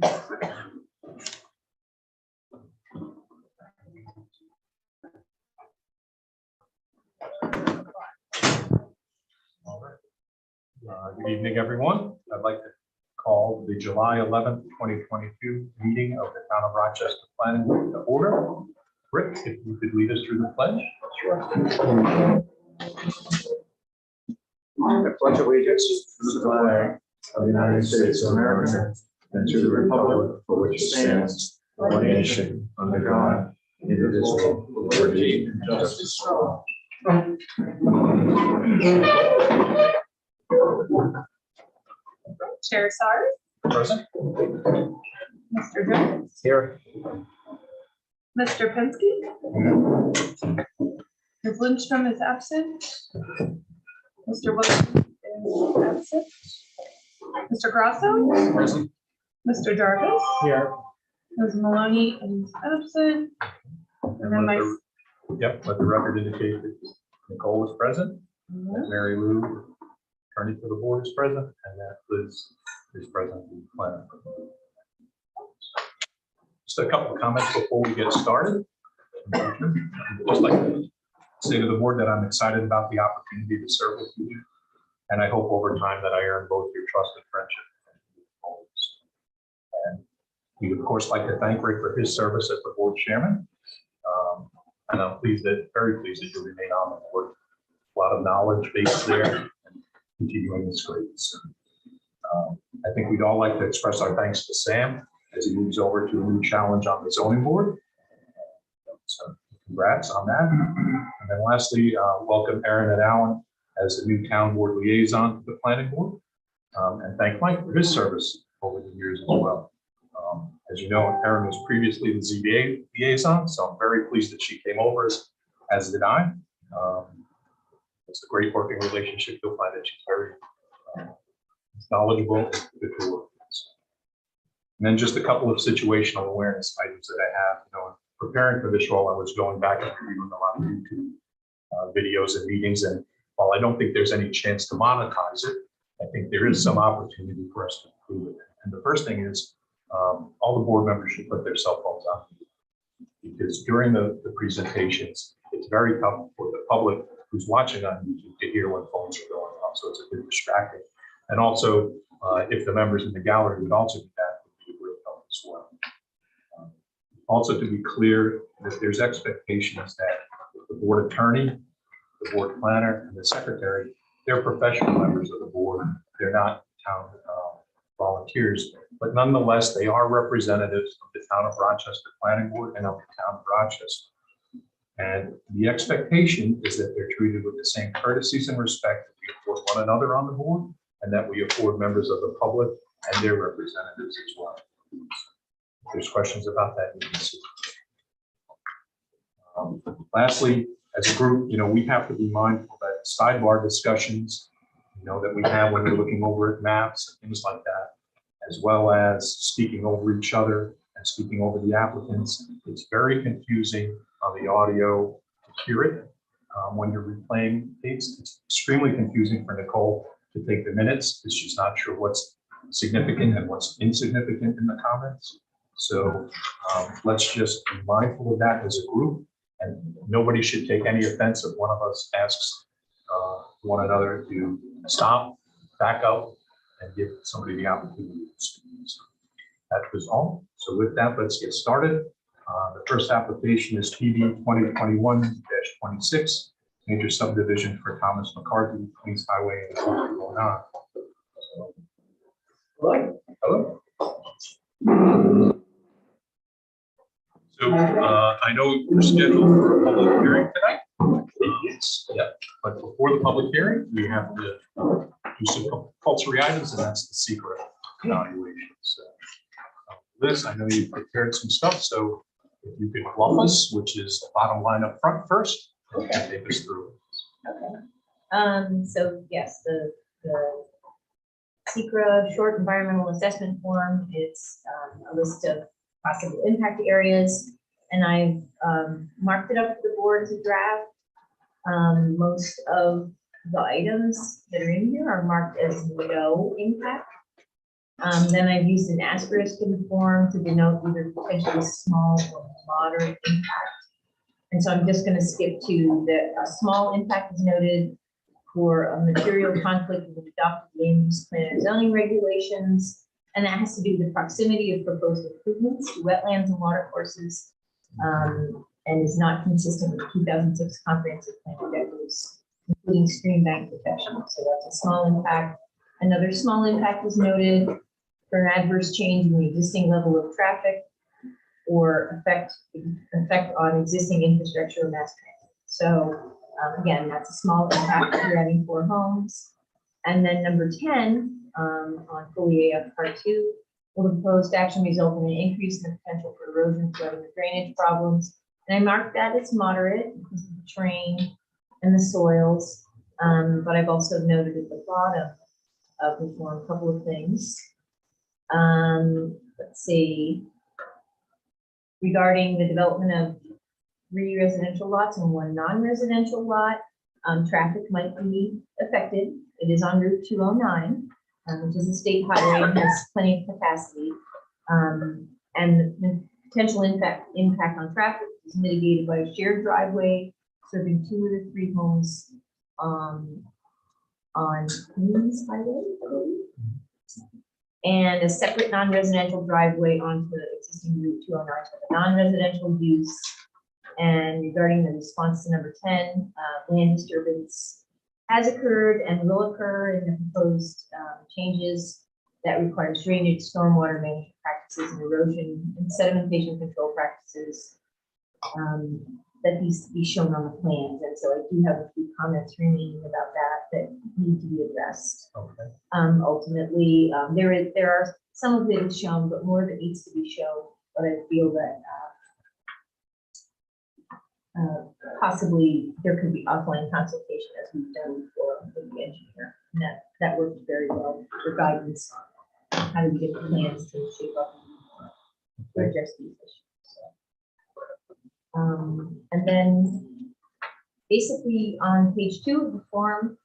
All right. Good evening, everyone. I'd like to call the July 11th, 2022 meeting of the Town of Rochester Planning Board to order. Rick, if you could lead us through the pledge. Sure. I pledge allegiance to the flag of the United States of America and to the republic for which it stands, one nation, under God, indivisible, with liberty and justice for all. Chair Sars. Present. Mr. Jones. Here. Mr. Penske. Ms. Lindstrom is absent. Mr. Wilson is absent. Mr. Grasso. Present. Mr. Jarvis. Here. Ms. Maloney is absent. And then my. Yep, let the record indicate that Nicole is present, that Mary Lou, attorney for the board, is present, and that Liz is present in the planning. Just a couple of comments before we get started. I'd just like to say to the board that I'm excited about the opportunity to serve with you, and I hope over time that I earn both your trust and friendship. And we would, of course, like to thank Rick for his service as the board chairman. And I'm very pleased that you remain on the board. A lot of knowledge base there and continuing this great. So, I think we'd all like to express our thanks to Sam as he moves over to a new challenge on the zoning board. So congrats on that. And then lastly, welcome Aaron and Alan as the new town board liaison to the planning board. And thank Mike for his service over the years as well. As you know, Erin was previously the ZBA liaison, so I'm very pleased that she came over, as did I. It's a great working relationship. You'll find that she's very knowledgeable and good to work with. And then just a couple of situational awareness items that I have. You know, preparing for this role, I was going back and reviewing a lot of YouTube videos and meetings, and while I don't think there's any chance to monetize it, I think there is some opportunity for us to improve it. And the first thing is, all the board members should put their cell phones on, because during the presentations, it's very tough for the public who's watching on YouTube to hear when phones are going off. So it's a bit distracting. And also, if the members in the gallery would also do that, would be a great help as well. Also, to be clear, that there's expectations that the board attorney, the board planner, and the secretary, they're professional members of the board. They're not town volunteers, but nonetheless, they are representatives of the Town of Rochester Planning Board and of the Town of Rochester. And the expectation is that they're treated with the same courtesies and respect that we afford one another on the board, and that we afford members of the public and their representatives as well. If there's questions about that, you can see. Lastly, as a group, you know, we have to be mindful that sidebar discussions, you know, that we have when we're looking over at maps and things like that, as well as speaking over each other and speaking over the applicants. It's very confusing on the audio to hear it when you're replaying things. It's extremely confusing for Nicole to take the minutes because she's not sure what's significant and what's insignificant in the comments. So let's just be mindful of that as a group, and nobody should take any offense if one of us asks one another to stop, back up, and give somebody the opportunity to speak. So that was all. So with that, let's get started. The first application is PB 2021-26, major subdivision for Thomas McCarthy, Queens Highway and 209. Hello. So I know we're scheduled for a public hearing tonight. Yes. Yeah. But before the public hearing, we have to do some compulsory items, and that's the secret evaluation. So, Liz, I know you prepared some stuff, so if you could bluff us, which is the bottom line up front first, and take us through it. Okay. So yes, the SECRA short environmental assessment form, it's a list of possible impact areas, and I've marked it up to the board as a draft. Most of the items that are in here are marked as no impact. Then I've used an asterisk in the form to denote either potentially small or moderate impact. And so I'm just going to skip to a small impact is noted for a material conflict with adopted land use plan and zoning regulations. And that has to do with the proximity of proposed improvements to wetlands and water courses, and is not consistent with the 2006 comprehensive plan objectives, including stream bank protection. So that's a small impact. Another small impact is noted for an adverse change in the existing level of traffic or effect on existing infrastructure or mass transit. So again, that's a small impact if you're adding 4 homes. And then number 10, on fully AF part 2, will the proposed action result in an increase in the potential for erosion, flooding, or drainage problems? And I marked that as moderate because of the terrain and the soils. But I've also noted at the bottom of the form a couple of things. Let's see. Regarding the development of 3 residential lots and 1 non-residential lot, traffic might be affected. It is on Route 209, which is a state highway and has plenty of capacity. And the potential impact on traffic is mitigated by a shared driveway serving 2 of the 3 homes on Queens Highway, I believe, and a separate non-residential driveway onto the existing Route 209 for the non-residential use. And regarding the response to number 10, land disturbance has occurred and will occur in the proposed changes that requires drainage, stormwater management practices, and erosion and sedimentation control practices that needs to be shown on the plans. And so I do have a few comments remaining about that need to be addressed. Okay. Ultimately, there are some of it is shown, but more of it needs to be shown. But I feel that possibly there could be offline consultation as we've done before with the engineer. And that worked very well for guidance on how do we get the plans to shape up to address these issues. So, and then basically on page 2 of the form,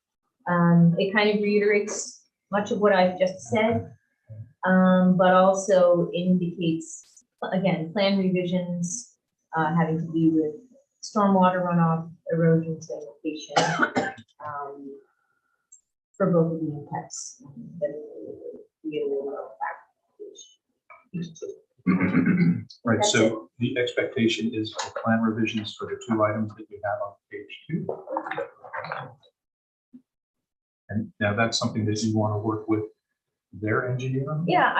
it kind of reiterates much of what I've just said, but also indicates, again, plan revisions having to do with stormwater runoff, erosion, sedimentation, for both of the impacts. Right, That's so the expectation is for plan revisions for the 2 items that you have on page 2. And now that's something that you want to work with their engineer on? Yeah,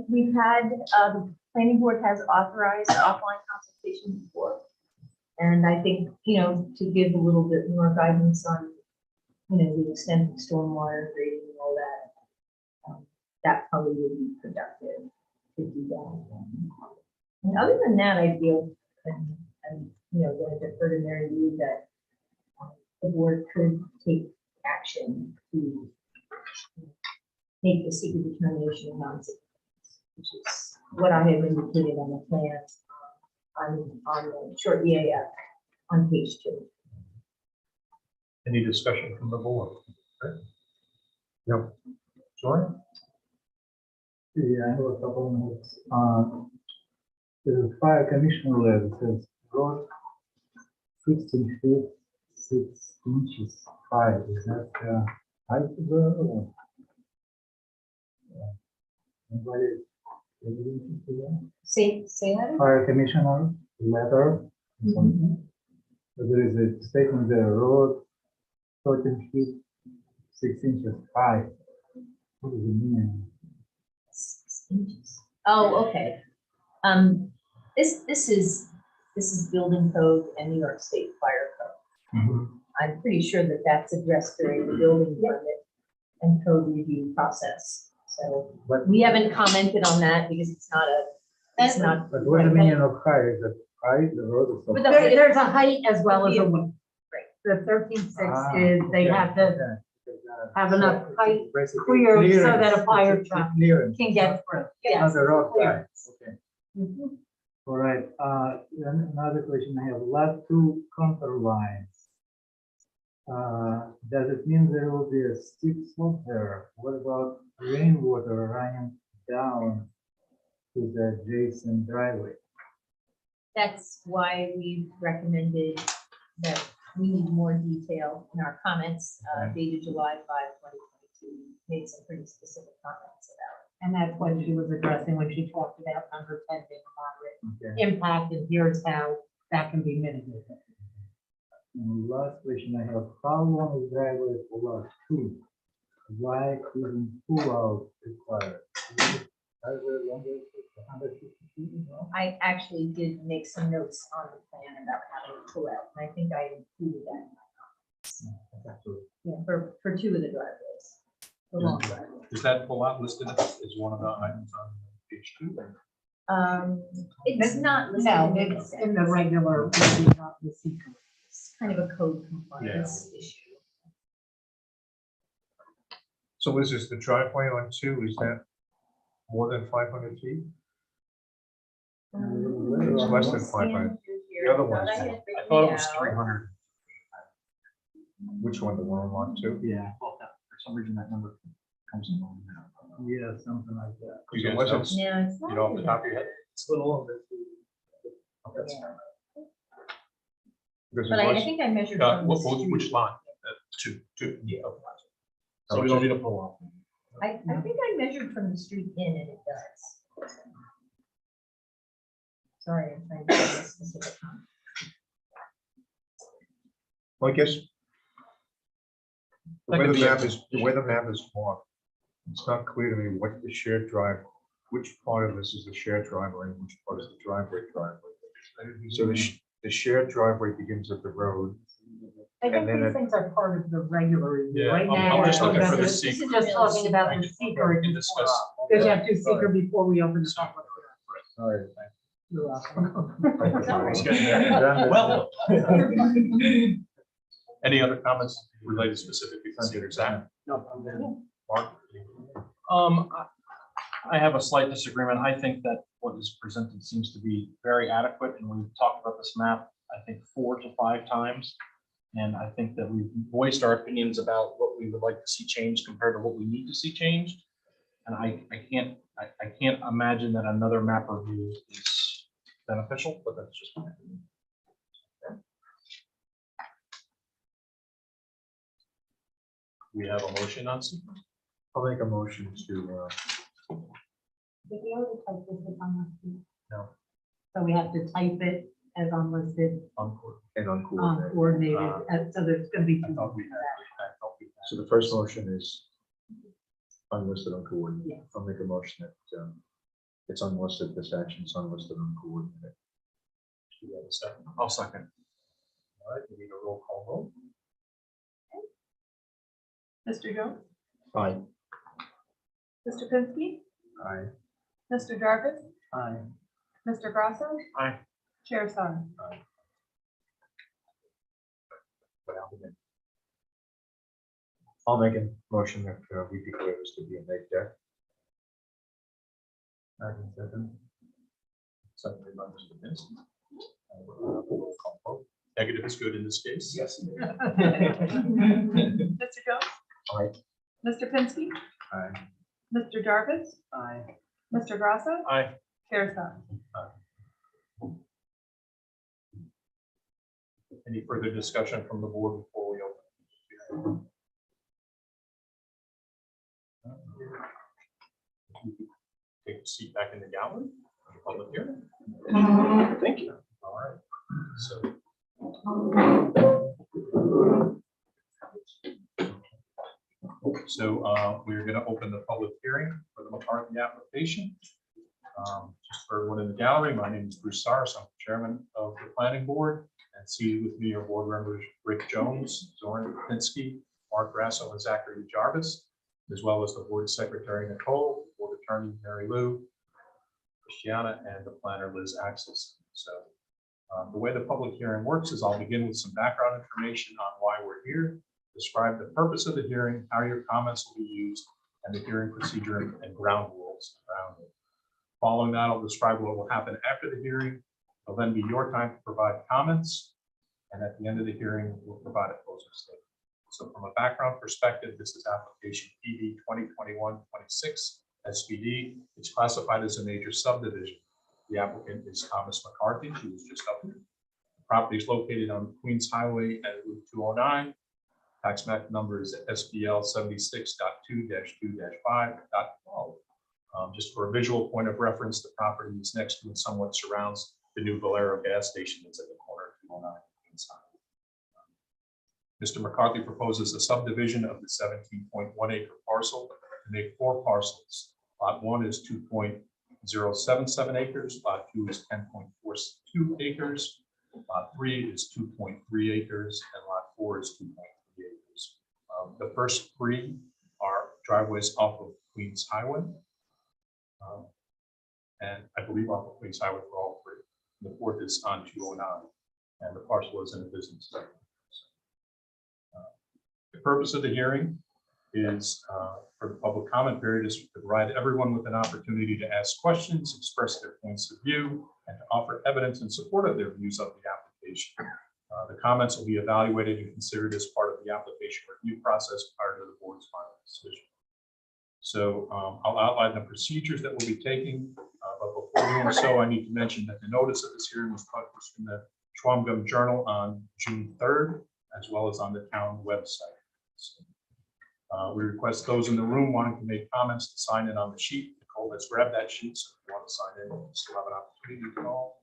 we've had, the planning board has authorized offline consultation before. And I think, to give a little bit more guidance on, the extent of stormwater grading and all that, that probably would be productive to do that. And other than that, I feel, and going to defer to Mary Lou that the board could take action to make the secret determination of non-significance, which is what I have indicated on the plan on the short EAF on page 2. Any discussion from the board? Okay. No. Sorry? Yeah, I have a couple of notes. The fire commissioner letter says road 16 feet 6 inches high. Is that height of the road? Anybody interested in that? Say that? Fire commissioner letter. Mhm. So there is a statement there, road 13 feet 6 inches high. What does it mean? 6 inches. Oh, okay. This is building code and New York State fire code. Mhm. I'm pretty sure that that's addressed during the building permit and code review process. So But, we haven't commented on that because it's not. but what's the meaning of high? Is it high, the road is so With high? the- There's a height as well as a width. Right. The 13.6 Ah, is they okay, have to okay. have enough So height basically clear so clearance, that a fire it's truck clearance, can get through. not Yes. the road clear. side. Okay. Mhm. All right, then another question I have, lot 2 contour lines. Does it mean there will be a steep slope there? What about rainwater running down to the adjacent driveway. That's why we recommended that we need more detail in our comments dated July 5, 2022. We made some pretty specific comments about it. And that's what she was addressing when she talked about understanding moderate Okay. impact, and here's how that can be mitigated. And the last question I have, how long is driveway for lot 2? Why isn't pull out required? Driveway longer than 150 feet, no? I actually did make some notes on the plan about how to pull out, and I think I included that in my comments. Absolutely. Yeah, for two of the driveways. The long driveway. Is that pull out listed as one of the items on page 2? It's not listed. No, in it's in the regular, not the secret. It's kind of a code compliance issue. So is this the driveway on 2, is that more than 500 feet? It's less than 500. The other one's, I thought it was 300. 300. Which one, the one on lot 2? Yeah, For some reason, that number comes in. yeah, something like that. You guys It wasn't- know? No, it's not. You know off the top of your head? It's a little over. Okay. Yeah. Because But it I was, think I measured from the street. Which line? Two. Yeah. okay. So So we it's don't only need a pull off. I think I measured from the street in and it does. Sorry, I'm trying to get a specific comment. well, I guess That could be the way the map is marked, it's not clear to me what the shared drive, which part of this is the shared driveway and which part is the driveway. So the shared driveway begins at the road. I think And then these it- things are part of the regular review. Yeah, Right I'm now, just we're looking talking for the about secret. This is just talking about the We secret. can discuss. Because you have to secret before we open the public. Sorry. You're welcome. It's getting there. Well. Any other comments related specifically to Cedar Zach? No, I'm there. Mark? I have a slight disagreement. I think that what is presented seems to be very adequate, and we've talked about this map, I think 4 to 5 times. And I think that we've voiced our opinions about what we would like to see changed compared to what we need to see changed. And I can't imagine that another map review is beneficial, but that's just my opinion. We have a motion on secret. I'll make a motion to, Did we already type this as unlisted? No. So we have to type it as unlisted, and uncoordinated. uncoordinated, so there's gonna be I two. thought we had. So the first motion is unlisted, uncoordinated. Yes. I'll make a motion that it's unlisted, this action is unlisted, uncoordinated. Do we have a second? I'll second. All right, we need a roll call vote. Mr. Jones, Aye. Mr. Pinsky, Aye. Mr. Jarvis, Aye. Mr. Grasso, Aye. Chair Sar. I'll make a motion that we declare this to be a neg deck. I can second. Seconded by Mr. Pinsky. Roll call vote. Negative is good in this case. Yes. Mr. Jones, Aye. Mr. Pinsky, Aye. Mr. Jarvis, Aye. Mr. Grasso, Aye. Chair Sar. Any further discussion from the board before we open? Take a seat back in the gallery. Public hearing. Thank you. All right. So we're going to open the public hearing for the McCarthy application. Just for everyone in the gallery, my name is Bruce Saris. I'm chairman of the planning board. And seated with me are board members Rick Jones, Zoran Pinsky, Mark Grasso, and Zachary Jarvis, as well as the board secretary Nicole, board attorney Mary Lou, Christiana, and the planner Liz Axelson. So the way the public hearing works is I'll begin with some background information on why we're here, describe the purpose of the hearing, how your comments will be used, and the hearing procedure and ground rules around it. Following that, I'll describe what will happen after the hearing. It'll then be your time to provide comments. And at the end of the hearing, we'll provide a closing statement. So from a background perspective, this is application PB 2021-26 SPD. It's classified as a major subdivision. The applicant is Thomas McCarthy, who was just up here. The property is located on Queens Highway at Route 209. Tax map number is SBL 76.2-2-5.12. Just for a visual point of reference, the property is next to and somewhat surrounds the new Valero gas station that's at the corner of 209 Queens Highway. Mr. McCarthy proposes a subdivision of the 17.1 acre parcel to make 4 parcels. Lot 1 is 2.077 acres, lot 2 is 10.42 acres, lot 3 is 2.3 acres, and lot 4 is 2.3 acres. The first 3 are driveways off of Queens Highway. And I believe off of Queens Highway for all 3. The 4th is on 209, and the parcel is in a business segment. The purpose of the hearing is for the public comment period is to provide everyone with an opportunity to ask questions, express their points of view, and to offer evidence in support of their views of the application. The comments will be evaluated and considered as part of the application review process prior to the board's final decision. So I'll outline the procedures that we'll be taking, but before doing so, I need to mention that the notice of this hearing was published in the Schwamgum Journal on June 3rd, as well as on the town website. We request those in the room wanting to make comments to sign in on the sheet. Nicole, let's grab that sheet. So if you want to sign in, you still have an opportunity to call.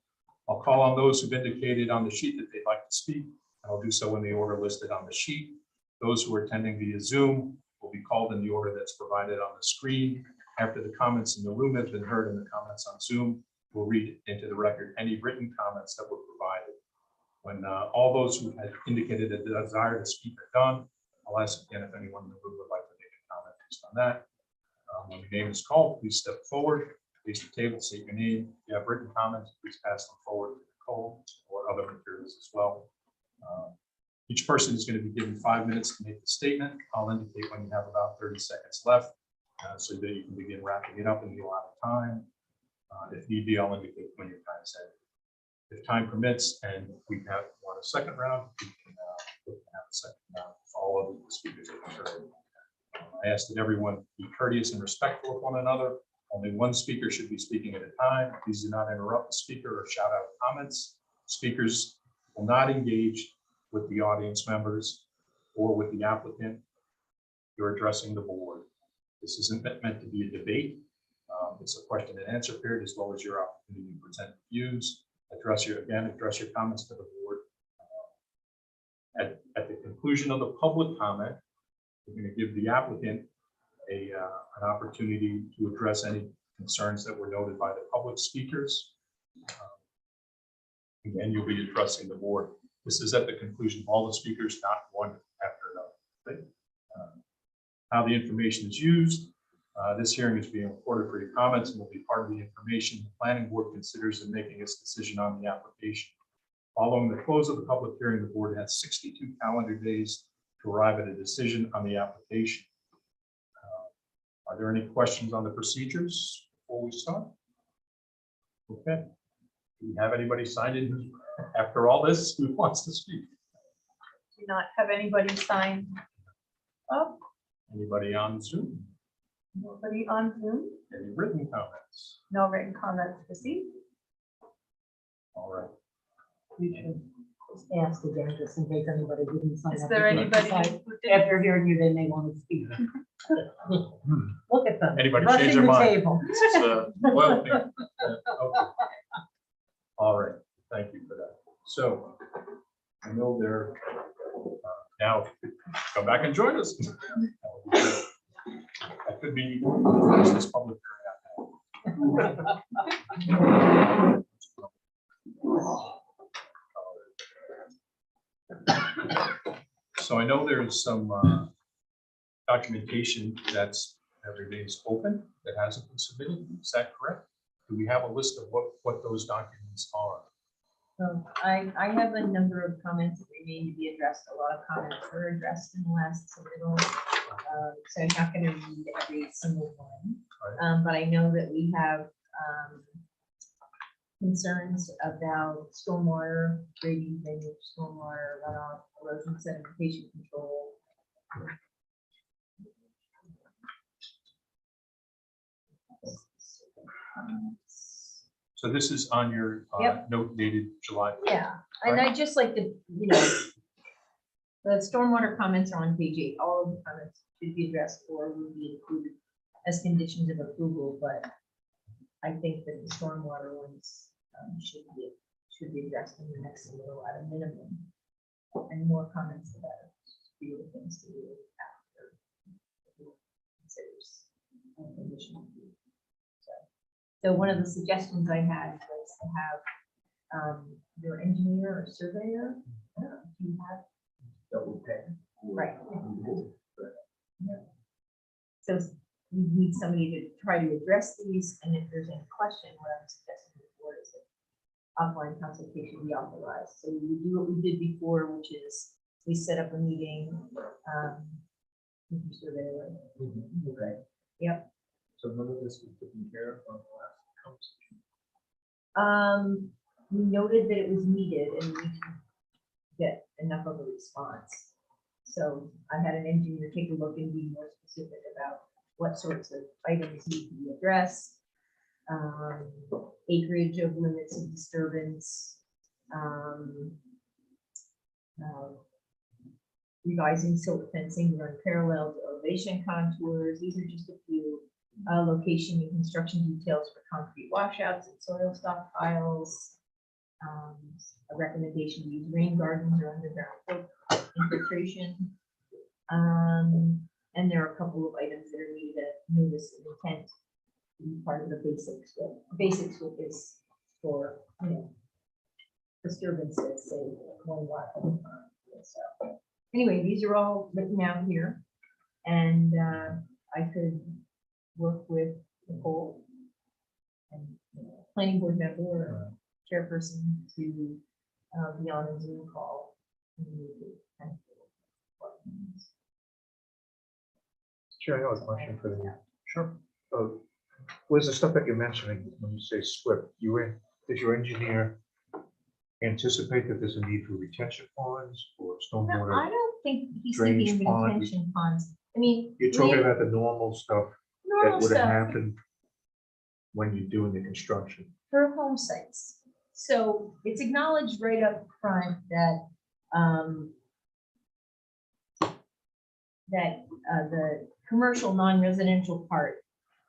I'll call on those who've indicated on the sheet that they'd like to speak. And I'll do so in the order listed on the sheet. Those who are attending via Zoom will be called in the order that's provided on the screen. After the comments in the room have been heard and the comments on Zoom, we'll read into the record any written comments that were provided. When all those who had indicated a desire to speak are done, I'll ask again if anyone in the room would like to make a comment based on that. When your name is called, please step forward, face the table, state your name. If you have written comments, please pass them forward to Nicole or other materials as well. Each person is going to be given 5 minutes to make the statement. I'll indicate when you have about 30 seconds left so that you can begin wrapping it up in the allotted time. If need be, I'll indicate when your time is ended. If time permits and we want a second round, we can have a second round if all of the speakers are heard. I ask that everyone be courteous and respectful of one another. Only one speaker should be speaking at a time. Please do not interrupt the speaker or shout out comments. Speakers will not engage with the audience members or with the applicant. You're addressing the board. This isn't meant to be a debate. It's a question and answer period as well as your opportunity to present views. Address your comments to the board. At the conclusion of the public comment, we're going to give the applicant an opportunity to address any concerns that were noted by the public speakers. Again, you'll be addressing the board. This is at the conclusion of all the speakers, not one after another. How the information is used. This hearing is being recorded for your comments and will be part of the information the planning board considers in making its decision on the application. Following the close of the public hearing, the board has 62 calendar days to arrive at a decision on the application. Are there any questions on the procedures before we start? Okay. Do we have anybody signed in after all this who wants to speak? Do not have anybody sign up, Anybody on Zoom? nobody on Zoom, Any written comments? no written comments received. All right. You should just ask again, just in case anybody didn't sign up. Is there anybody Decide who didn't? After hearing you, then they want to speak. Look at them. Anybody rushing change their the mind? table. This is a loyal thing. Okay. All right, thank you for that. So I know they're now come back and join us. That could be the fastest public hearing I've had. So I know there's some documentation that remains open that hasn't been submitted. Is that correct? Do we have a list of what those documents are? So I have a number of comments that remain to be addressed. A lot of comments were addressed in the last submittal. So I'm not going to read every single one. But I know that we have concerns about stormwater, grading drainage, stormwater runoff, erosion sedimentation control. So this is on your Yep. note dated July. Yeah, and I just like to, the stormwater comments are on page 8. All of the comments should be addressed or will be included as conditions of approval, but I think that the stormwater ones should be addressed in the next little at a minimum. And more comments about fewer things to do after. Considers condition review. So one of the suggestions I had was to have your engineer or surveyor, I don't know, do you have? Double pay. Right. So you need somebody to try to address these, and if there's any question, what I'm suggesting before is that offline consultation be authorized. So we would do what we did before, which is we set up a meeting. With your surveyor. Right. Yep. So none of this was taken care of on the last conversation. We noted that it was needed and we didn't get enough of a response. So I had an engineer take a look and be more specific about what sorts of items need to be addressed. Acreage of limits of disturbance. Revising silt fencing run parallel to elevation contours. These are just a few. Location and construction details for concrete washouts and soil stockpiles. A recommendation to use rain gardens or underground infiltration. And there are a couple of items that are needed a notice of intent to be part of the basics. Basics is for, disturbances, say, one lot at a time. So anyway, these are all written out here, and I could work with Nicole and planning board member or chairperson to be on a Zoom call. Chair, I have a question for you. Sure. Where's the stuff that you're mentioning when you say SWIP? Does your engineer anticipate that there's a need for retention ponds or No, stormwater? I don't think he's Drainage thinking pond. retention ponds. I mean, You're talking about the normal stuff that normal would have stuff happened when you're doing the construction. for home sites. So it's acknowledged right up front that the commercial non-residential part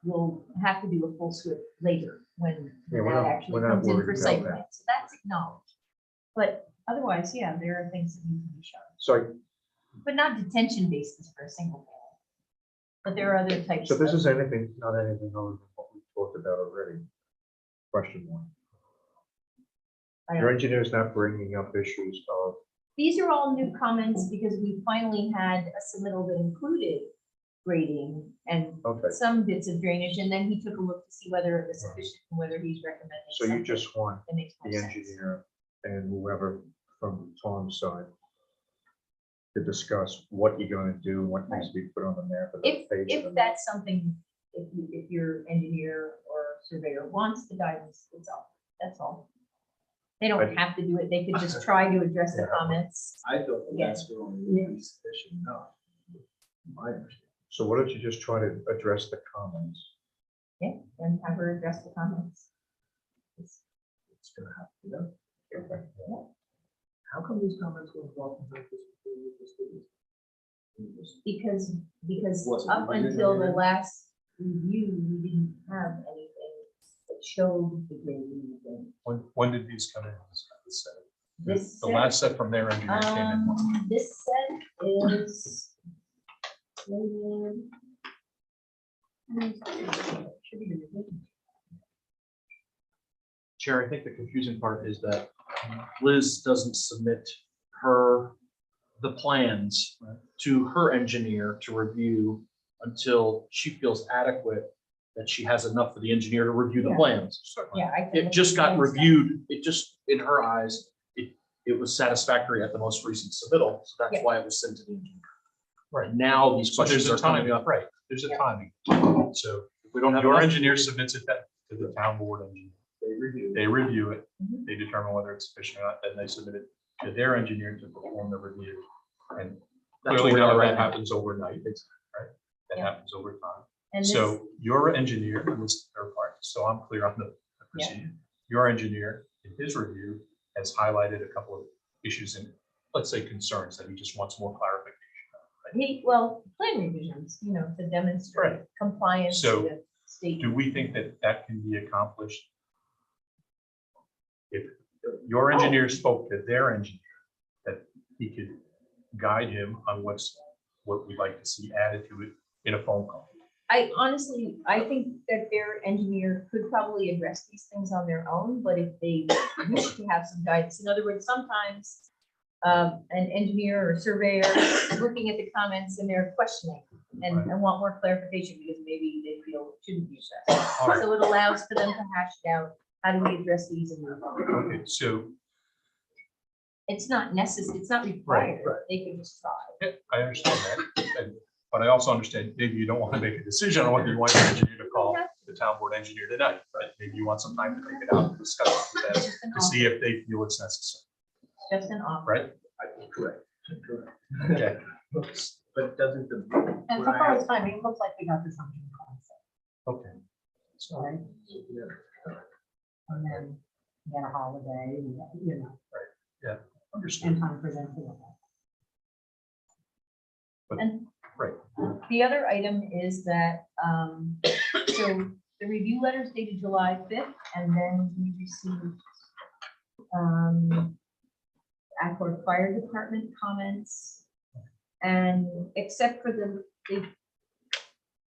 will have to do a full SWIP later when Yeah, we're that not- actually we're not comes in worried for about site that. plan. So that's acknowledged. But otherwise, yeah, there are things that need to be shown, So, but not detention bases for a single family. But there are other types. so this of- is anything, not anything other than what we talked about already. Question one. I Your don't- engineer's not bringing up issues of, These are all new comments because we finally had a submittal that included grading and okay, some bits of drainage, and then he took a look to see whether it was sufficient and whether he's recommending. so you something just want that makes more the sense. engineer and whoever from Tom's side to discuss what you're gonna do, what needs to be put on the map. of the If page of the- that's something, if your engineer or surveyor wants the guidance, that's all. They don't have to do it. They could just try to address the Yeah. comments. I thought the Yeah. last one would be sufficient enough. My understanding. So why don't you just try to address the comments? Yeah, and have her address the comments. It's gonna have to be done. Okay. How come these comments were brought from this? Because Wasn't up included until in the there? last review, we didn't have anything that showed the grading thing. When did these come in? This The set, last set from their engineer came in. this set is. Should be the revision. Chair, I think the confusing part is that Liz doesn't submit the plans to her engineer to review until she feels adequate that she has enough for the engineer to review the Yeah. plans. Yeah. I can It look just at got the plans. reviewed, it just, in her eyes, it was satisfactory at the most recent submittal, so that's Yeah. why it was sent to the engineer. Right. Now these So there's questions a are time, coming up. right, there's a Yeah. timing. So If we don't have your enough- engineer submits it to the town board engineer. They review it, Mhm. they determine whether it's sufficient or not, then they submit it to their engineer to perform the review. And That's clearly what we none are of right that now. happens overnight, right? That Yeah. happens over time. And this, So your engineer, in this third part, so I'm clear on the procedure. Your engineer, in his review, has highlighted a couple of issues and, let's say, concerns that he just wants more clarification. plan revisions, to demonstrate Right. compliance So, with state. Do we think that that can be accomplished? If your engineer spoke to their engineer, that he could guide him on what we'd like to see added to it in a phone call. I think that their engineer could probably address these things on their own, but if they wish to have some guidance, in other words, sometimes an engineer or surveyor is looking at the comments and they're questioning and want more clarification because maybe they feel it shouldn't be addressed. All right. So it allows for them to hash it out. How do we address these in move on? Okay, so It's not necessary, it's not required. right. They can just try. yeah, I understand that, but I also understand maybe you don't want to make a decision on whether you want your engineer to call the town board engineer tonight, but maybe you want some time to take it out and discuss it with them Just an to see offer. if they feel it's necessary, Just an offer. right? Correct. Okay. But doesn't the. And so far, it's fine. It looks like we got this on June concept, Okay. right? And then we had a holiday, Understood. and time presenting. And Right. the other item is that, so the review letter is dated July 5th, and then we received Accord Fire Department comments. And except for the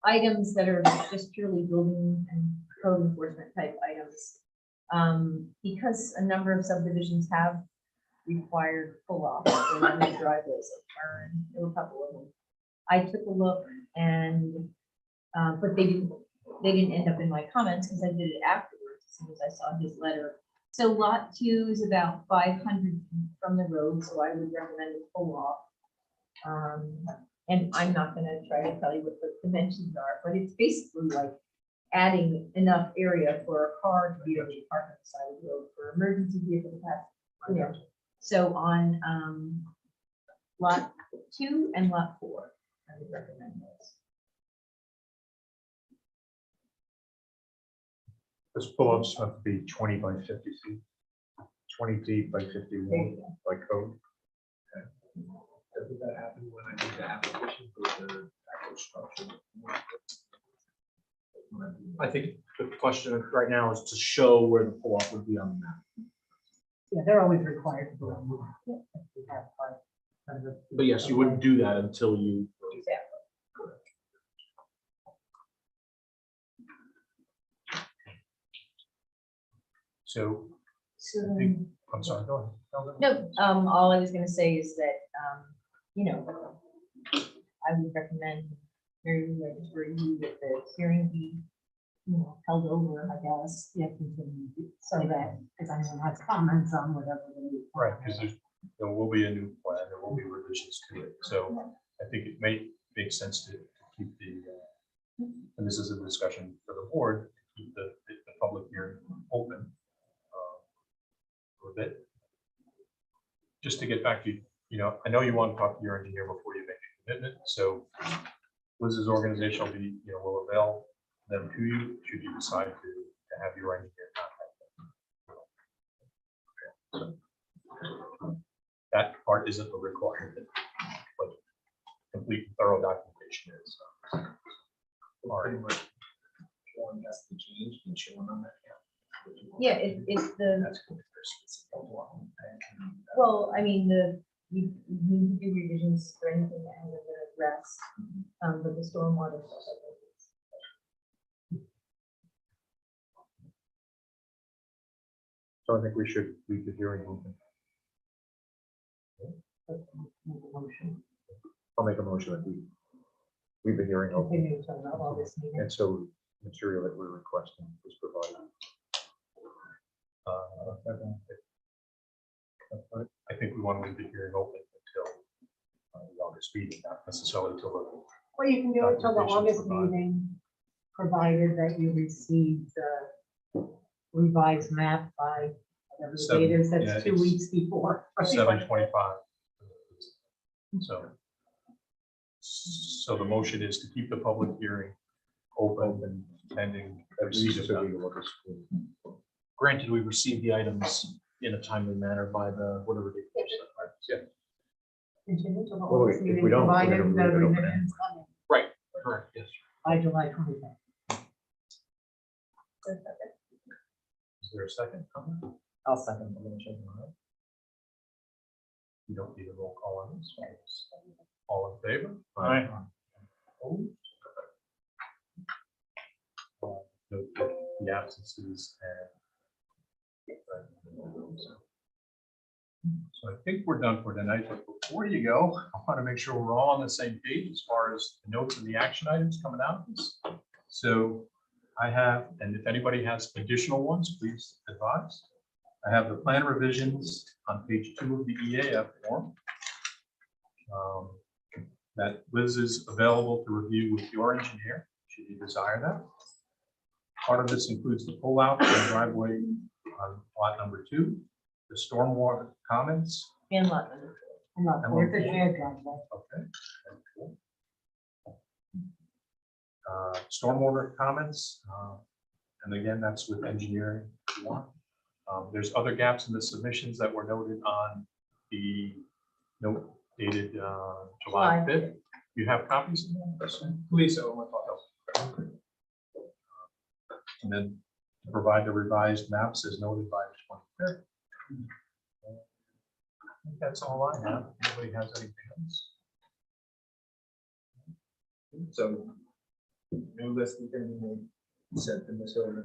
items that are just purely building and code enforcement type items, because a number of subdivisions have required pull-off, or driveways, like Fern, there were a couple of them. I took a look and, but they didn't end up in my comments because I did it afterwards, as soon as I saw his letter. So lot 2 is about 500 feet from the road, so I would recommend a pull-off. And I'm not gonna try to tell you what the dimensions are, but it's basically like adding enough area for a car to be able to park on the side of the road for emergency vehicle to pass. So on lot 2 and lot 4, I would recommend those. Those pull-ups have to be 20 by 50 feet, 20 feet by There 51 you go. by code. Doesn't that happen when I do the application for the actual structure? I think the question right now is to show where the pull-off would be on the map. Yeah, they're always required to go on. If we have 500 feet. But yes, you wouldn't do that until you. Exactly. So, So I think, I'm sorry, go ahead. no, all I was gonna say is that, I would recommend very much for you that the hearing be, held over, I guess. Yeah, continue, so that if anyone has comments on whatever. Right, because there will be a new plan, there will be revisions to it, so I think it may make sense to keep and this is a discussion for the board, keep the public hearing open for a bit. Just to get back to, I know you want to talk to your engineer before you make a commitment, so Liz's organization will be, will avail them to you, should you decide to have your engineer contact them. So, that part isn't a requirement, but complete and thorough documentation is. All right. Showing us the change and showing on that. Yeah, it's the, That's good. well, I mean, you need to do revisions for anything that hasn't been addressed, but the stormwater stuff, I think is. So I think we should leave the hearing open. I'll make a motion that we leave the hearing open. Continue until the August meeting. And so material that we're requesting is provided. I think we want to leave the hearing open until the August meeting, not necessarily until the. Well, you can do it till the Documentation August provided. meeting, provided that you receive the revised map by whatever the date is, Yeah, that's 2 it's weeks before. 7:25. So the motion is to keep the public hearing open and pending receipt of them. Granted, we received the items in a timely manner by the whatever date. Yeah, Continue to Well, hold if this we meeting, don't, we're provided gonna that leave it open remains right, correct, yes. by July 25th. Is there a second comment? I'll second the motion. You don't need a roll call on this. All in favor? Aye. Opposed? Note the absences and. So I think we're done for tonight, but before you go, I want to make sure we're all on the same page as far as the notes and the action items coming out. So I have, and if anybody has additional ones, please advise. I have the plan revisions on page 2 of the EAF form. That Liz is available to review with your engineer, should you desire that. Part of this includes the pullout and driveway on lot number 2, the stormwater comments. And lot number And look, there's a shared driveway. Okay. Very cool. Stormwater comments, and again, that's with engineering. If you want. There's other gaps in the submissions that were noted on the note dated July 5th. You have copies of them? Please, so my file. And then to provide the revised maps as noted by the 25th. I think that's all I have. Anybody has anything else? So, new list we can send them this over.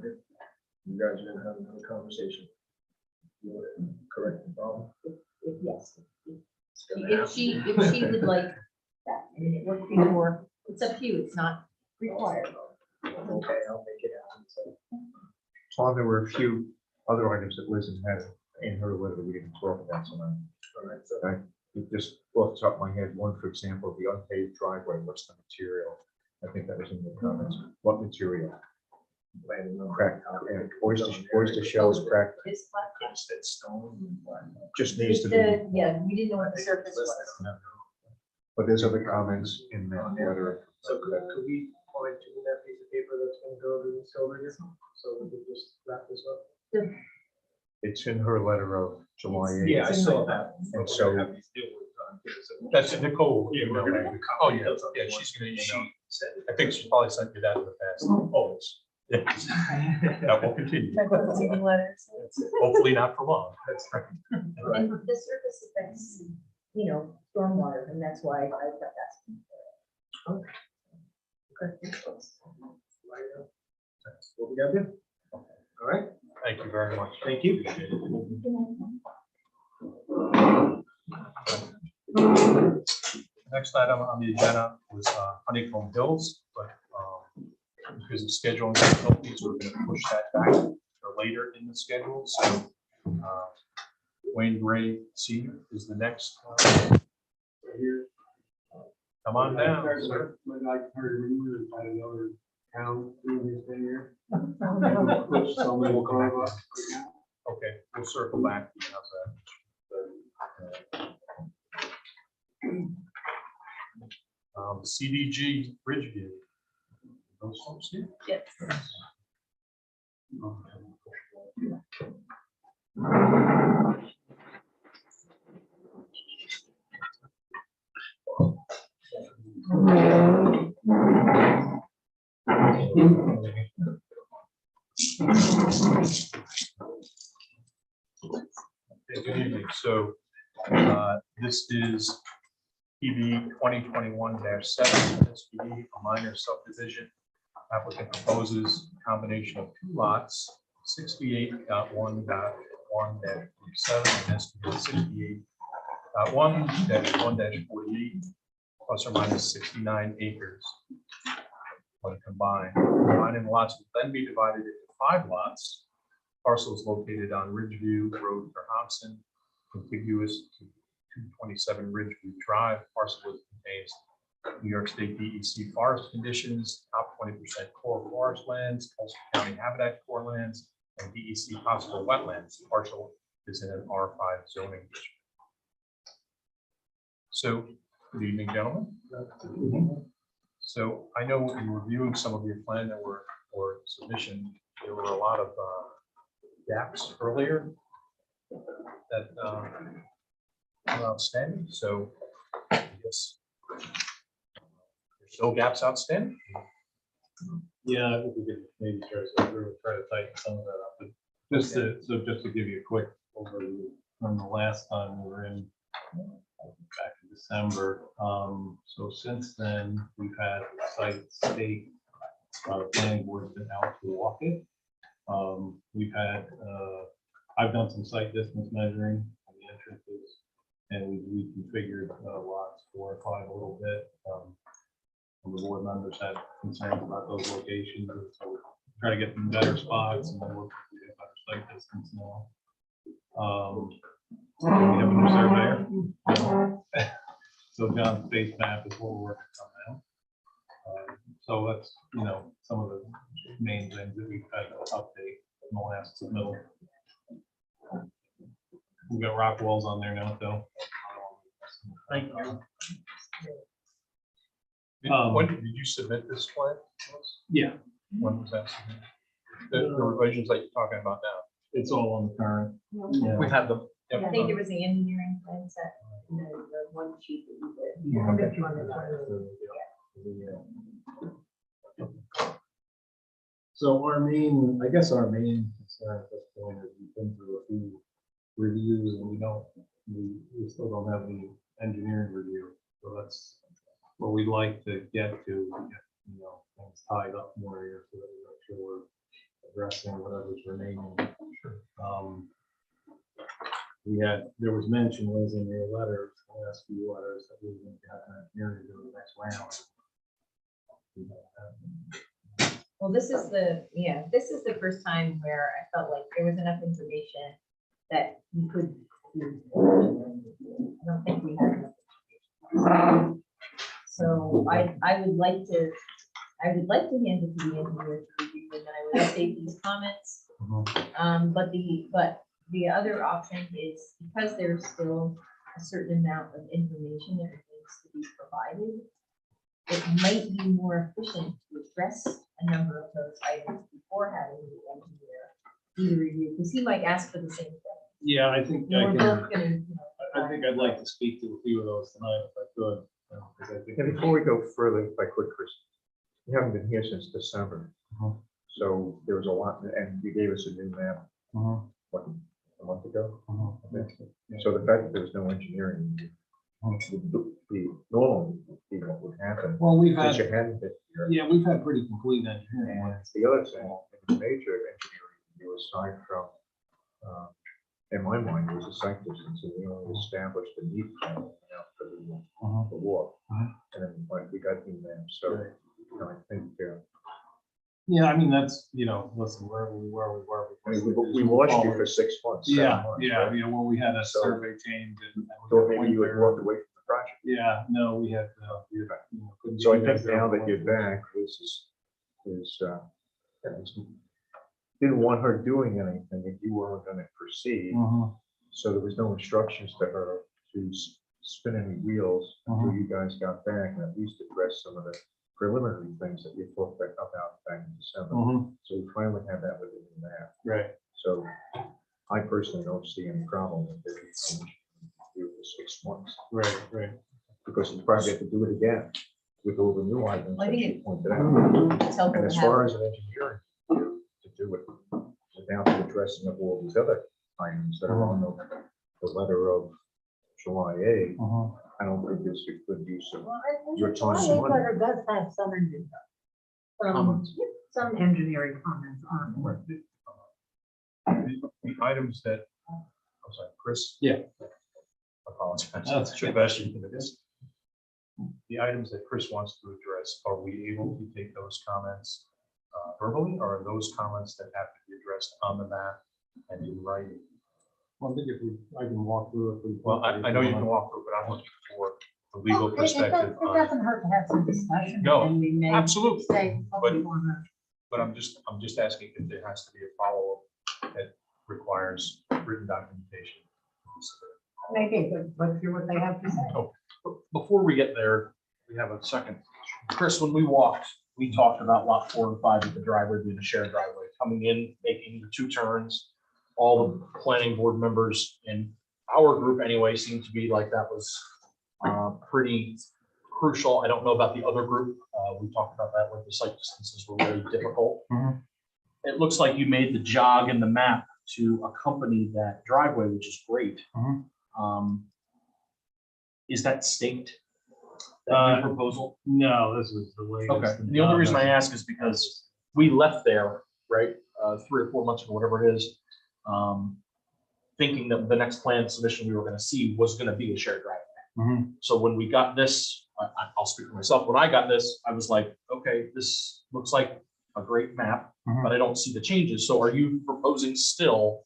You guys are gonna have another conversation. You want to correct the problem? Yes. If she would like that, and it worked before, it's up to you, it's not required. Okay, I'll make it happen. So, So there were a few other items that Liz had in her letter that we didn't talk about tonight. all right, so Okay, just off the top of my head, one, for example, the unpaved driveway, what's the material? I think that was in the comments. What material? planning on Cracked, and oyster shells cracked, This flat. Instead stone. just needs to be, Yeah, we didn't know what the surface was. but there's other comments in that letter. So could we point to that piece of paper that's gonna go to the silver here? So we could just wrap this up? It's in her letter of July 8th. Yeah, I saw that. And so, That's Nicole. Oh, yeah, yeah, she's gonna email. I think she probably sent you that in the past. Oh, yes. That will continue. Letters. Hopefully not for long. That's right. And the surface affects, stormwater, and that's why I kept asking. That's what we gotta do. All right, Thank you very much. thank you. Next item on the agenda was Honeycomb Hills, but because of scheduling difficulties, we're going to push that back for later in the schedule. So Wayne Gray Senior is the next. Come on down, sir. Okay, we'll circle back. How's that? CDG Bridgeview. Those folks here? Yes. Good evening. So this is PB 2021-7, SPD, a minor subdivision. Applicant proposes a combination of 2 lots, 68.1.1-7 and SPD 68.1-1-48, plus or minus 69 acres. When combined, combining lots will then be divided into 5 lots. Parcels located on Ridgeview Road for Hobson, contiguous to 227 Ridgeview Drive. Parcel contains New York State DEC forest conditions, top 20% core forest lands, Ulster County habitat core lands, and DEC possible wetlands. Parcel is in an R5 zoning district. So, good evening, gentlemen. So I know in reviewing some of your plan that were, or submission, there were a lot of gaps earlier that are outstanding, so I guess there's still gaps outstanding. Yeah, I think we could maybe try to tighten some of that up, but just to give you a quick overview from the last time we were in back in December. So since then, we've had the site stake, the planning board's been out to walk it. We've had, I've done some site distance measuring on the entrances, and we reconfigured lots 4 or 5 a little bit. The board members had concerns about those locations, so we're trying to get them better spots, and then we're getting better site distance now. We have a new surveyor. So John's base map is what we're working on now. So that's, some of the main things that we've had to update in the last submittal. We've got rock walls on there now, though. Thank you. When did you submit this plan? Yeah, When was that submitted? The revisions that you're talking about now? it's all on the current. We have them. I Yep. think there was the engineering plan set, the one sheet that you did. Yeah, Okay. which one is that? So our main concern at this point is we've been through a few reviews and we still don't have the engineering review. So that's what we'd like to get to, things tied up more here so that we make sure we're addressing whatever's remaining. There was mention was in your letters, the last few letters, that we were going to have an engineering review the next round. We don't have. Well, this is the first time where I felt like there was enough information that you could. I don't think we have enough information. So I would like to hand it to the engineer to review, and then I would update these comments. But the other option is, because there's still a certain amount of information that needs to be provided, it might be more efficient to address a number of those items before having the engineer do the review, because he might ask for the same thing. Yeah, I think And I we're can. both gonna, I think I'd like to speak to a few of those tonight if I could. Because I think. And before we go further, if I could, Chris, you haven't been here since December. So there was a lot, and you gave us a new map, what, a month ago? So the fact that there was no engineering, normally what would happen, Well, we've since had, you hadn't been here. yeah, we've had pretty complete engineering. And the other thing, the major engineering review aside from, in my mind, was a site distance, and we only established the need plan for the walk. And then we got new maps, so, I think, Yeah, I mean, that's, listen, wherever we were, we were. I mean, we watched you for 6 months. 7 Yeah, months, yeah, right? well, we had a So- survey change and. Thought maybe you had walked away from the project. Yeah, no, we had, couldn't So I get think you guys now there. that you're back, didn't want her doing anything if you weren't gonna proceed. So there was no instructions to her to spin any wheels until you guys got back and at least address some of the preliminary things that you talked about back in December. So we finally had that with the new map. Right. So I personally don't see any problem with it. Do it for 6 months, Right. because you probably have to do it again with all the new items I that think you it- pointed out. it's helpful And to as far have. as an engineering, to do it without the addressing of all these other items that are on the letter of July 8th, I don't think this is a good use of your time and money. Letter does have some engineering. Comments. Some engineering comments on it. The items that, I'm sorry, Chris? Yeah. Apologize. That's Should have asked you for this. The items that Chris wants to address, are we able to take those comments verbally, or are those comments that have to be addressed on the map and in writing? Well, I think I can walk through it. Well, I know you can walk through, but I'm looking for the legal It perspective on it. doesn't hurt to have some discussion. No, and we may absolutely. Say, But- we wanna. But I'm just asking if there has to be a follow-up that requires written documentation. Maybe, but hear what they have to say. Before we get there, we have a second Chris, when we walked, we talked about lot 4 and 5 with the driveway being a shared driveway, coming in, making the 2 turns. All the planning board members in our group anyway seemed to be like that was pretty crucial. I don't know about the other group. We talked about that where the site distances were really difficult. Mhm. It looks like you made the jog in the map to accompany that driveway, which is great. Is that staked? That new proposal? No, this is the way. Okay, the only reason I ask is because we left there, right, 3 or 4 months ago, whatever it is, thinking that the next plan submission we were gonna see was gonna be a shared driveway. So when we got this, I'll speak for myself, when I got this, I was like, okay, this looks like a great map, but I don't see the changes. So are you proposing still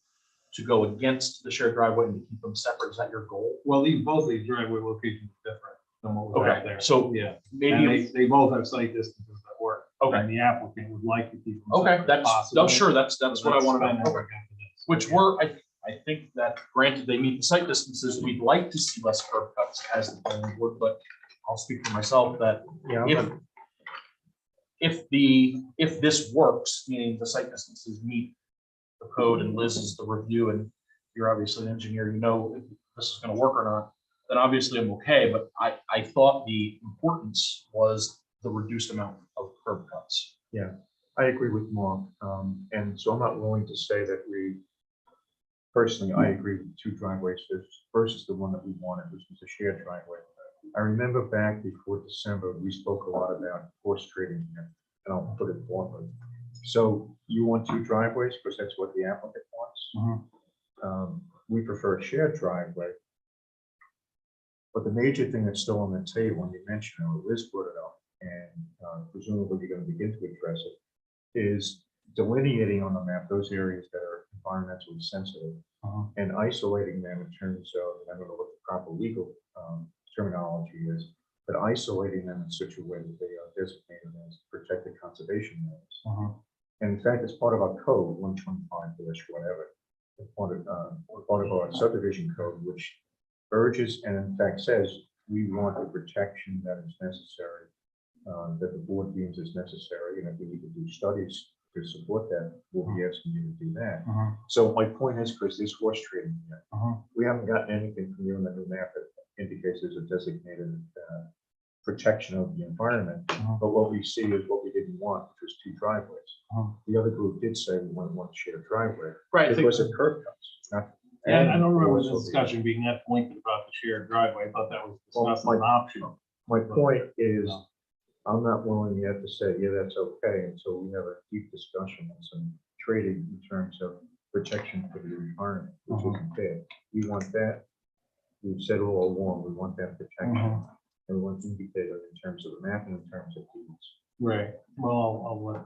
to go against the shared driveway and to keep them separate? Is that your goal? Well, both these driveway locations are different than what was out Okay, there. so Yeah, and maybe, they both have site distances that work. Okay. And the applicant would like to keep them. okay, separate if that's, possible. oh, sure, that's what I want to kind of know. where we're going with this. Which Yeah. were, I think that granted they meet the site distances, we'd like to see less curb cuts as the planning board, but I'll speak for myself that Yeah, if this works, meaning the site distances meet the code and Liz is the review and you're obviously an engineer, you know if this is gonna work or not, then obviously I'm okay, but I thought the importance was the reduced amount of curb cuts. I agree with Mark, and so I'm not willing to say that personally, I agree with 2 driveways versus the one that we wanted, which was a shared driveway. I remember back before December, we spoke a lot about horse trading here, and I'll put it bluntly. So you want 2 driveways because that's what the applicant wants. We prefer a shared driveway. But the major thing that's still on the table, and you mentioned it, or Liz brought it up, and presumably you're going to begin to address it, is delineating on the map those areas that are environmentally sensitive and isolating them in terms of, I don't know what the proper legal terminology is, but isolating them in such a way that they are designated as protected conservation areas. And in fact, it's part of our code, 125-whatever, part of our subdivision code, which urges and in fact says we want the protection that is necessary, that the board deems is necessary, and if we need to do studies to support that, we'll be asking you to do that. So my point is, Chris, this horse trading here, we haven't gotten anything from you in the new map that indicates there's a designated protection of the environment. But what we see is what we didn't want, which was 2 driveways. The other group did say we want one shared driveway. Right. It was a curb cuts, not. And I don't remember the Also discussion being that pointed about the shared driveway. I thought that was Well, discussed as an option. My point is, I'm not willing yet to say, yeah, that's okay, until we have a deep discussion and some trading in terms of protection for the environment, which isn't fair. We want that. We've said all along, we want that protection. And we want to indicate it in terms of the map and in terms of deeds. Right. Well, I'll let.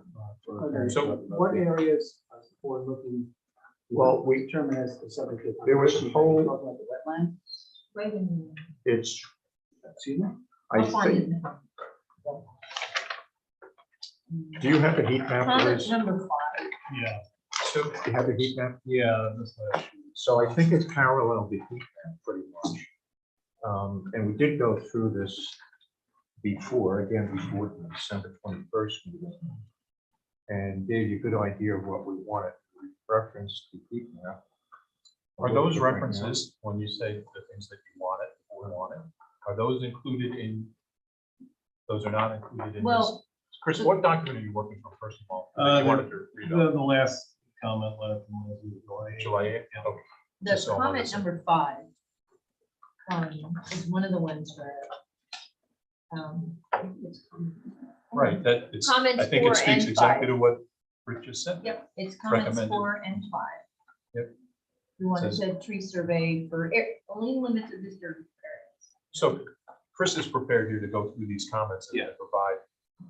Okay, So what areas are the board looking? Well, we, Determine as specific. There was a whole- Talking about the wetland, Right in. it's, excuse me? I I'll find think, it. do you have a heat map? Comment Liz? number 5. Yeah, So, do you have a heat map? yeah, that's the. So I think it's parallel to heat map pretty much. And we did go through this before the December 21st meeting. And gave you a good idea of what we wanted. We referenced the heat map. Are those references, when you say the things that you wanted or wanted, are those included in, those are not included in this? Well, Chris, what document are you working from, first of all? that Uh, you wanted to read The up? last comment letter from July. July 8th? Yeah. Okay. the Just so I'm on comment this. number 5 is one of the ones where Right, that it's, I Comments think 4 it speaks and exactly 5. to what Rick just said. Yep, it's comments Recommended. 4 and 5. Yep. We wanted Says- to tree survey for only limited disturbance areas. So Chris is prepared here to go through these comments and Yeah. provide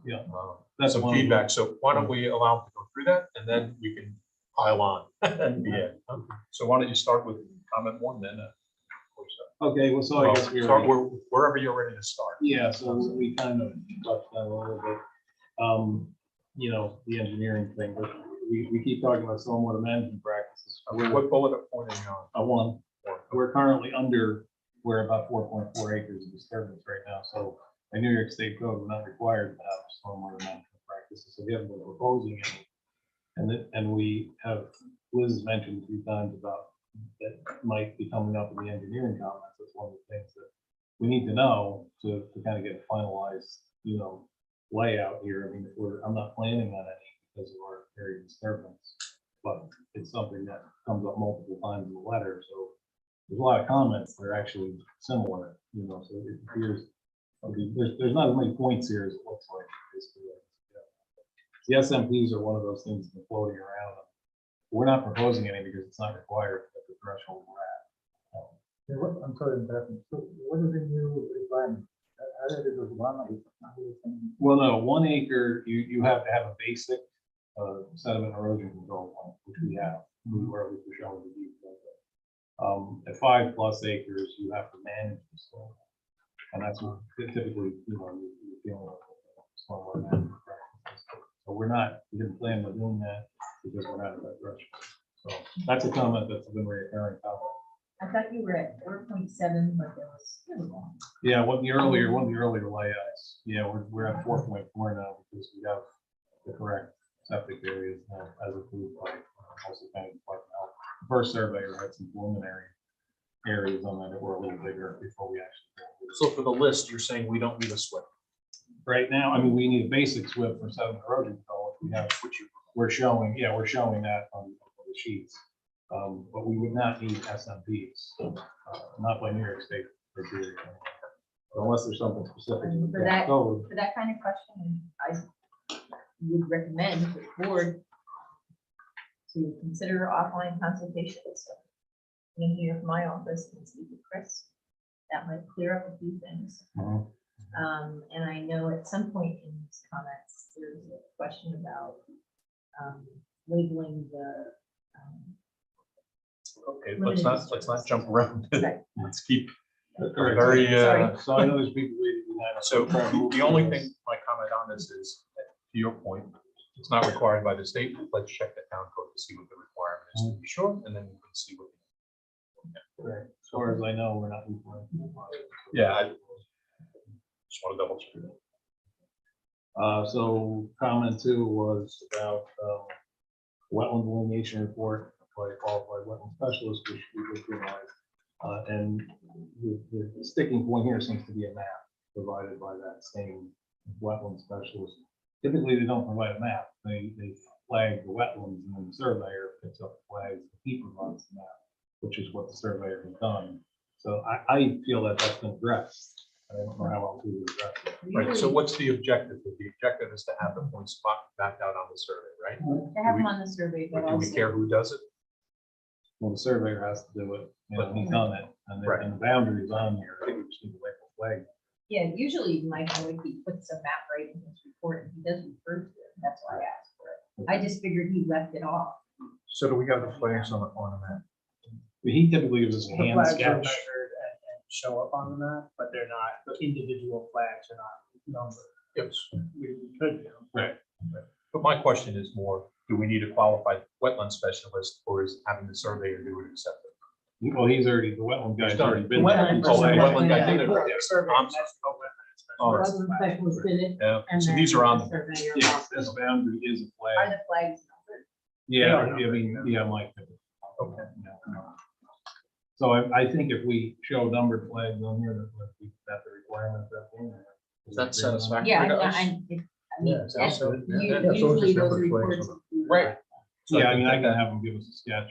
Yeah. some one of them. feedback. So why don't we allow him to go through that and then we can pile on at the end. So why don't you start with comment 1 then? Okay, well, so I guess we Start were. wherever you're ready to start. Yeah, so we kind of touched on it a little bit. You know, the engineering thing, but we keep talking about stormwater management practices. What bullet point are you on? We're currently under, we're about 4.4 acres of disturbance right now, so by New York State code, we're not required to have stormwater management practices, so we haven't been proposing any. And we have, Liz mentioned a few times about that might be coming up in the engineering comments. That's one of the things that we need to know to kind of get a finalized, layout here. I mean, I'm not planning on any because of our area disturbance, but it's something that comes up multiple times in the letter. So there's a lot of comments that are actually similar, so it appears, there's not as many points here as it looks like. Basically. The SMPs are one of those things that are floating around. We're not proposing any because it's not required at the threshold we're at. I'm sorry, so what is the new requirement? Other than the one, Well, no, 1 acre, you have to have a basic sediment erosion control plan, which we have. Where we were showing the view. At 5+ acres, you have to manage the soil, and that's what typically you're dealing with stormwater management practices. So we didn't plan on doing that because we're not at that threshold. So that's a comment that's been recurring comment. I thought you were at 4.7, but that was wrong. Yeah, one of the earlier layouts. Yeah, we're at 4.4 now because we have the correct septic areas now as approved by also County Department of Health. The first surveyor had some preliminary areas on that were a little bigger before we actually. So for the list, you're saying we don't need a SWIP? Right now, I mean, we need a basic SWIP for sediment erosion control. We have, we're showing that on the sheets. But we would not need SMPs, not by New York State criteria, unless there's something specific. in the For that- code. For that kind of question, I would recommend the board to consider offline consultations. In here from my office and speak with Chris. That might clear up a few things. Mhm. And I know at some point in these comments, there's a question about labeling the. Okay, let's not jump around. Right. Let's keep Correct. very, Sorry. So I know there's people waiting behind us. so the only thing, my comment on this is, to your point, it's not required by the state. Let's check the town code to see what the requirement is to be sure, and then we can see what. Right. As far as I know, we're not. Yeah, I just want to double check. So comment 2 was about wetland delineation report by a qualified wetland specialist, which we did provide. And the sticking point here seems to be a map provided by that same wetland specialist. Typically, they don't provide a map. They flag the wetlands, and then the surveyor picks up the flags. He provides the map, which is what the surveyor has done. So I feel that that's been addressed. I don't know how else we would address it. Right, so what's the objective? The objective is to have the points backed out on the survey, right? To have them on the survey, but Or do we also. care who does it? Well, the surveyor has to do it, and he's done it, and Right. the boundary is on here. I think we just need to label flag. Yeah, usually Mike Nowitzki puts a map right in his report, and he does refer to it. That's why I asked for it. I just figured he left it off. So do we have the flags on the map? But he typically gives us a the hand flags are sketch. measured and show up on the map, but they're not, the individual flags are not numbered. Yes. We could do. Right. But my question is more, do we need a qualified wetland specialist, or is having the surveyor do it acceptable? Well, he's already, the wetland guy's He's done already it. been. The there. wetland- oh, the wetland guy did it. Yeah, Yeah. survey, I'm that's sorry. no wetland Oh, specialist. Wetland specialist did it. Yeah, and so then these are on the the, surveyor Yeah, also. this boundary is a Are flag. the flags numbered? Yeah, I Yeah. mean, yeah, Mike. Okay. Yeah. So I think if we show numbered flags on here, that's the requirement that. Is that satisfactory? Yeah, to us? I mean, Yeah, sounds good. you- Yeah, so it's usually a those separate flag, reports. so- include Right. that. Yeah, I mean, I can have them give us a sketch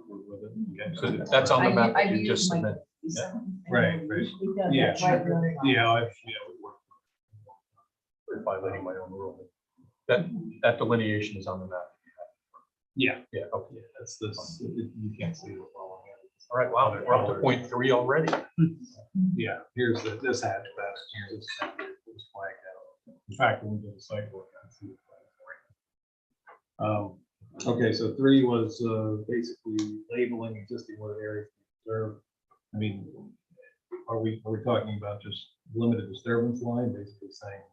with it. Okay. so that's on the map that I've you just used Mike submitted. Nowitzki. Right, right. He does Yeah. that right on the- Yeah, we work. Violating my own rule. That delineation is on the map. Yeah, Yeah, okay. yeah, that's this, you can't see the following. All right, wow, we're up to point 3 already. Yeah, here's this hatch pattern, here's this flagged out. In fact, when we did the site work, I can see the flag. Okay, so 3 was basically labeling existing wooded areas to be preserved. I mean, are we talking about just limited disturbance line, basically saying?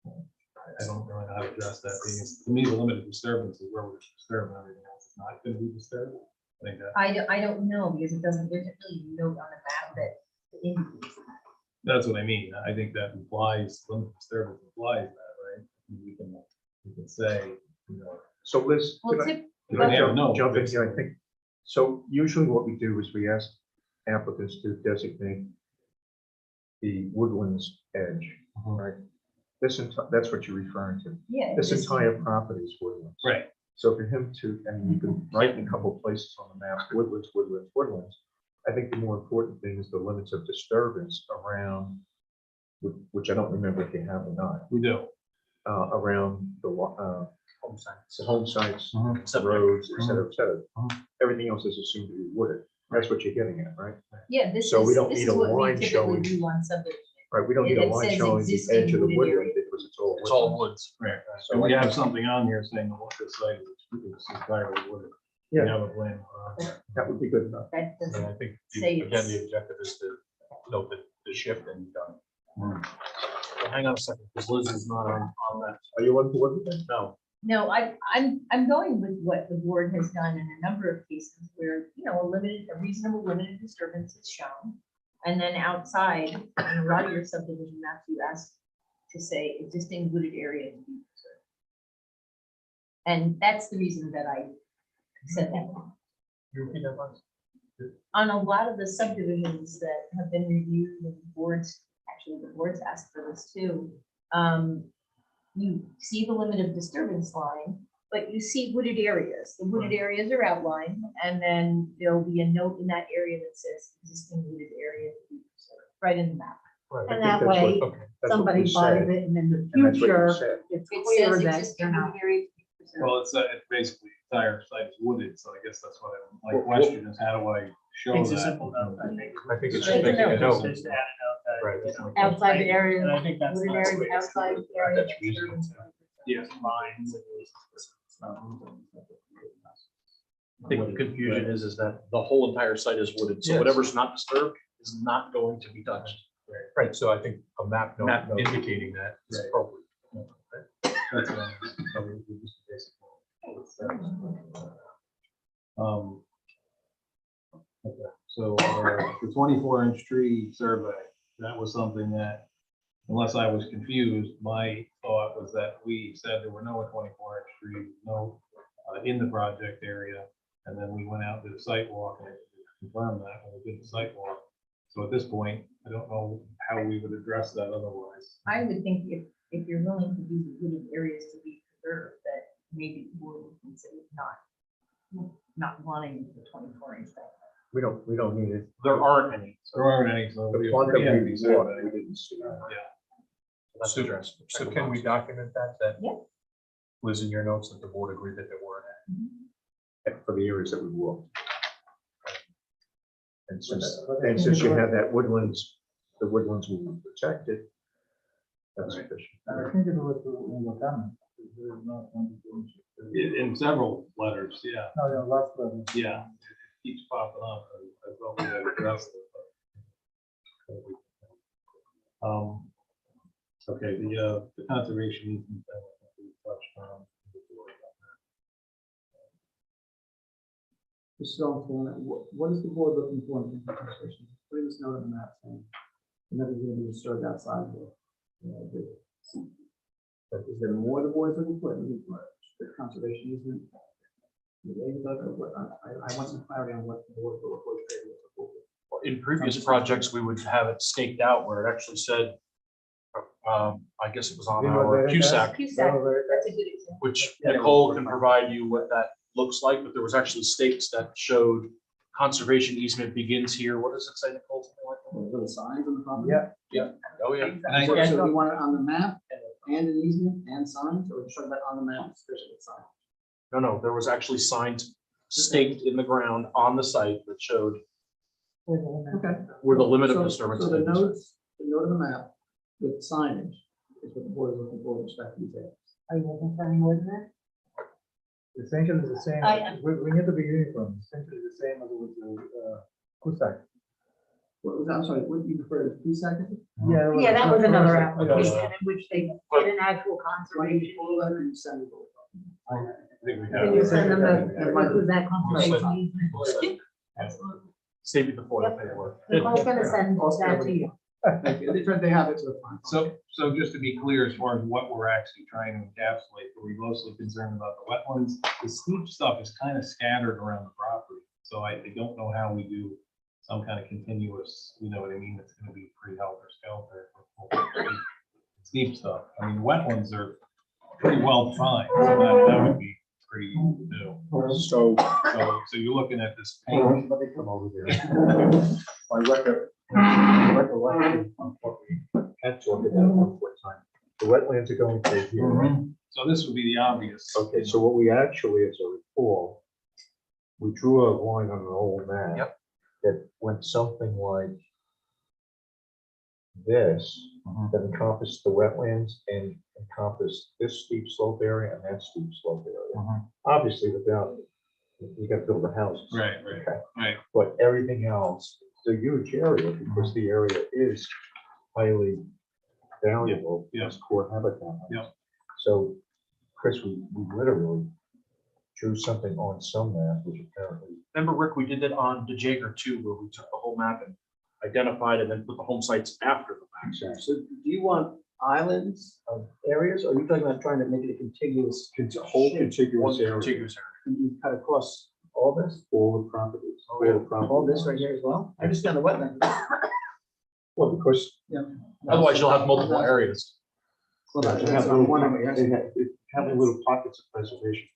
I don't really know how to address that. Because to me, the limited disturbance is where we're disturbing everything else is not going to be disturbed. I think that. I don't know, because it doesn't, there's really a note on the map that indicates that. That's what I mean. I think that implies, land disturbance implies that, right? We can say, you know, So Liz, Well, can I, tip, can I Yeah, no, jump in it's- here? I think, so usually what we do is we ask applicants to designate the woodlands edge, right? That's what you're referring to. yeah. This just- entire property is woodlands. right. So for him to, and you can write in a couple of places on the map, woodlands, woodlands, woodlands. I think the more important thing is the limits of disturbance around, which I don't remember if you have or not, We do. around the Home sites. the home sites, Mhm. the roads, et cetera, et cetera. Mhm. Everything else is assumed to be wooded. That's what you're getting at, right? Yeah, this So we is, don't this need is a what we line typically showing- do on subdivision. Right, we don't need a It line says showing the existing edge of the wooded woodland area. because it's all. It's all woodland. woods. Right. So And we I- have something on here saying the water site is entirely wooded. We Yeah. have a plan. That would be good enough. That And doesn't I think, say again, it's. the objective is to note that the shift and done. Well, hang on a second, because Liz is not on that. Are you on board with that? No. No, I'm going with what the board has done in a number of cases where, you know, a reasonable limited disturbance is shown. And then outside, in a lot of your subdivision maps, you ask to say existing wooded area to be preserved. And that's the reason that I said that. You repeat that once? On a lot of the subdivisions that have been reviewed and boards, actually the boards asked for this too. You see the limit of disturbance line, but you see wooded areas. The wooded areas are outlined, and then there'll be a note in that area that says existing wooded area to be preserved, right in the map. Right, I And think that that's way, what- that's what somebody we buys said, it and in the and that's what you future, said. it's It clear says that existing they're not. wooded area to be preserved. Well, it's basically the entire site is wooded, so I guess that's what my Well, question is, how do I show It's a that? simple note, I think. I think it's Just just making a Just note. to add a note that, Right. you know, Outside the area, And I think that's. wooded that's area, the way it's outside worded. area. That's reasonable. Yeah. Lines. I think the confusion is that the whole entire site is wooded, so Yes. whatever's not disturbed is not going to be touched. Right, so I think a map note Map note. indicating that is Right. appropriate. That's what I'm- so we just basically- Okay, so the 24-inch tree survey, that was something that, unless I was confused, my thought was that we said there were no 24-inch trees, no in the project area. And then we went out to the site walk and confirmed that when we did the site walk. So at this point, I don't know how we would address that otherwise. I would think if you're willing to do the wooded areas to be preserved, that maybe the board would consider not wanting the 24-inch. We don't need it. There aren't any. There aren't any, so The we one that already have we these bought, surveys. we didn't see. That's So- addressed. So can we document that? Yeah. Liz, in your notes, that the board agreed that there weren't any? For the areas that we walked. And since you have that woodlands, the woodlands will be protected. That's sufficient. In several letters, yeah. Yeah, it keeps popping up. I thought we had addressed it. but- Okay, the conservation easement thing, I think we touched on before. Just so, what is the board looking for in the conversation? Putting this note on the map saying, nothing's gonna be disturbed outside here. But is there more the board is looking for? Looking for the conservation easement? I want some clarity on what the board will look for. In previous projects, we would have it staked out where it actually said, I guess it was on our CUSAC, CUSAC, that's a good example. which Nicole can provide you what that looks like, but there was actually stakes that showed conservation easement begins here. What does it say, Nicole? Something like that? Little signs on the property? Oh, yeah. And I So guess, we want it on the map and an easement and signs, or just talking about on the map, especially with signs? No, there was actually signs staked in the ground on the site that showed Okay. where the limit of So- disturbance So the is. notes, the note on the map with signage is what the board is looking for with respect to these areas. Are you looking for any more than that? Essentially the same, I- we need to be uniform, essentially the same as with the Kusak. What was that? I'm sorry, what do you prefer, the CUSAC? Yeah, that was another Kusak. application in which they did an actual conservation. All that and send it over. I think we Can you have. send them that conservation easement? Absolutely. Save you the foil paperwork. Nicole's gonna send that to you. They have it, so it's fine. So just to be clear, as far as what we're actually trying to encapsulate, are we mostly concerned about the wetlands? The steep stuff is kind of scattered around the property, so I don't know how we do some kind of continuous, you know what I mean? It's gonna be pretty helter skelter. Steep stuff. I mean, wetlands are pretty well defined, so that would be pretty new. So So you're looking at this pink. let me come over there. My recollection of what we had talked about at one time. The wetlands are going through here, right? So this would be the obvious. Okay, so what we actually, as I recall, we drew a line on the whole map. Yep. That went something like this, that encompassed the wetlands and encompassed this steep slope area and that steep slope area. Obviously, without, you got to build a house. Right. But everything else, it's a huge area because the area is highly valuable Yeah. as core habitat. Yeah. So, Chris, we literally drew something on some map, which apparently. Remember, Rick, we did that on the Jaeger too, where we took the whole map and identified and then put the home sites after the fact. So do you want islands of areas, or are you talking about trying to make it a contiguous? Whole contiguous area, Contiguous area. And you cut across all this, all the properties, all the properties. all this right here as well? I understand the wetland. Well, because Otherwise, you'll have multiple areas. Well, that's they what have I'm little, wondering. they have little pockets of preservation.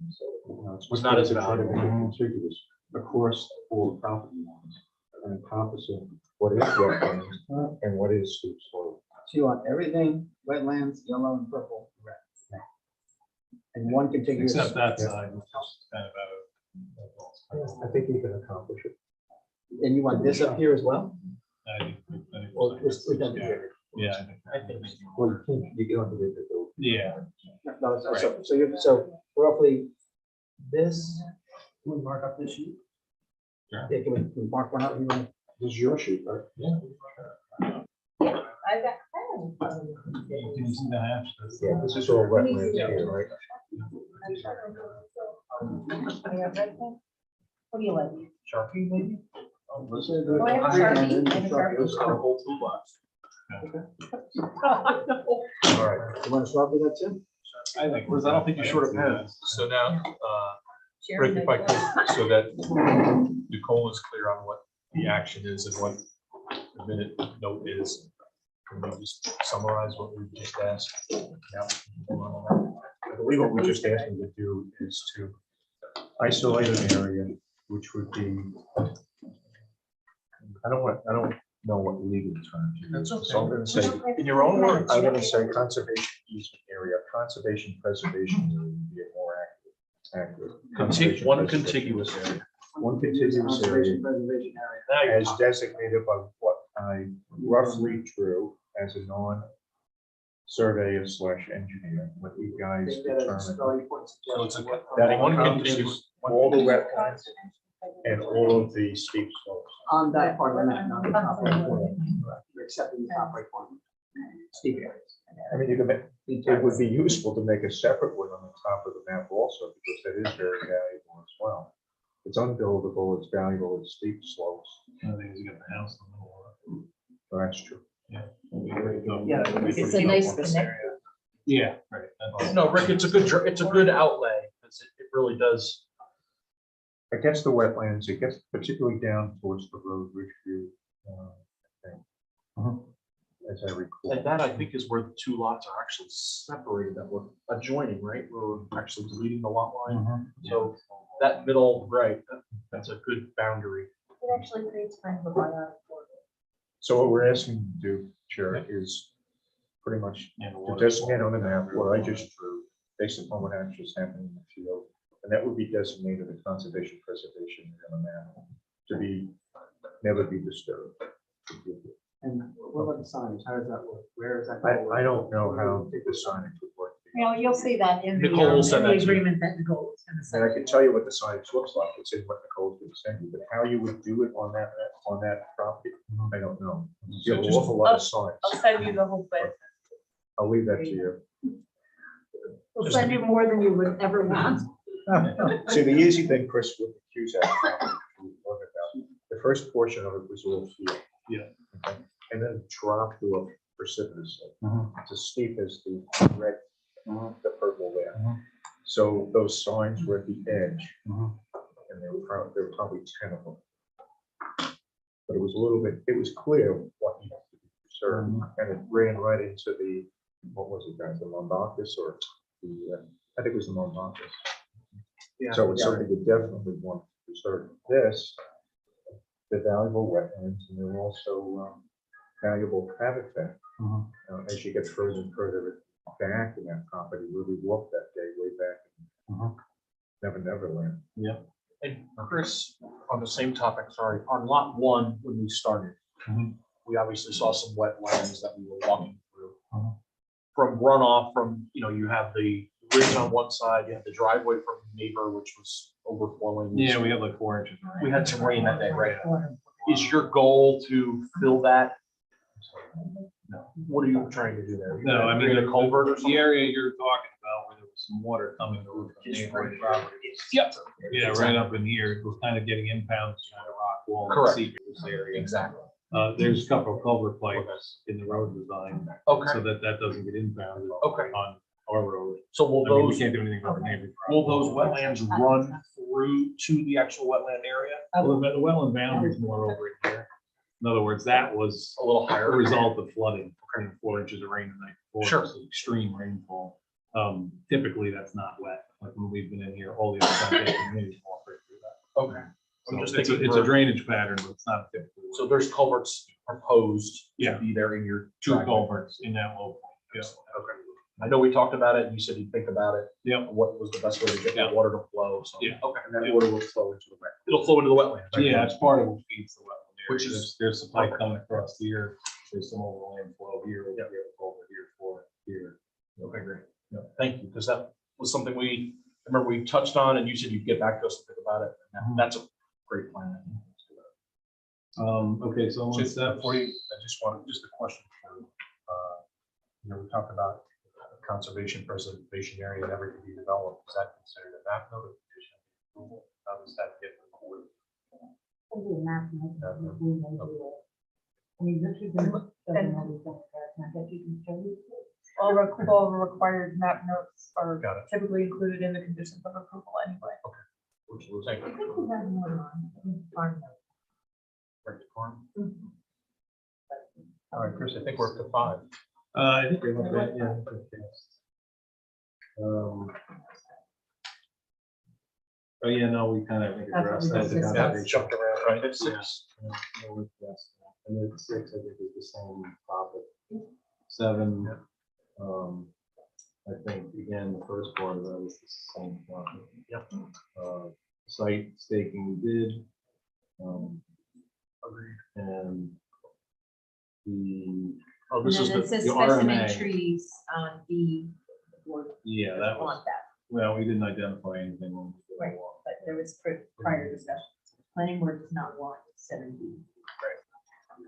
So, you know, Was not as to try to make it valuable. contiguous across all the property lines and encompassing what is wetlands and what is steep slope. So you want everything, wetlands, yellow and purple, red. And one contiguous. Except that side, which is kind of I think you can accomplish it. And you want this up here as well? I Or think. just within the area? Yeah. I think. Well, you can underneath it though. Yeah. No, so roughly this, can we mark up this sheet? Sure. Yeah, can we mark one up? You want- This is your sheet, right? Yeah. I got. Can you see the hash? Yeah, this is all wetlands here, right? What do you like? Sharpie, maybe? Oh, I have a Sharpie? I have a Sharpie. This is our whole toolbox. All right. You want to start with that too? I think. Liz, I don't think you're short of pens. So now, Sharon, Rick, if I could, so that Nicole is clear on what the action is and what the minute note is, can you just summarize what we just asked? Yeah. I believe what we just asked them to do is to isolate an area, which would be, I don't know what legal terms. you use. So I'm gonna say, In your own words. I'm gonna say conservation easement area, conservation preservation area would be a more accurate. Conservation One preservation. contiguous area. One contiguous area Conservation preservation area. Now you're as talking. designated by what I roughly drew as a non-surveyor / engineer, what you guys Take that as a determined. starting point So it's a- suggestion. That One encompasses contiguous- all the wetlands and all of the steep slopes. On that part of the map, not the top right corner. You're accepting the top right corner. Steep areas. I mean, you can make, it would be useful to make a separate one on the top of the map also, because that is very valuable as well. It's unbuildable, it's valuable, it's steep slopes, I think you got the house in the middle so that's true. Yeah. It's a nice connect. Yeah, right. That's- No, Rick, it's a good outlay, because it really does. It gets the wetlands, it gets particularly down towards the road, Ridgeview, thing. As I recall. And that, I think, is where the two lots are actually separated, that were adjoining, right? We're actually deleting the lot line. So that middle, right, that's a good boundary. It actually creates kind of a biotic border. So what we're asking you to do, Chair, is pretty much Yeah, the to water- designate on the map what I just drew, based upon what actually is happening in the field. And that would be designated a conservation preservation area on the map to be, never be disturbed. And what about the signage? How does that work? Where is that? I don't know how the signage would work. You'll see that in the, Nicole will send in the that to you. agreement that Nicole is gonna And I send. can tell you what the signage looks like, it's in what Nicole's going to send you, but how you would do it on that property, I don't know. You have an awful lot of signs. I'll send you the whole thing. I'll leave that to you. We'll send you more than you would ever want. See, the easy thing, Chris, with the Cusack property, we talked about, the first portion of it was all field. Yeah. Okay? and then drop to a precipitous. It's as steep as the red, the purple there. So those signs were at the edge, and there were probably 10 of them. But it was a little bit, it was clear what needed to be preserved, and it ran right into the, what was it, guys, the Monbacus or the, I think it was the Monbacus. So it's something you definitely want to preserve. This, the valuable wetlands, and they're also valuable habitat. As you get further and further back in that property, where we walked that day, way back in Never Land. Yeah. And Chris, on the same topic, sorry, on lot 1, when we started, we obviously saw some wetlands that we were walking through. From runoff from, you have the ridge on one side, you have the driveway from the neighbor, which was overflowing. Yeah, we had like 4 inches. of rain. We had some rain that day, right? Is your goal to fill that? No. What are you trying to do there? No, I mean, Create a culvert or the something? area you're talking about where there was some water coming over the neighboring property. Yep. Yeah, right up in here, it was kind of getting impounded on a rock wall. Correct. This area. Exactly. There's a couple of culvert pipes in the road design. Okay. So that doesn't get impounded. Okay. On our road. So will I mean, we those, can't do anything about the neighboring. will property. those wetlands run through to the actual wetland area? Well, the wetland boundary is more over here. In other words, that was A little a higher? result of flooding, 4 inches of rain the night before. Sure. So extreme rainfall. Typically, that's not wet. Like when we've been in here, all the other foundations walk right through that. Okay. So I'm just it's thinking a for- drainage pattern, but it's not typically. So there's culverts proposed to Yeah. be there in your 2 driveway. culverts in that low point. Yeah. Okay. I know we talked about it, and you said you'd think about it. Yeah. What was the best way to get Yeah. the water to flow, so. Yeah. Okay. And that water will flow into the wetland. It'll flow into the wetland. right? Yeah, it's part of what feeds the wetland area. Which is- There's some pipe coming across here, there's some overland flow here, we have a culvert here for here. Okay, great. Yeah, thank you, because that was something I remember we touched on, and you said you'd get back to us and think about it. And that's a great plan. Okay, so Just what's that? before you, I just wanted, just a question for, we talked about conservation preservation area and everything be developed. Is that considered a map notification? How does that get recorded? I mean, this is. All required map notes are Got it. typically included in the conditions of approval anyway. Which will take. I think we have more on farm notes. Right to farm. All right, Chris, I think we're up to 5. I think we looked at, yeah. I think we passed. Oh, yeah, no, we kind of, I think, That's what addressed we that. just the discussed. conservation. Jumped around, right? It's Yeah. 6. Yeah, we addressed that. And then 6, I think, is the same topic. 7, I think, again, the first part of that is the same topic. Yep. Site staking we did. Agreed. And the, Oh, And this is then the, it says the specimen RMA. trees on the board. yeah, that was, Want that, well, we didn't identify anything. when we did the Right. walk. but there was prior discussion. Planning board does not want 7B.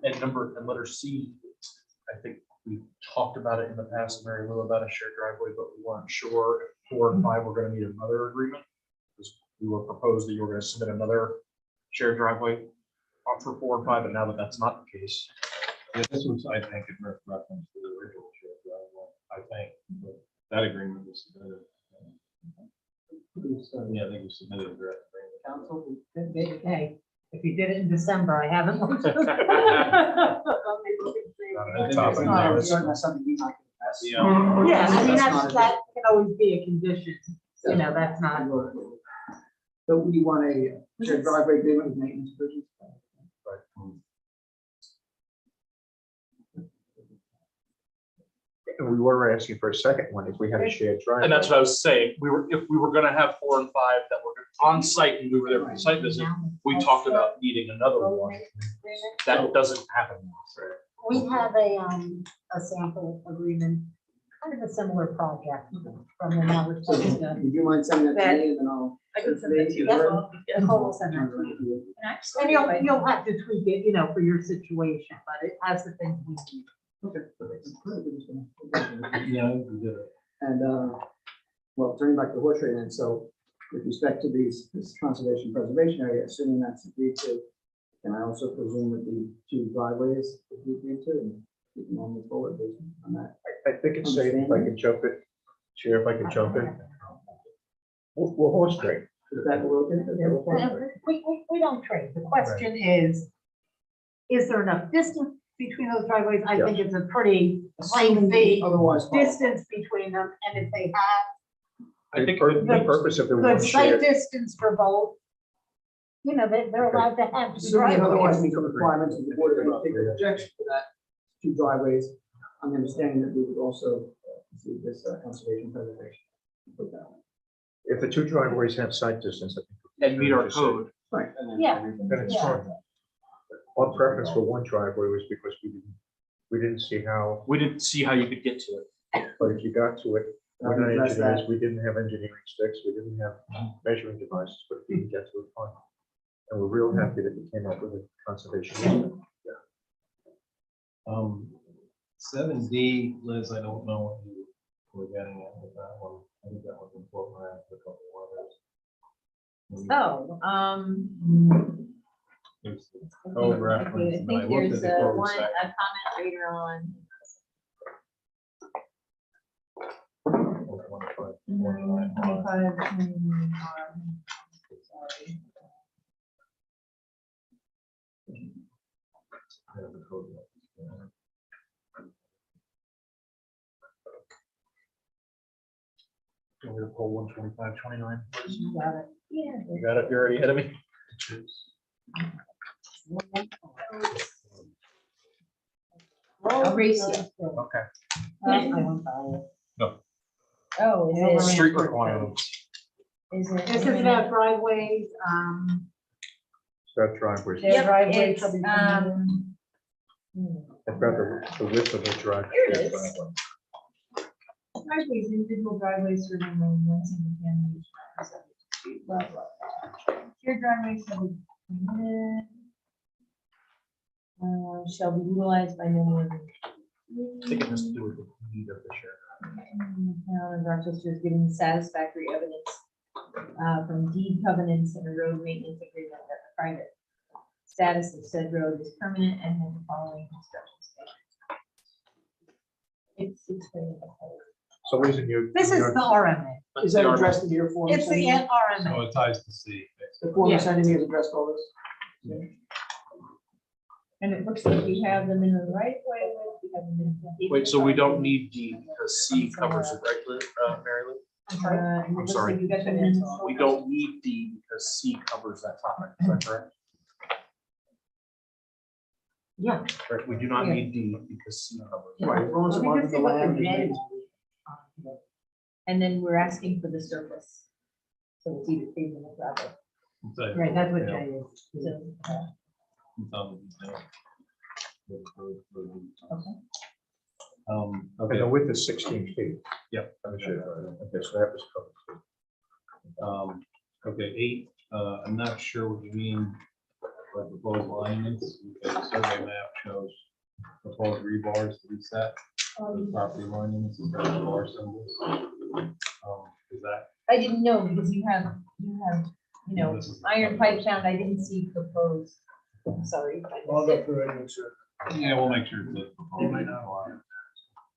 and letter C, I think we talked about it in the past, Mary Lou, about a shared driveway, but we weren't sure if 4 and 5 were gonna need another agreement. Because we were proposed that you were gonna submit another shared driveway for 4 and 5, but now that that's not the case. Yeah, this was, I think, in reference to the original shared driveway, I think, but that agreement was submitted. Yeah, I think we submitted a direct agreement. Council, hey, if you did it in December, I haven't. looked. I think Top it's of in the there. list. That's something we might pass. Yeah. Yeah, I mean, That's not- that can always be a condition, that's not. So we want a shared driveway agreement with maintenance provisions. And we were asking for a second one if we had a shared driveway. And that's what I was saying, if we were gonna have 4 and 5 that were on site and we were there for the site visit, we talked about needing another one. That doesn't happen. We have a sample agreement, kind of a similar project from the Mallard. So would you mind sending that to me and then I'll. I can send that to you. Yeah. as well. Nicole will send that to you. And you'll have to tweak it, for your situation, but it has the things we need. Okay. Yeah, we did it. And, well, turning back to the horse trade then, so with respect to this conservation preservation area, assuming that's agreed to, Can I also presume that the two driveways that we agreed to, and we can all move forward based on that? I think it's safe if I could jump it, Chair, if I could jump in. We'll horse trade. Is that what we're looking at? We don't trade. The question is there enough distance between those driveways? I think it's a pretty lengthy Otherwise. distance between them, and if they have I think The purpose of the one good sight shared, distance for both, you know, they're allowed to have two Assuming it otherwise driveways. meets the requirements of the board, are going to take an objection to that two driveways. I'm understanding that we would also see this conservation preservation. Put that one. if the two driveways have sight distance, I think. And meet our code. Right. And then Yeah. everything- Then it's Yeah. fine. Our preference for one driveway was because we didn't see how, We didn't see how you could get to it. but if you got to it, we're not Address that. engineers, we didn't have engineering sticks, we didn't have measuring devices, but if you can get to it, fine. And we're real happy that we came up with a conservation easement. 7D, Liz, I don't know what you were getting at with that one. I think that was important around a couple of others. Oh, There's the I code think- reference, okay, I and think I looked there's at the code one, section. a comment later on. 125, 129. 25, sorry. Yeah, the code reference, yeah. Go to poll 12529. You got it. Yeah. You got it, you're already ahead of me. I'll race you. Okay. I won't buy it. Oh, is it? Street requirements. Is it? This is about driveways, That driveways, their Yep, driveways it's, shall be permitted. about the width of the driveway. Here it is. Driveways, individual driveways serving more than one single family. use drive, subject to street, blah, blah, blah. Shared driveways shall be permitted. Shall be utilized by no more than. I think it has to do with the need of the share. Town of Rochester is giving satisfactory evidence from deed covenants and a road maintenance agreement that the private status of said road is permanent and has the following construction standards. It's very. So Lisa, you. This is the RMA. Is that addressed in your form? It's the Cindy? So RMA. it ties to C. The form Yeah. sending me has addressed all this? And it looks like we have them in the right way. We have them in the- Wait, so we don't need D because C covers it, right, Mary Lou? And it looks sorry. like you got them in. We don't need D because C covers that topic, is that correct? Yeah. Correct, we do not need D because C covers it. Right, as long as it marks the land. And then we're asking for the surface. So it's either pavement or gravel. Right, that's what Jay is. So, And Okay, the width is 16 feet. Yep. I'm sure. Okay, so that was covered. okay, 8, I'm not sure what you mean by proposed monuments. The survey map shows proposed rebars to reset the property monuments and bar symbols. Is that? I didn't know because you have, you know, this is- iron pipe sound. I didn't see proposed. I'm sorry. I I'll missed go it. through it and make sure. Yeah, we'll make sure it's You might not. proposed.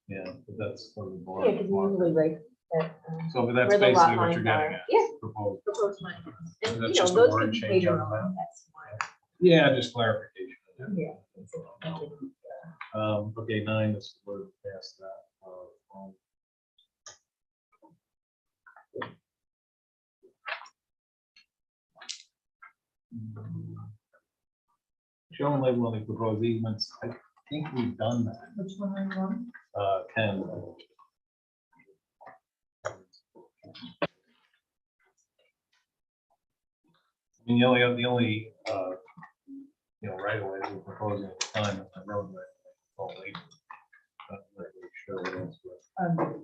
Yeah, but that's sort of the Yeah, because we usually write that. So, but that's where the lot basically what you're lines getting are. at. Yeah. Proposed. Proposed monuments. And, That's you know, just a those word can be change later on the on. That's fine. Yeah, just clarification. Yeah. Okay, 9 is we're past that. Show and label on the proposed easements. I think we've done that. Which one are you on? 10. I mean, the only, right away that we're proposing at the time is the roadway. All labeled. Not really sure what else, but-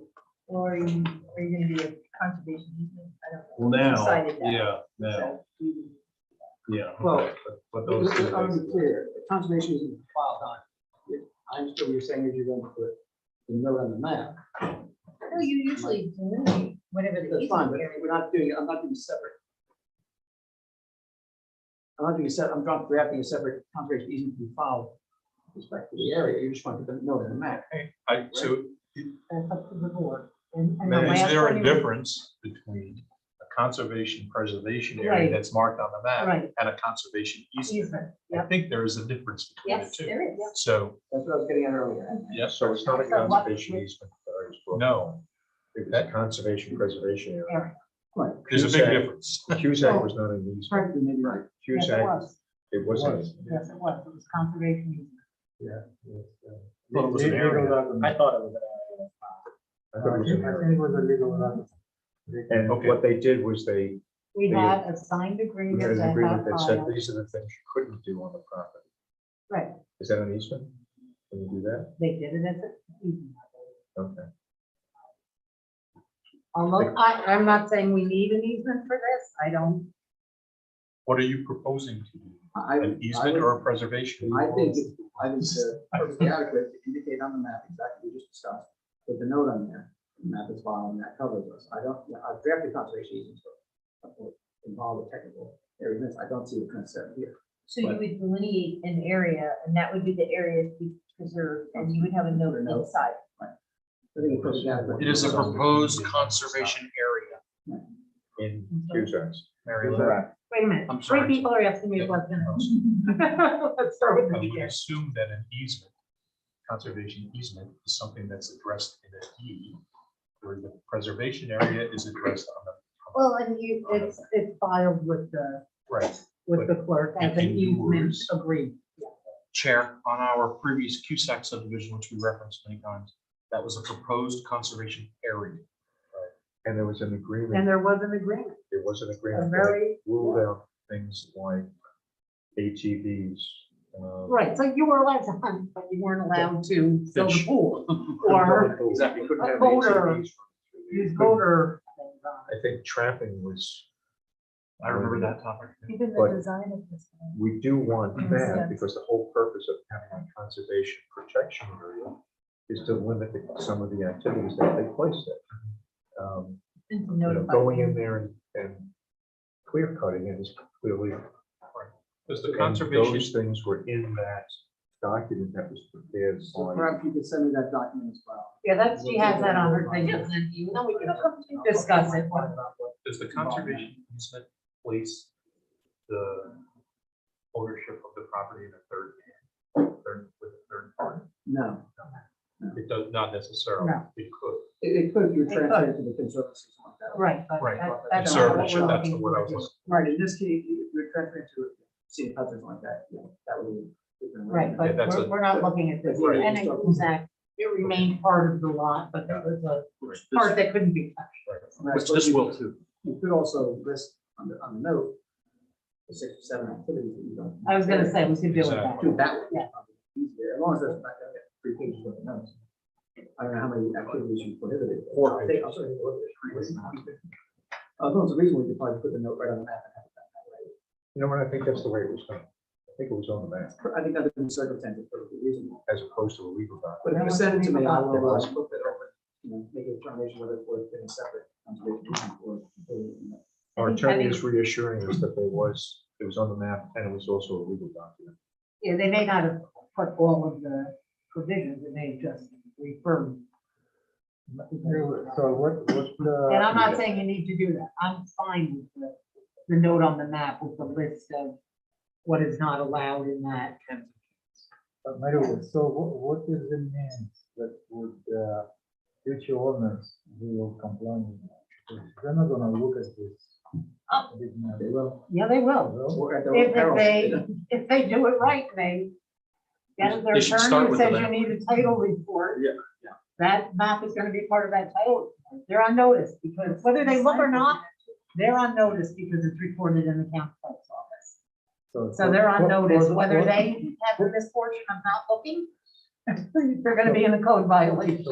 Or are you gonna do a conservation easement? I don't know. Well, We now, decided that. yeah, now, So we- yeah. Well, But those two I'm basically- clear, the conservation is filed on. I understood what you're saying is you're going to put the note on the map. Well, you usually delineate whatever the That's fine, easement but area. we're not doing, I'm not doing separate. not doing a set, I'm drafting a separate conservation easement to be filed with respect to the area, you just want to put the note in the map. So That's up to the board. And the is last there one a you- difference between a conservation preservation area Right. that's marked on the map Right. and a conservation easement? Easement, I yep. think there is a difference between the Yes, two. there is. So, That's what I was getting at earlier. yes, So it's not a So what- conservation easement. that I was talking no, about. It was a conservation preservation area. Area. Right. there's a big difference. Cusack was not an easement. Correct, you may be right. Yes, it Cusack, was. it wasn't. Yes, it was. It was conservation easement. Yeah. Well, it was an Legal area. document. I thought it was an area. I thought it was an I area. think it was a legal document. And Okay. what they did was they We Yeah. had a signed we agreement had an that agreement had that said filed. these are the things you couldn't do on the property. Right, Is that an easement? Can you do that? they did it as an easement. Okay. Although I'm not saying we need an easement for this. I don't. What are you proposing to do? I An easement or a preservation? I think it's perfectly adequate to indicate on the map exactly what we just discussed, with the note on there, the map is following, that covers us. I don't, I've drafted conservation easements for involved with technical areas, I don't see the concept here. So you would delineate an area, and that would be the area to be preserved, and you would have a note inside. I think it's perfectly adequate. It is a proposed conservation area. In Cusack's. Mary Lou. Wait a minute. I'm Three sorry. people are asking me a question. Let's start with I the would beginning. assume that an easement, conservation easement, is something that's addressed in a deed, where the preservation area is addressed on the. Well, and it's filed with the Right. clerk as an in easement yours- agreed. Chair, on our previous Cusack subdivision, which we referenced many times, that was a proposed conservation area. And there was an And agreement, there was an agreement, there was an a agreement that very, ruled out things like ATVs. right, so you were allowed to hunt, but you weren't allowed to fill the Fish. pool or Exactly, couldn't have Voter. ATVs. use voter. things on it. I think trapping was, I remember that topic. Even But- the design of this. one. we do want Makes that sense. because the whole purpose of having a conservation protection area is to limit some of the activities that take place there. And to You know, notify going them. in there and clear cutting it is clearly, Does the and conservation, those things were in that document that was prepared So by. perhaps you could send me that document as well. Yeah, that's, she has that on her thing, and then you know, we can discuss it. does the conservation easement place the ownership of the property in a third with a third party? No, It does not necessarily, No. it could. it could, you It transfer could. it to the conservancy, something like that. Right, but Right. that's not what Conservatorship, we're that's looking what I for. was. Right, in this case, if you're transferring to city cuts or something like that, yeah, that would be. different. Right, but that's we're not looking at this. Right. And it remained part of the lot, but there was a part that couldn't be touched. And I Which suppose this will too. You could also list on the note, the 6 or 7 activities that you don't. I was gonna say, we could do it that. Exactly. Do it that way. Yeah. Easier, as long as there's not gonna get 3 pages of the notes. I don't know how many activities you prohibited. 4 pages. I'll show you what there's 3. No, it's a reason we could probably put the note right on the map and have it that way. You know what, I think that's the way it was done. I think it was on the map I think under the circumstances, perfectly reasonable. as opposed to a legal document. But if you send it to me, I will, Yeah. look it over, make a determination whether it's worth getting separate conservation easement or. Our I think attorney having- is reassuring us that it was on the map and it was also a legal document. Yeah, they may not have put all of the provisions, they may have just referred. So what the? And I'm not saying you need to do that. I'm fine with the note on the map with the list of what is not allowed in that. Mario, so what is the means that would future owners will complain? Because they're not gonna look at this. Oh. big map. They will. Yeah, they will. Or at their own peril. If they do it right, they get their They should start attorney with the says you map. need a title report. Yeah, That map is gonna be part of that title. report. They're on notice because whether they look or not, they're on notice because it's recorded in the county clerk's office. So they're on notice, whether they have the misfortune of not looking, they're gonna be in a code violation.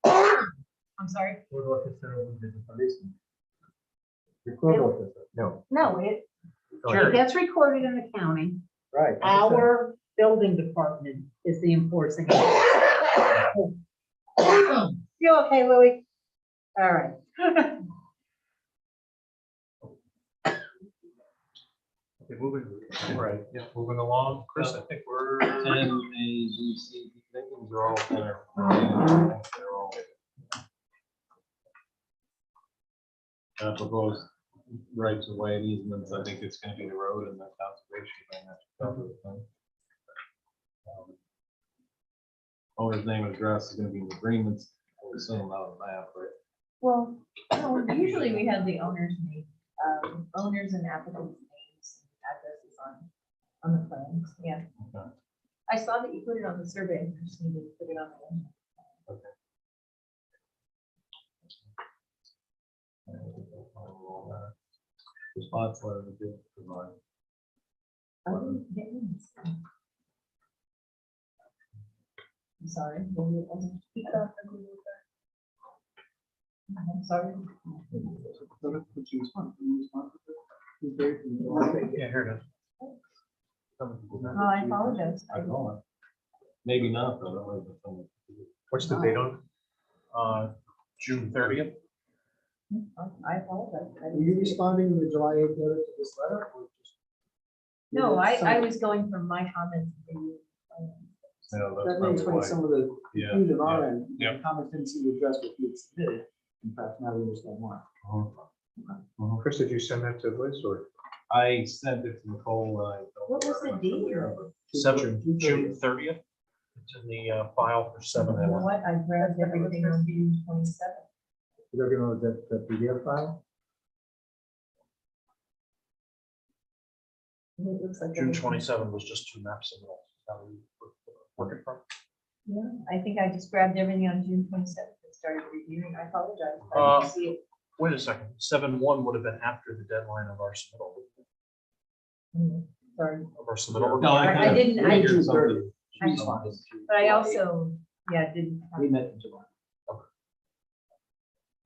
I'm sorry? Code officer would be the policeman. The code officer, No. No, it Sure. gets recorded in the county. right. Our building department is the enforcing. You okay, Louis? All right. Right, yeah, moving along. Chris, I think we're. 10, A, B, C, D, things are all kind of. They're all. Proposed rights of way and easements, I think it's gonna be the road and the conservation thing, that's probably the thing. Owner's name and address is gonna be in the agreements, we'll send them out on the map, right? Well, no, usually we have the owner's name, owners and applicants' names, and addresses on the plans, yeah. Okay. I saw that you put it on the survey, I just needed to put it on the. Response letter we did provide. I didn't get one. I'm sorry. Maybe it wasn't. I'm sorry. Yeah, here it is. Oh, I apologize. I know it. Maybe not, though. That was the thing. What's the date on? June 30th. I apologize. Are you responding to the July 8th letter to this letter? Or just- No, I was going from my comments to you. Yeah, that's That may probably explain why. some of the Yeah, confusion on our end. yeah. The comments didn't seem to address what you had submitted. In fact, now we understand why. Chris, did you send that to Liz or? I sent it to Nicole. What was the date? June 30th. It's in the file for You 7. know what? I grabbed everything on June 27th. You're looking at the PDF file? It looks like June everything- 27 was just 2 maps and all. That we were working from. Yeah, I think I just grabbed everything on June 27th and started reviewing. I apologize. I didn't see it. Wait a second, 7/1 would have been after the deadline of our submittal. Sorry. Of our submittal. No, I didn't, I figured didn't, something. but I also, yeah, didn't. We met in July.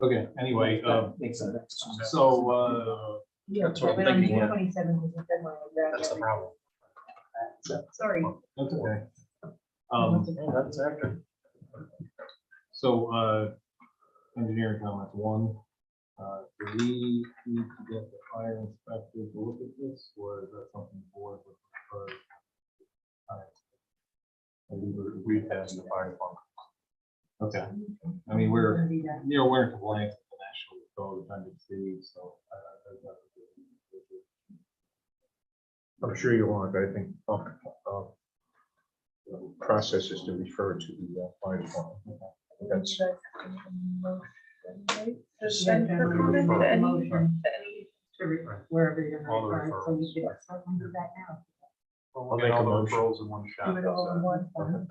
Okay, anyway, Makes sense. so, Yeah, That's what I'm but on thinking, June yeah. 27th was the deadline. I grabbed That's the everything. problem. Sorry. that's okay. That's accurate. So, engineering comments, one, do we need to get the fire inspector to look at this, or is that something the board would prefer? We passed the fire department. Okay, I mean, we're in compliance with the national code appendix C, so. I'm sure you want, but I think the process is to refer to the fire department. That's Send for comment to any- Motion. to any- Wherever you're. All the going, so referrals. you can start to do that now. We'll make get a all the motion. referrals in one shot. Do it all in one time.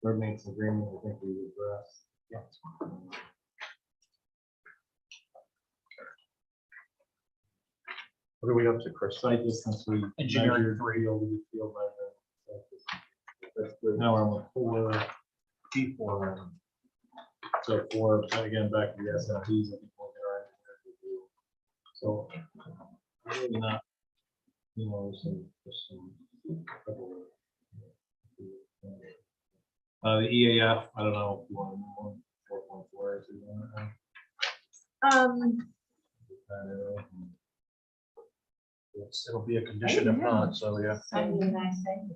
Road maintenance agreement, I think we addressed. Yeah. what are we up to, Chris? Site distance, we. Engineering measured 3. field, we did field measurement. That's good. Now we're on 4, P4. So 4, again, back to the SLPs, I think we'll get our engineers to do. So, really not, just some. The EAF, I don't know, if you want to know, 4.4, if you want to know. It'll be a condition if not, so yeah. I mean, I say.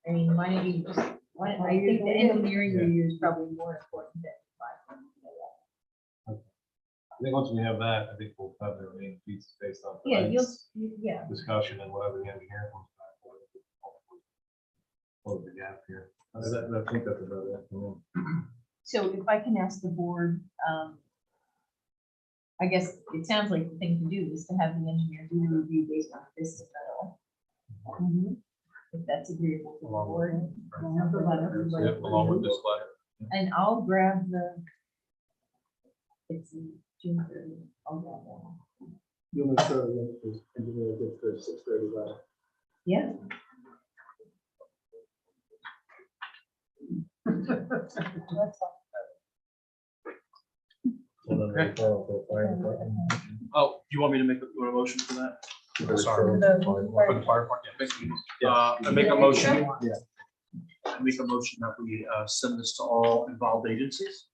I mean, why don't you just, I think the engineering review is probably more important than. I think once we have that, I think we'll have the remaining pieces based on. Yeah, tonight's yeah. Discussion and whatever the engineer comes back with. Close the gap here. I think that's about it. So if I can ask the board, I guess it sounds like the thing to do is to have the engineer do the review based on this submittal. If that's agreeable to the board. Yep, along with this letter. And I'll grab it's June 30th. I'll grab that. You'll make sure that the engineer gets the 6:30 letter. Yeah. Oh, you want me to make a motion for that? Sorry. The- For the fire department? Yeah. I make a motion make a motion that we send this to all involved agencies.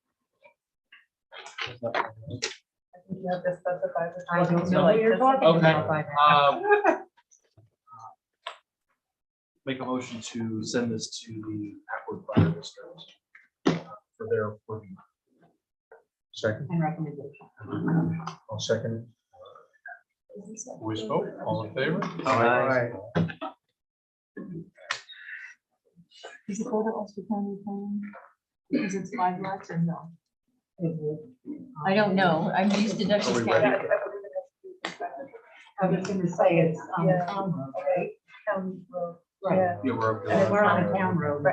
I think you have to specify which I one don't you know like what you're to talking see. Okay. about by now. Make a motion to send this to the Upward Fire District for their review. Second, And recommendation. I'll second. Voice vote, all in favor? Aye. Is the photo also county plan? Because it's 5 lots or no? I don't know. I'm used to Dutchess County. I was gonna say it's on the Yeah. town road, right? County road. Right. Yeah. Yeah, we're. And we're on a town road.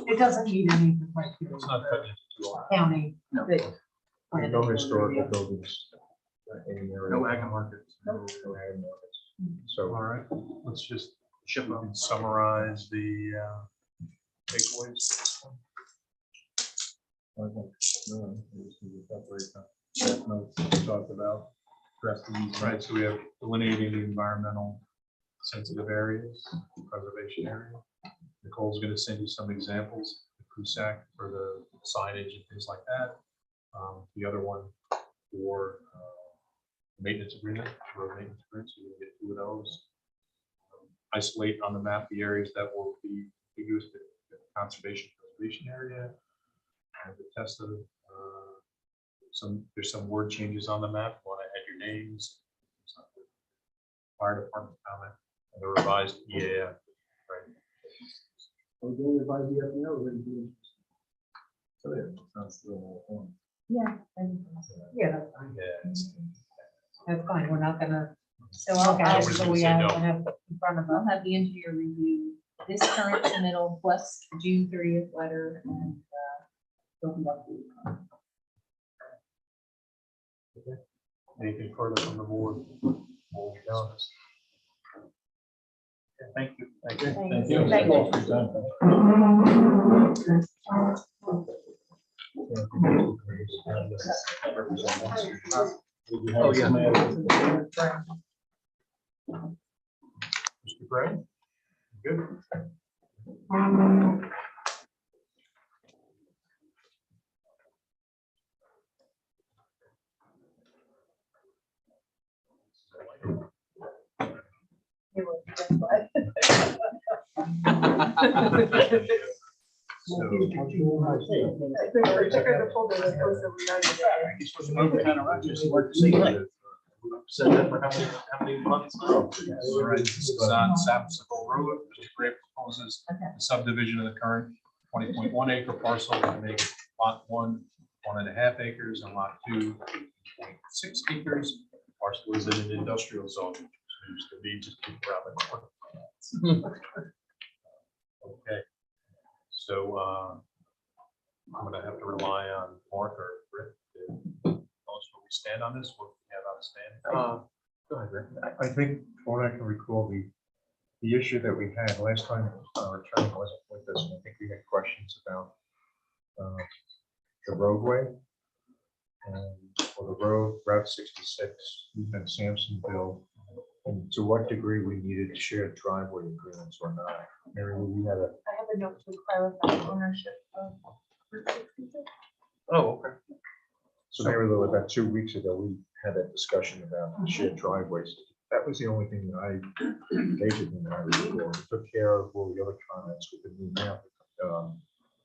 It doesn't need any criteria. It's not cutting into two lots. County. No. but- No historical buildings. In the area. No ag and markets. No ag markets. So. All right, let's just ship them, summarize the takeaways. Talked about addressing these. Right, so we have delineating the environmental sensitive areas, preservation area. Nicole's gonna send you some examples, the CUSAC for the signage and things like that. The other one for maintenance agreement, road maintenance agreement, so you'll get 2 of those. Isolate on the map the areas that will be used to the conservation preservation area. And the test of there's some word changes on the map. Want to add your names? Fire department comment and the revised EAF. Right. We're going to advise the FNO, we're going to do. So yeah, sounds the whole point. Yeah. Yeah, that's fine. Yeah. That's fine. We're not gonna. So I'll look at it, Nobody's so gonna we say have no. to have it in front of I'll us. have the engineer review this current submittal plus the June 30th letter and open up the. Anything further from the board? We'll be done. Okay, thank you. Thank you. Thank you. Thank Oh, yeah. Mr. Gray? Good. Said that for how many months now? All right, this is on Sapsicle Road. Mr. Gray proposes the subdivision of the current 20.1 acre parcel to make lot 1 1.5 acres and lot 2 8.6 acres. Parcel is in an industrial zone, which used to be just around the corner. Okay, so I'm gonna have to rely on Mark or Rick to tell us where we stand on this, what we have outstanding. Go ahead, Rick. I think, from what I can recall, the issue that we had last time, our attorney wasn't with us, and I think we had questions about the roadway. And for the road, Route 66, and Sampsonville, and to what degree we needed shared driveway agreements or not. Mary, we had a, I have a note to clarify ownership of Route 66. Oh, okay. so Mary Lou, about 2 weeks ago, we had that discussion about shared driveways. That was the only thing that I basically recall. We took care of all the other comments with the new map.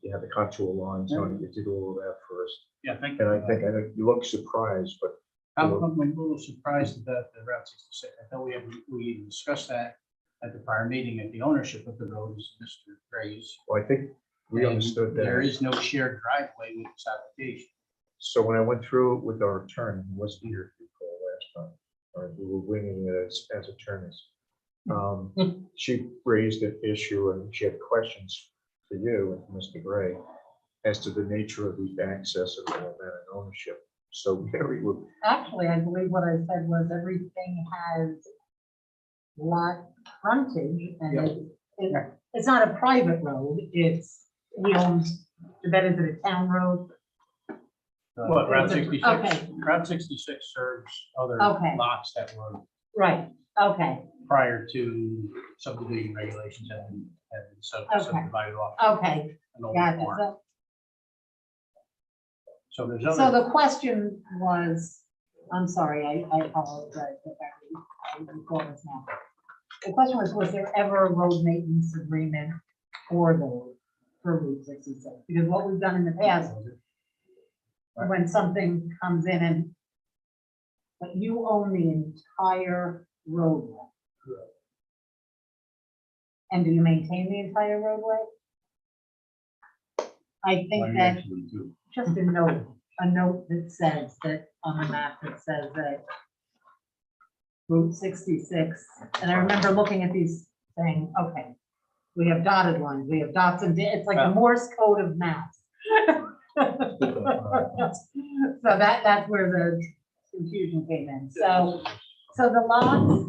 You had the contour lines, Tony, you did all of that first. Yeah, thank And you. I think you look surprised, but I'm a little surprised about the Route 66. I thought we discussed that at the prior meeting, at the ownership of the road is Mr. Gray's. well, I think we And understood There that. is no shared driveway with this application. So when I went through it with our attorney, who wasn't here for last time, we were winging it as attorneys. She raised an issue and she had questions for you and Mr. Gray as to the nature of the access and all that and ownership. So Mary would, Actually, I believe what I said was everything has lot frontage and it's not a private road, it's, he owns, the bed is a town road. What, Route Okay. 66? Route 66 serves other Okay. lots that were Right, okay. prior to subdivision regulations and subdivided off. Okay, an old got farm. it. So there's So other, the question was, I'm sorry, I apologize. if I recall this now. The question was there ever a road maintenance agreement for Route 66? Because what we've done in the past, when something comes in and but you own the entire roadway. And do you maintain the entire roadway? I think that just a note that says that on the map that says that Route 66, and I remember looking at these saying, okay, we have dotted lines, we have dots, and it's like the Morse code of maps. So that's where the confusion came in. So the lots,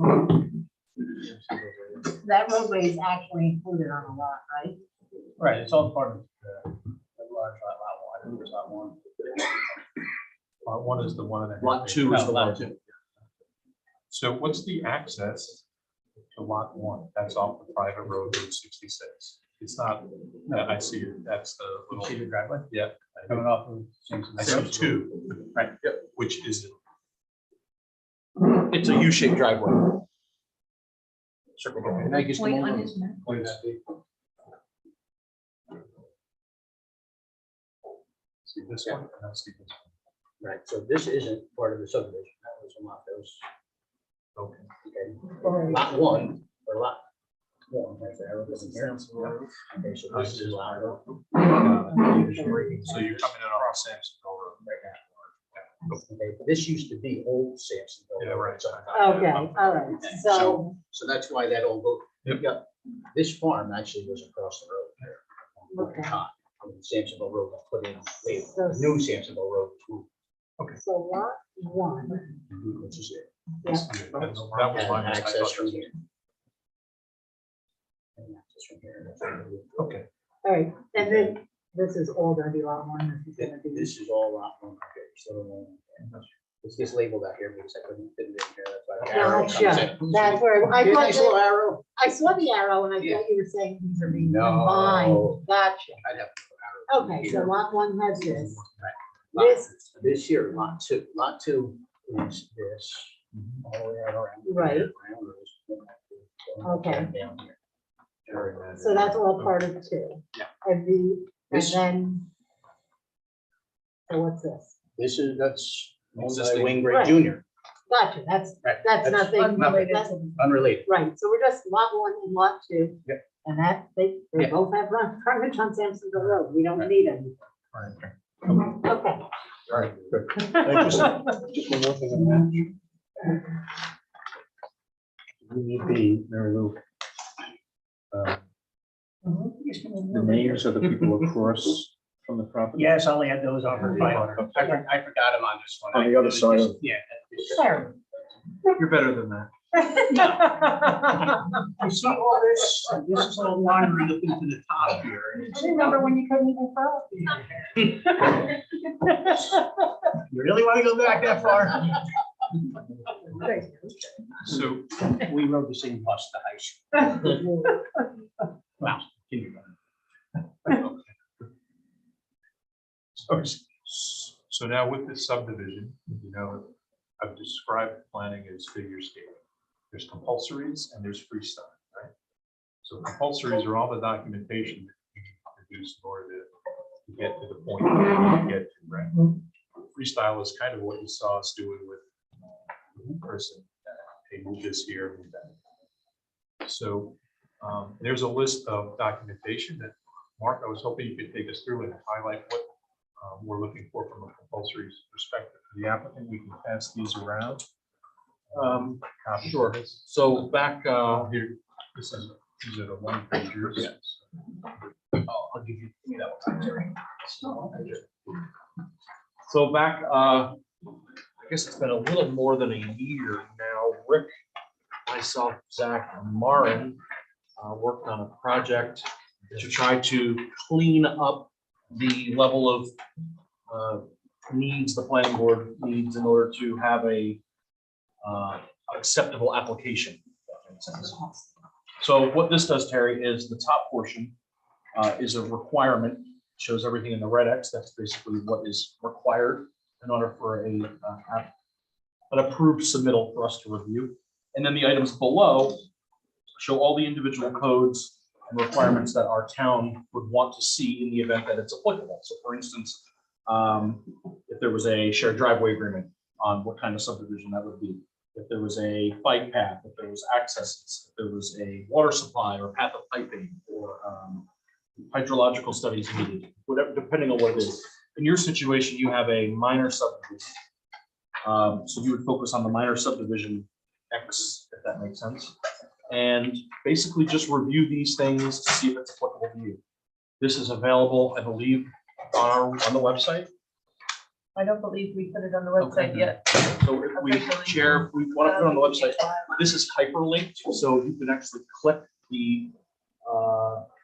that roadway is actually included on a lot, right? right, it's all part of the large lot one. I think it's lot one. Lot one is the one and a half. Lot two is the Lot one. two. So what's the access to lot one? That's off the private road, Route 66. It's not, I see it, that's the You see little, the driveway yeah. coming off of Simpson. I see two, Right. which is, It's a U-shaped driveway. Circle. Can I just come Point on over? his map. Please. see this one, and I see this Right, so this isn't part of the subdivision, that was a lot, that was, one. okay. Lot one, or lot one, right there, this is here. Okay, so this is lot one. Okay. So you're coming in off Sampson Road right now. Okay, but this used to be old Sampson. Yeah, right. Okay, all right, so, So that's why that old, Yep. yeah, this farm actually was across the road there. Okay. Sampsonville Road was put in, So- the new Sampsonville Road, too, so lot one, which is it. yeah, That was my And mistake. I access thought from that here. And access from here. was- Okay, all right, and then this is all gonna be lot one, this is gonna be. This is all lot one, okay, so, it's just labeled out here because I couldn't fit it in here, that's why. the arrow comes Gotcha, in. that's where, I See a thought, nice little that- arrow? I saw the arrow and I Yeah. thought you were saying these are being No. combined, gotcha. I'd have to put arrow Okay, here. so lot one has this, Lot- this, This here, lot two is this. All the way around. Right. Around this. Okay. Down here. so that's all part of two. Yeah. And This- then, so what's this? This is, that's owned by Existing. Wayne Right. Gray Jr. Gotcha, that's That's nothing, unrelated. that's, Unrelated. right, so we're just lot one and lot two. Yep. And that, they Yeah. both have frontage on Sampsonville Road, we don't need any. right. Okay. All right, good. Just one more thing on that. We need the, Mary Lou. The names of the people across from the property. Yes, I'll add those on for final. I forgot him on this one. On the other side of- Yeah. Sure. You're better than that. You see all this, this is all winery up into the top here. I remember when you couldn't even cross. You really want to go back that far? So We rode the same bus to high school. Wow. So now with this subdivision, you know, I've described planning as figure skating. There's compulsories and there's freestyle, right? So compulsories are all the documentation that you need to produce in order to get to the point that you want to get to, right? Freestyle is kind of what you saw us doing with the person. Hey, move this here, move that. So there's a list of documentation that, Mark, I was hoping you could take us through and highlight what we're looking for from a compulsory perspective. For the applicant, we can pass these around. Copies of Sure. this. So back, Here, these are the one pagers. I'll give you that one. so back, I guess it's been a little more than a year now. Rick, myself, Zach, and Marin worked on a project to try to clean up the level of needs the planning board needs in order to have a acceptable application. makes sense. So what this does, Terry, is the top portion is a requirement, shows everything in the red X. That's basically what is required in order for an approved submittal for us to review. And then the items below show all the individual codes and requirements that our town would want to see in the event that it's applicable. So for instance, if there was a shared driveway agreement on what kind of subdivision that would be, if there was a bike path, if there was accesses, if there was a water supply or path of piping or hydrological studies needed, whatever, depending on what it is. In your situation, you have a minor subdivision. So you would focus on the minor subdivision X, if that makes sense. And basically just review these things to see if it's applicable to you. This is available, I believe, on the website. I don't believe we put it on the website Okay. yet. So if we share, if we want to put it on the website, this is hyperlinked, so you can actually click the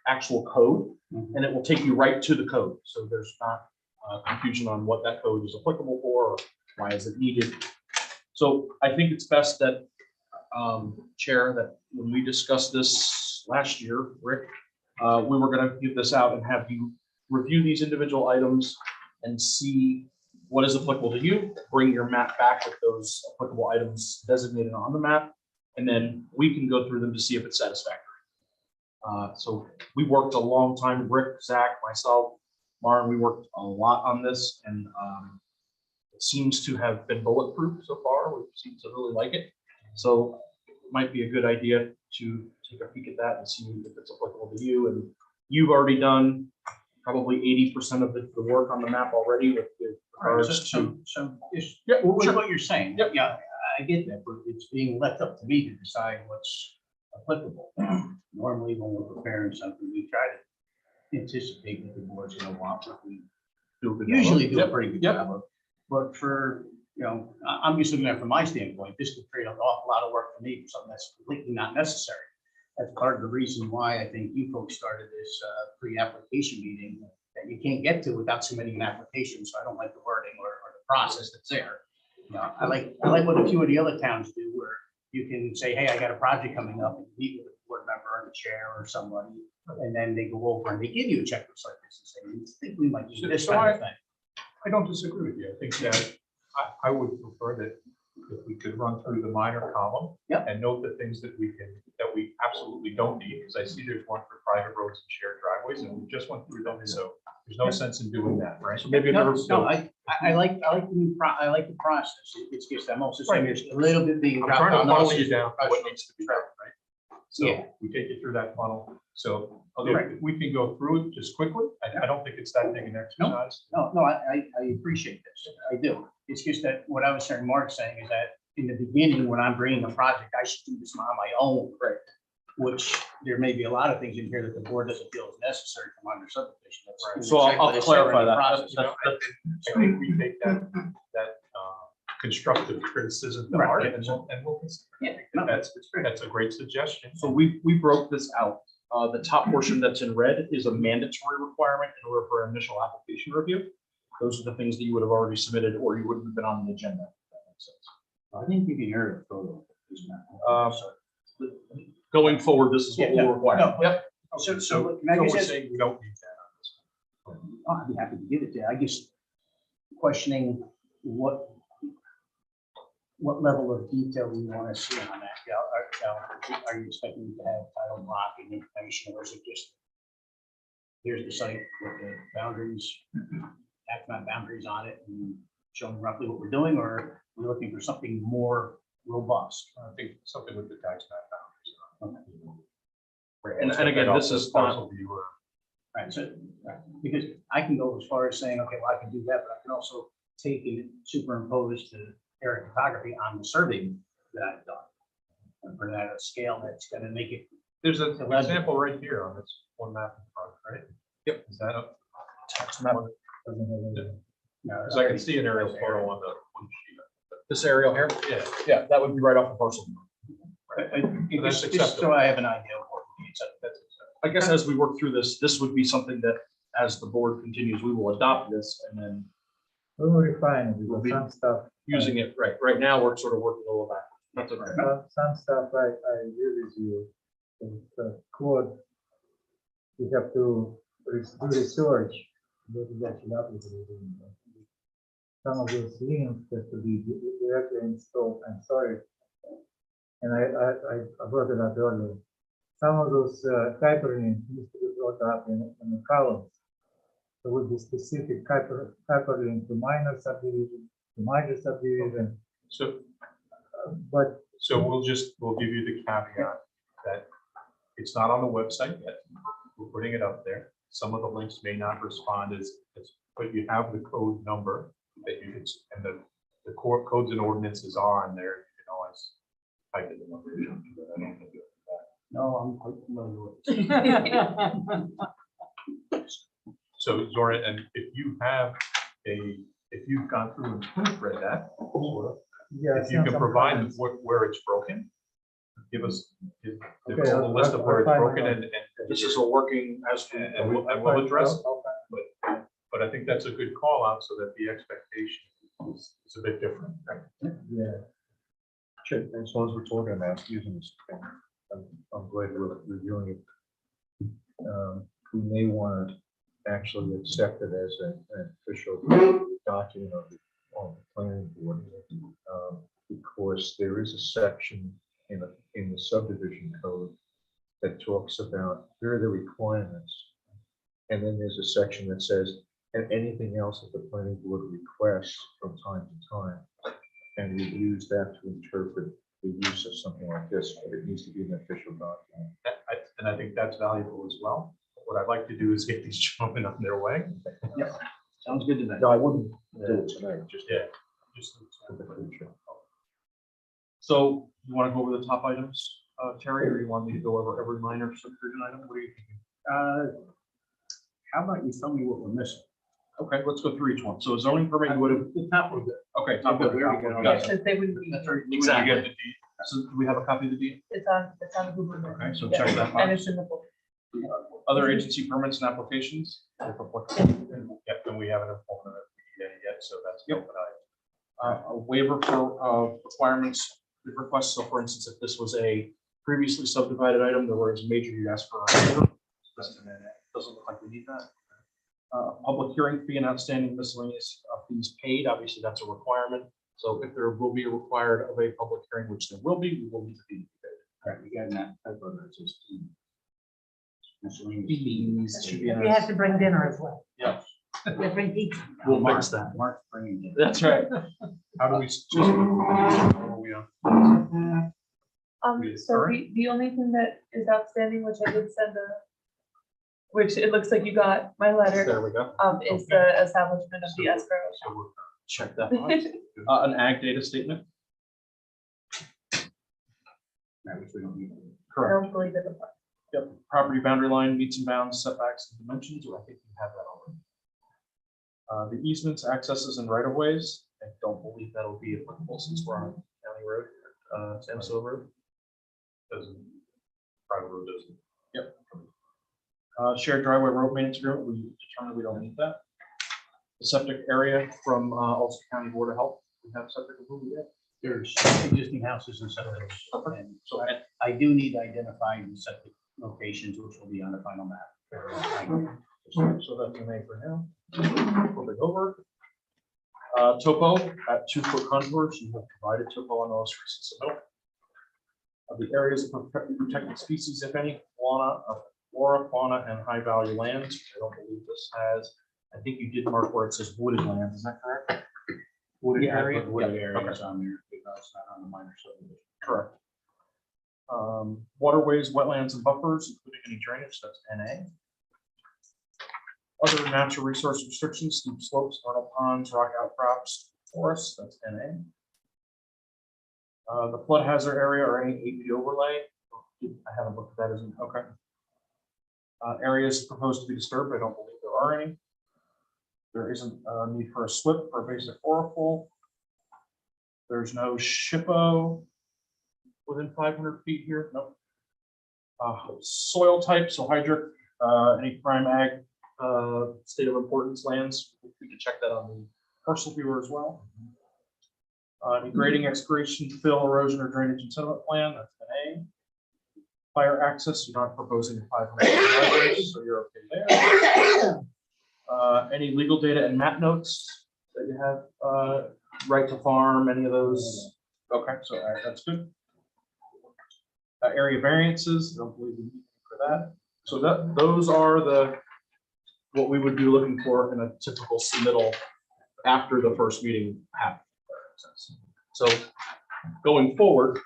actual code and it will take you right to the code. So there's not confusion on what that code is applicable for or why is it needed. So I think it's best that, Chair, that when we discussed this last year, Rick, we were going to give this out and have you review these individual items and see what is applicable to you, bring your map back with those applicable items designated on the map, and then we can go through them to see if it's satisfactory. So we worked a long time, Rick, Zach, myself, Maren, we worked a lot on this, and it seems to have been bulletproof so far. We seem to really like it. So it might be a good idea to take a peek at that and see if it's applicable to you. And you've already done probably 80% of the work on the map already with regards to. Yeah, sure. what you're saying. Yep. Yeah, I get that, but it's being left up to me to decide what's applicable. Normally, when we're preparing something, we try to anticipate what the board's gonna want, what we usually do a pretty good job of. But for, I'm just looking at it from my standpoint, this could create an awful lot of work for me for something that's completely not necessary. That's part of the reason why I think you folks started this pre-application meeting that you can't get to without submitting an application. So I don't like the wording or the process that's there. I like what a few of the other towns do, where you can say, hey, I got a project coming up, and meet with a board member or the chair or somebody, and then they go over and they give you a checklist like this and say, we think we might use this kind of thing. I don't disagree with you. I think that I would prefer that if we could run through the minor column and note the things that we absolutely don't need, because I see there's one for private roads and shared driveways, and we just went through them, so there's no sense in doing that, right? So maybe I like the process. It's just I'm also saying there's a little bit being I'm dropped trying to on funnel us you as down to what professionals. needs to be done, right? So Yeah. we take you through that funnel. So we can go through it just quickly. I don't think it's that big an exercise. No, I appreciate this. I do. It's just that what I was hearing Mark saying is that in the beginning, when I'm bringing a project, I should do this on my own. Right. Which there may be a lot of things in here that the board doesn't feel is necessary from under subdivision. That's Right. in the So I'll checklist clarify or in the that. process. I think we take that constructive criticism to heart, and we'll consider it. Yeah, no, That's a great suggestion. So we broke this out. The top portion that's in red is a mandatory requirement in order for initial application review. Those are the things that you would have already submitted or you wouldn't have been on the agenda. If that makes sense. I think you can hear a photo. Going forward, this is what we'll require. No. Yep. So So can I we're just ask- saying we don't need that on this. I'd be happy to give it to you. I just questioning what level of detail we want to see on that. Are you expecting to have title blocking information, or is it just here's the site with the boundaries, tax map boundaries on it, and showing roughly what we're doing, or are we looking for something more robust? I think something with the tax map boundaries. Okay. And again, this is parcel view or. Right, so, because I can go as far as saying, okay, well, I can do that, but I can also take and superimpose the aerial photography on the survey that I've done. And bring that at a scale that's gonna make it. There's an Legible. example right here on this one map in front, right? Yep. Is that a Tax map. Because I can see an aerial photo on the one sheet. This aerial here? Yeah. Yeah, that would be right off the parcel. That's Just so I have an idea of what we need. That's I guess as we work through this would be something that as the board continues, we will adopt this and then We will refine it, We'll because be- some stuff. using it. Right now, we're sort of working a little backwards. That's okay. Some stuff I agree with you. The code, you have to do research. What is actually applicable. Some of those links have to be directly installed. I'm sorry. And I brought it up earlier. Some of those hyperlinks used to be brought up in the columns. There would be specific hyperlink to minor subdivision, to major subdivision. So, But so we'll give you the caveat that it's not on the website yet. We're putting it up there. Some of the links may not respond but you have the code number that you can, and the core codes and ordinances are on there. You can always type in the number. I don't know if you do that. No, I'm quite familiar with it. So Zora, and if you've gone through and proofread that, yeah, if you can provide where it's broken, give us the Okay, whole list of where it's I'll find broken out. and This is a working as. we'll address it. But I think that's a good call out so that the expectation is a bit different. Yeah. Sure, as long as we're talking about using this, I'm glad we're reviewing it. We may want to actually accept it as an official document on the planning board, because there is a section in the subdivision code that talks about here are the requirements, and then there's a section that says and anything else that the planning board requests from time to time. And we use that to interpret the use of something like this, but it needs to be an official document. And I think that's valuable as well. What I'd like to do is get these gentlemen on their way. Sounds good to me. No, I wouldn't do it tonight, just Just for the future. So you want to go over the top items, Terry, or you want me to go over every minor subdivision item? What are you thinking? How about you tell me what we're missing? Okay, let's go through each one. So zoning permit, you would have. The top of it. Okay. Yeah, but top we already one. got Got it. it. Because they wouldn't be, That's right. Exactly. You get the deed. So do we have a copy of the deed? it's on Google. Doc. Okay, so Yeah, check that And box. it's in the book. Other agency permits and applications? If applicable. Yep, and we haven't informed them yet, so that's an open item. A waiver for requirements, the request. So for instance, if this was a previously subdivided item, there was major, you asked for a waiver. Doesn't look like we need that. Public hearing fee and outstanding miscellaneous fees paid, obviously that's a requirement. So if there will be a required of a public hearing, which there will be, we will need to be paid. All right, we got that. That's what it is. Fees should be in We have to bring dinner as well. Yeah. We have to bring pizza. We'll fix that. Mark bringing it. That's right. How do we just? Are we on? So the only thing that is outstanding, which I did send which it looks like you got my letter, There we go. is the establishment of the escrow. So we're- Check that box. An ag data statement. That which we don't need. I Correct. don't believe it. Yep. Property boundary line, meets and bounds, setbacks and dimensions, or I think you have that already. The easements, accesses and right of ways. I don't believe that'll be applicable since we're on county road, Samso Road. Doesn't, private road doesn't. Shared driveway road maintenance agreement, we determined we don't need that. The septic area from Ulster County Board of Health, we have septic approval yet. There's existing houses and septic. And so I do need identified septic locations, which will be on the final map. So that's the name for now. Moving over. Topo at 2-foot contours, you have provided topo on those recent submittal. The areas of protected species, if any, flora, fauna, and high value lands. I don't believe this has, I think you did mark where it says wooded lands, is that correct? Wooded Yeah, I area? put wooded Yeah, areas okay. on there because it's not on the minor subdivision. Correct. Waterways, wetlands, and buffers, including any drainage, that's NA. Other natural resource restrictions, steep slopes, vernal ponds, rock outcrops, forests, that's NA. The flood hazard area or any APD overlay, I haven't looked at that, isn't okay. Areas proposed to be disturbed, I don't believe there are any. There isn't a need for a SWIP for a basic oriful. There's no SHPO within 500 feet here, nope. Soil type, so hydric, any prime ag, state of importance lands, we can check that on the parcel viewer as well. Degrading, excavation, fill, erosion, or drainage and settlement plan, that's an A. Fire access, you're not proposing a 500 driveways, so you're okay there. Any legal data and map notes that you have, right to farm, any of those? Okay, so all right, that's good. Area variances, don't believe we need for that. So those are what we would be looking for in a typical submittal after the first meeting happened. So going forward,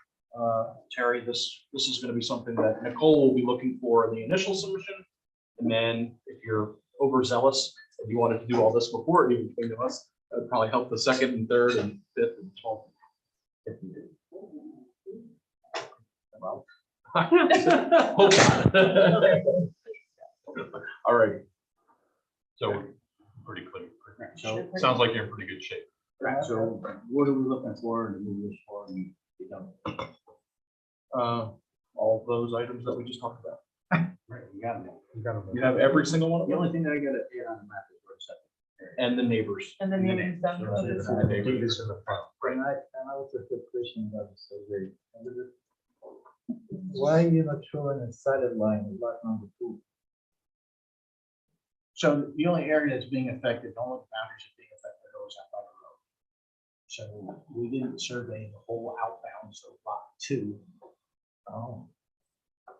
Terry, this is going to be something that Nicole will be looking for in the initial submission. And then if you're overzealous and you wanted to do all this before it even came to us, that would probably help the second and third and fifth and 12th. If you did. Well, hope not. All right. So pretty clear. So, Sounds like you're in pretty good shape. so what are we looking for to move this forward and be done? All those items that we just talked about. Right, you got it. You have every single one of The them only thing that I gotta add on the map is where it's at. and the neighbors. And then neighbors down the road. And I think this in the front. And I also have a question about the survey. Why are you not showing a solid line in lot number 2? So the only area that's being affected, the only boundaries that being affected are those out by the road. So we didn't survey the whole outbound, so lot 2. Oh.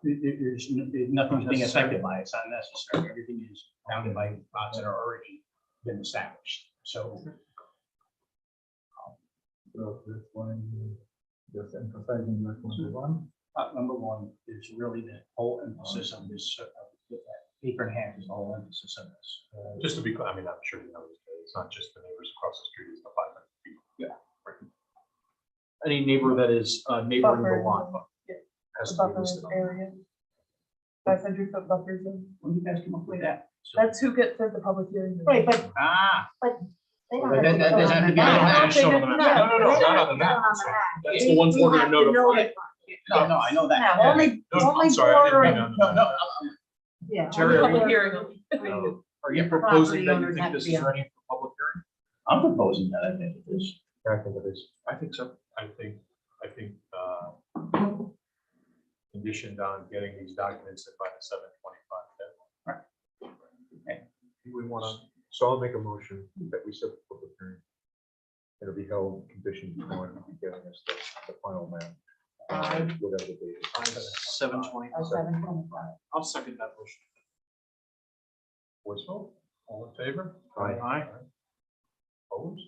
Nothing's being affected by it. It's not necessary. Everything is bounded by lots that are already been established. So So this one, just emphasizing lot number 1. number 1 is really the whole emphasis on this. Acre and a half is the whole emphasis on this. Just to be clear, I mean, I'm sure you know, it's not just the neighbors across the street, it's the 500 people. Any neighbor that is neighboring the Buffer. lot Yeah, has the to be buffer listed on. area. 500-foot buffer zone. When you guys come up with that. That's who gets at the public hearing. Right, but Ah, they But don't then have to that show doesn't on have to the be on the map. map. Show on the map. No, they not on don't the have map. to show on the map. That's the one We order have to notify. no, I know that. No, only, No, I'm only sorry, I didn't mean bordering, on No, no, yeah. Terry, only are you- bordering- Hearing. Are you The proposing property that you owners think have this to be is on. ready for public hearing? I'm proposing that, I think it is. I think it is. I think so. I think, conditioned on getting these documents in by the 7/25 deadline. We want to, so I'll make a motion that we set the public hearing. It'll be held conditioned on getting us the final map. Whatever the date is. 7:20. Oh, 7:25. I'll second that motion. Voice vote, all in favor? Aye. Aye. Opposed?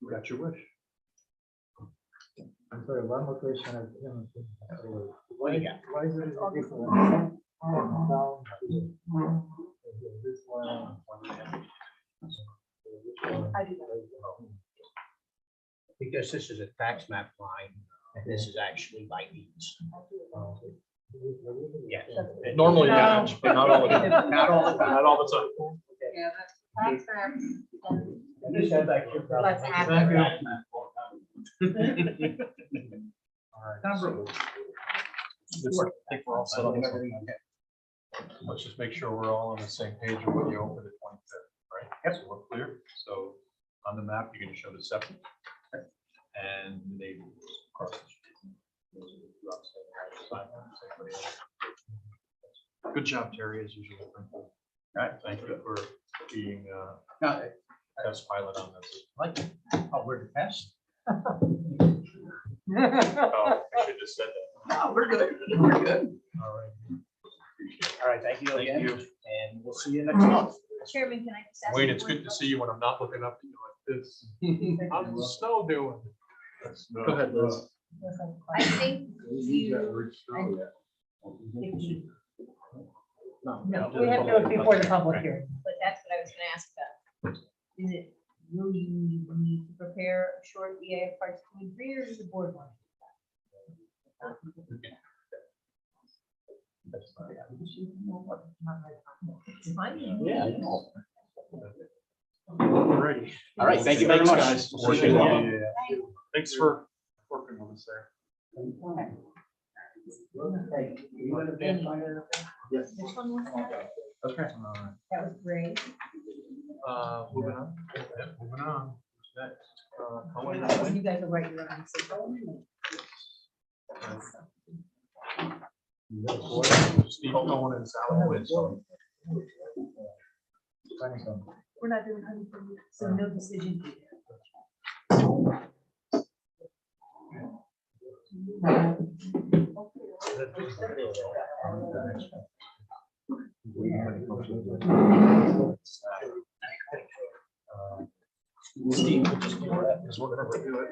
You got your wish. I'm sorry, one more question. I haven't seen. What do you got? Why is it different? Down here. This one. I do that. Because this is a tax map line, and this is actually by deeds. Yes. Normally No. match, but not all the time. Not all the time. Not all the time. Yeah, that's maps. This is like your problem. Let's add Thank you. Tax map. All right, so this- I think we're all set up. Let's just make sure we're all on the same page when you open the 25th, right? Yes. So we're clear. So on the map, you're going to show the septic and the neighbors across the street. Those are the two outside sidelines. Anybody else? Good job, Terry, as usual. All right, thank you for being Now, test pilot on this. like, oh, we're the test. Oh, I should have said that. No, we're good. We're good. All right. All right, thank you Thank again. you. And we'll see you next month. Chairman, can I just ask? Wayne, you it's one good to see you when I'm not looking up at you like this. How's the snow doing? Go ahead, Liz. question? I think you, No, we have to do it before the public hearing. but that's what I was gonna ask about. Is it, will you need to prepare a short EAF parts 2 and 3, or does the board want? It's fine. Yeah. I know. Alrighty. All right, thank you very Thanks, much. guys. We'll see you tomorrow. Thanks for working with us there. This one was that? Okay. That was great. Moving on. Moving on. Who's next? Colin When you guys will write your own. Steve Cohen and Sally Woods. We're not doing honeycomb yet. So no decision. Steve, we'll just do that because we're gonna review it.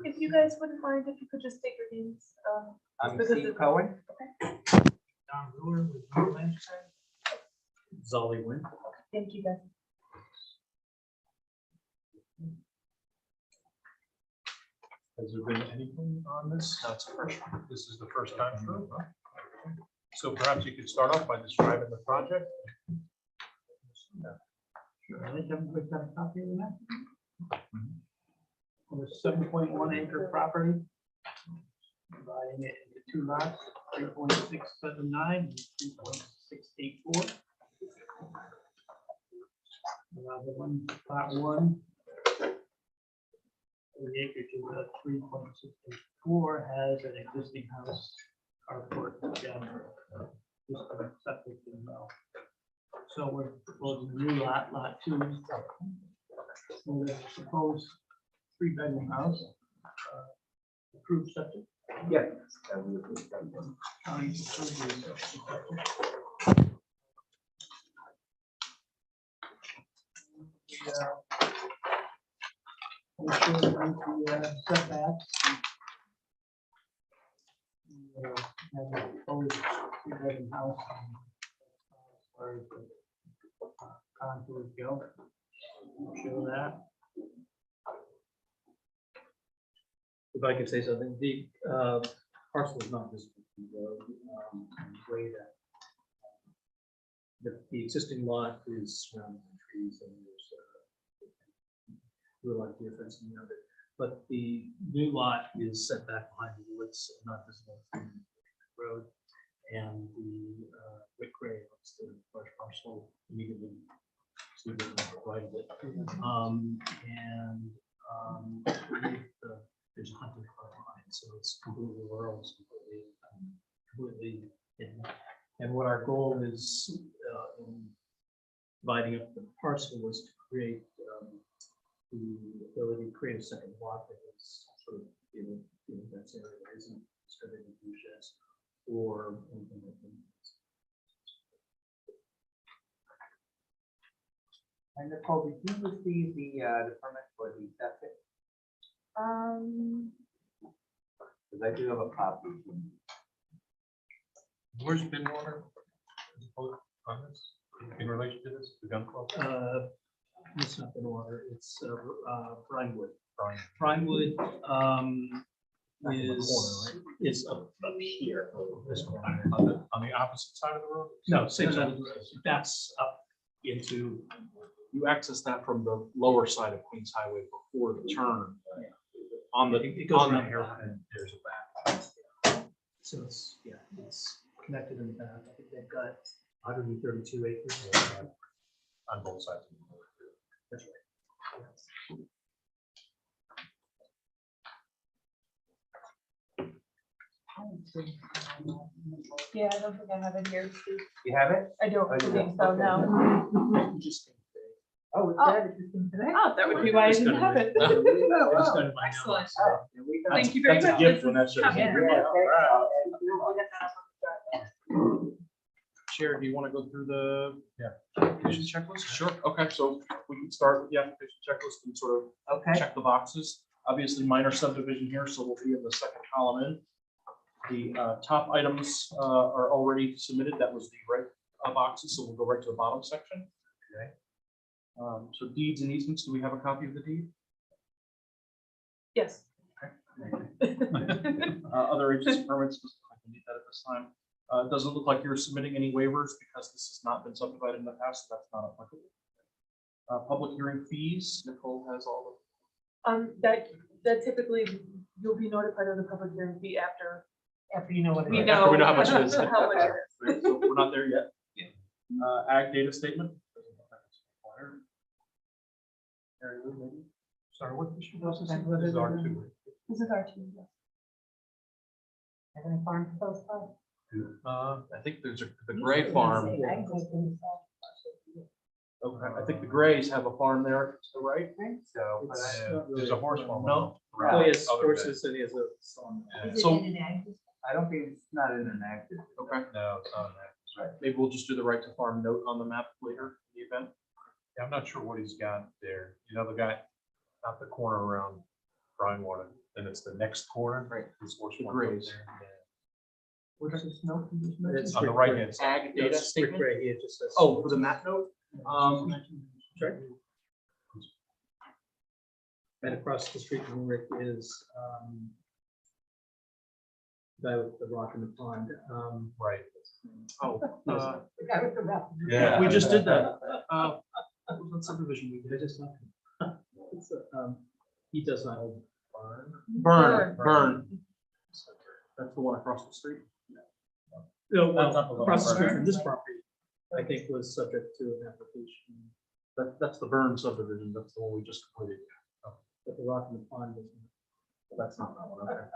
If you guys wouldn't mind, if you could just state your names. I'm because Steve it- Cohen. Don Brewer with Brewer Land Disturbance. Zolly Wynn. Thank you, guys. Has there been anything on this? That's the first one. This is the first time through. Huh? So perhaps you could start off by describing the project. I think everybody's got a copy of that. On a 7.1 acre property. Dividing it into two lots, 3.679 and 3.684. The one, lot one. The acreage of 3.684 has an existing house, carport, just a septic as well. So we're proposing a new lot, lot two. So the proposed 3-bedroom house. Approved septic. Yeah. Setbacks. Have a proposed 3-bedroom house. As far as the contours go. Show that. If I could say something, the parcel is not visible from the road. The way that the existing lot is surrounded by trees and there's real life difference in it. But the new lot is set back behind the woods, not visible from the road. And the brick gray looks the large parcel immediately to the right of it. There's a hunting club behind, so it's completely rural, it's completely hidden. And what our goal is in dividing up the parcel was to create the ability to create a second lot that is sort of in that area that isn't distributed in sheds or anything like that. And Nicole, did you receive the permit for the septic? Because I do have a copy. Where's bin water? On this, in relation to this, the gun club? It's not in water, it's Brinewood. Brinewood is up here. This corner. On the opposite side of the road? No, same side of the road. That's up into, you access that from the lower side of Queens Highway before the turn. On the, it goes around here and there's a back. So it's, yeah, it's connected in the back. I think they've got 132 acres. On both sides. That's right. Yeah, I don't think I have it here. You have it? I don't Oh, you think don't? so, Okay. no. Just Oh, it's Oh. that interesting today? Oh, that would be why I didn't have it. Excellent. Thank you very That's a much. gift when that shows up. Chair, do you want to go through the application checklist? Sure. Okay, so we can start with the application checklist and sort of Okay. check the boxes. Obviously, minor subdivision here, so we'll be in the second column in. The top items are already submitted. That was the red boxes, so we'll go right to the bottom section. Okay. So deeds and easements, do we have a copy of the deed? Yes. Other agency permits, I can need that at this time. It doesn't look like you're submitting any waivers because this has not been subdivided in the past, so that's not applicable. Public hearing fees, Nicole has all That typically, you'll be notified of the public hearing fee after You know what it we is. know. After we know how much it is. How much it is. of, so we're not there yet. Ag data statement. Sorry, what issue was this? This is R2. This is our two. Have any farm close by? I think there's the Gray farm. Okay, I think the Grays have a farm there to the right. So, there's a horse farm. No. Oh, yes, Other horses and he has a song. Is it So- in an ag? I don't think it's not in an active. Okay, No, it's not an active. maybe we'll just do the right to farm note on the map later in the event. Yeah, I'm not sure what he's got there. You know, the guy out the corner around Brinewater, and it's the next corner. Right. His horse The farm Grays. there. What's this note? It's on the right hand side. Ag data statement. Right, it just says. Oh, for the map note? Sorry? And across the street from Rick is, guy with the rock in the pond, Right. Oh, The guy with the rough. we just did that. What subdivision we I did? just not. It's he does not hold barn. Burn. That's the one across the street. No, That's not the one. across the street from this property, I think was subject to an application, That's the Burn subdivision. That's the one we just completed. but the rock in the pond is. That's not that one, okay.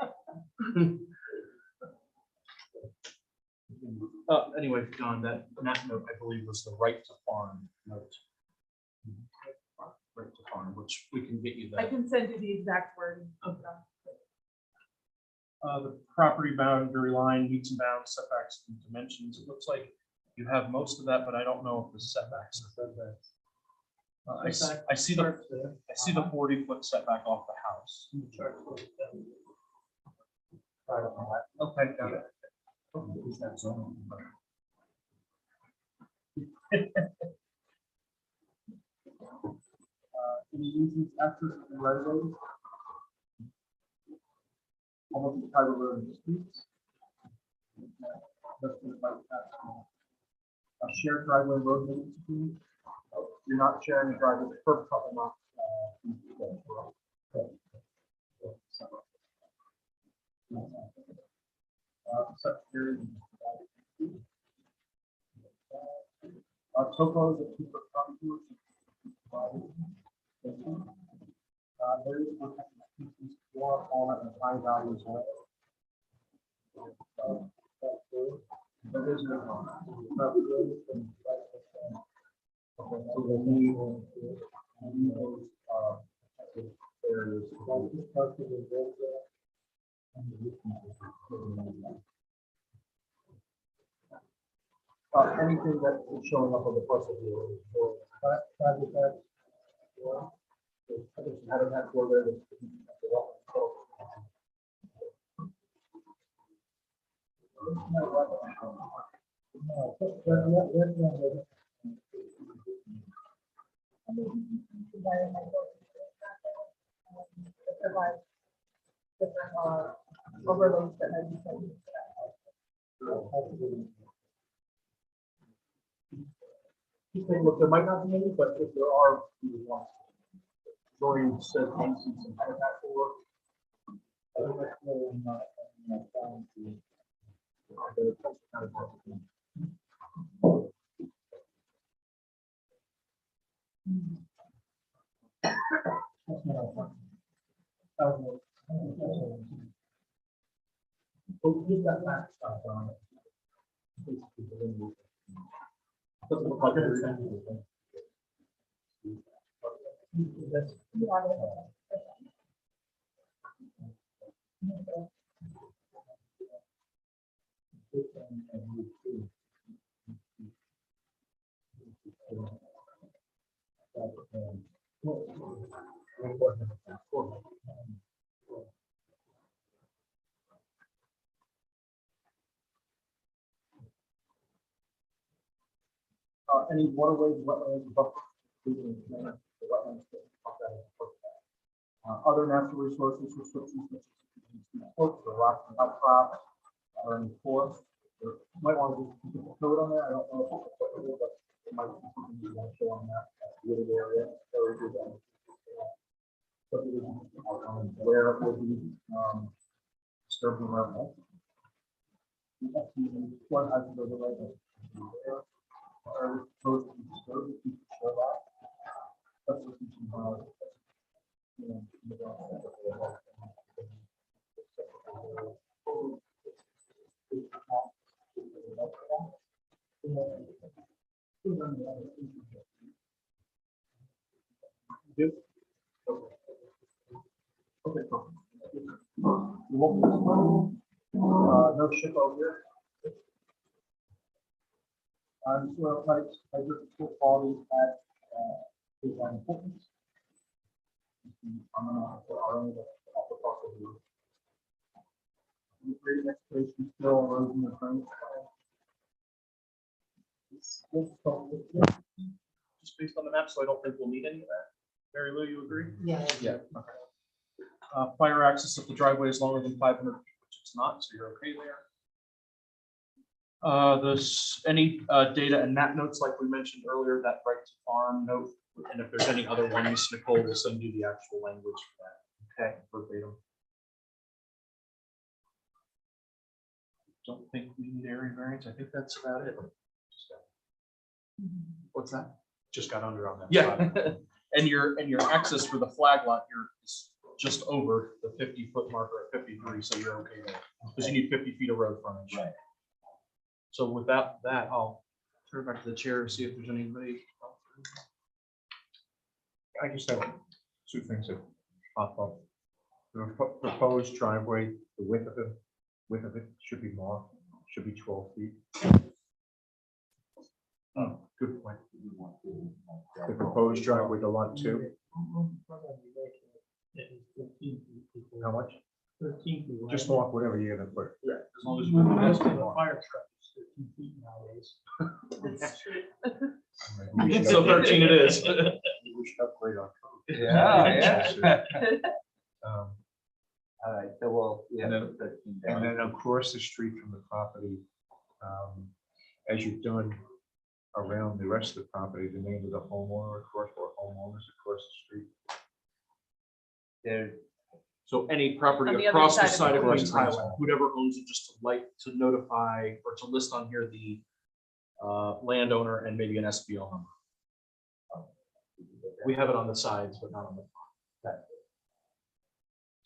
Anyway, John, that map note, I believe, was the right to farm note. Right to farm, which we can get you I that. can send you the exact word. The property boundary line, meets and bounds, setbacks and dimensions. It looks like you have most of that, but I don't know if the setbacks. I see the 40-foot setback off the house. Okay, got it. Any easements access to the right of way? Almost the private road in the streets. A shared driveway road. Limit. You're not sharing a driveway, the first couple not. Topos of people contours. There is one for all at a high value as well. There is no. Okay, so we need those, areas. Anything that is showing up on the parcel view. Having that for there. Overlays that I just sent you. Look, there might not be any, but if there are, we would want. Dorian said, some habitat for. Doesn't look like it. Any waterways, wetlands, buffer. Other natural resources restrictions such as ports or rocks and outcrops or any forests. You might want to just keep a note on there. I don't know if it's applicable, but it might be something you want to show on that wooded area. Where it would be disturbing around. Flood hazard overlay. Are supposed to be disturbed, you can show that. That's what you can No ship over here. Well, I just put quality at, design importance. I'm gonna put our own off the top of the roof. Great excavation, still erosion of front. Just based on the map, so I don't think we'll need any of that. Mary Lou, you agree? Yeah. Yeah. Okay. Fire access if the driveway is longer than 500 feet, which it's not, so you're okay there. There's any data and map notes like we mentioned earlier, that right to farm note, and if there's any other ones, Nicole will send you the actual language for that. Okay, verbatim. Don't think we need area variance. I think that's about it. What's that? Just got under on that. Yeah. and your access for the flag lot here is just over the 50-foot marker at 53, so you're okay there because you need 50 feet of road frontage. Right. So without that, I'll turn it back to the chair and see if there's anybody. I just have two things that pop up. The proposed driveway, the width of it should be more, should be 12 feet. Oh, good point. The proposed driveway to lot 2, how much? 13 feet. Just mark whatever you're gonna put. Yeah, as long as Most of you the fire truck is 13 feet nowadays. That's true. We should So upgrade- 13 it is. We should upgrade our code. Yeah. Um, All right, so we'll, yeah. And then across the street from the property, as you've done around the rest of the property, the name of the homeowner, of course, or homeowners across the street. There, So any property On the other across the side side of of the Queens road. Highway, whoever owns it, just to notify or to list on here the landowner and maybe an SBL number. We have it on the sides, but not on the front.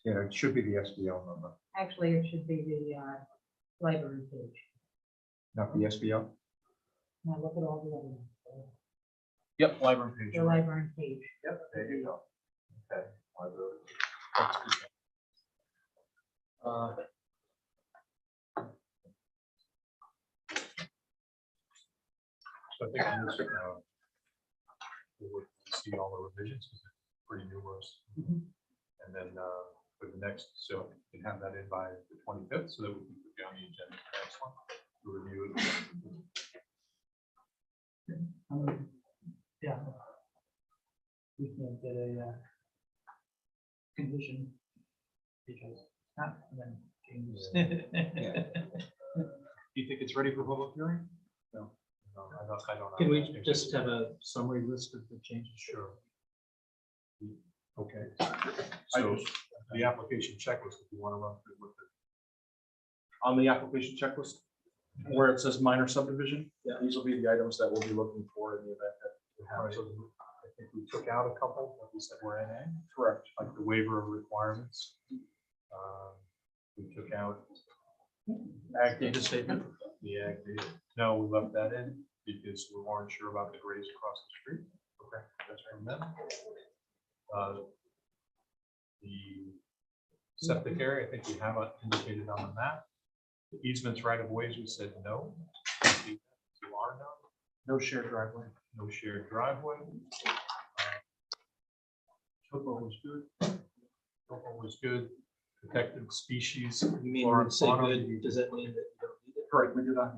Yeah, it should be the SBL number, Actually, it should be the library page. not the SBL. Now look at all the other ones. Yep, library page. The library page. Yep, there you go. Okay. Library. So I think on this, we would see all the revisions, because they're pretty numerous. And then for the next, so we can have that in by the 25th, so that we can put down the agenda for the next one to review it. Yeah. We can get a condition. Because not then changes. Do you think it's ready for public hearing? No, I don't know. Can we just have a summary list of the changes? Sure. Okay. So the application checklist, if you want to run through with it. On the application checklist, where it says minor subdivision, these will be the items that we'll be looking for in the event that we have. Right. So I think we took out a couple that we said were NA, correct. like the waiver of requirements. We took out Ag data statement. the ag data. No, we left that in because we weren't sure about the grades across the street. Okay, that's from them. The septic area, I think we have it indicated on the map. The easements right of ways, we said no. You are no. No shared driveway. No shared driveway. Topo was good. Topo was good. Protected species. You mean flora when and you say fauna. good, does that mean that you don't need it? Correct, we do not.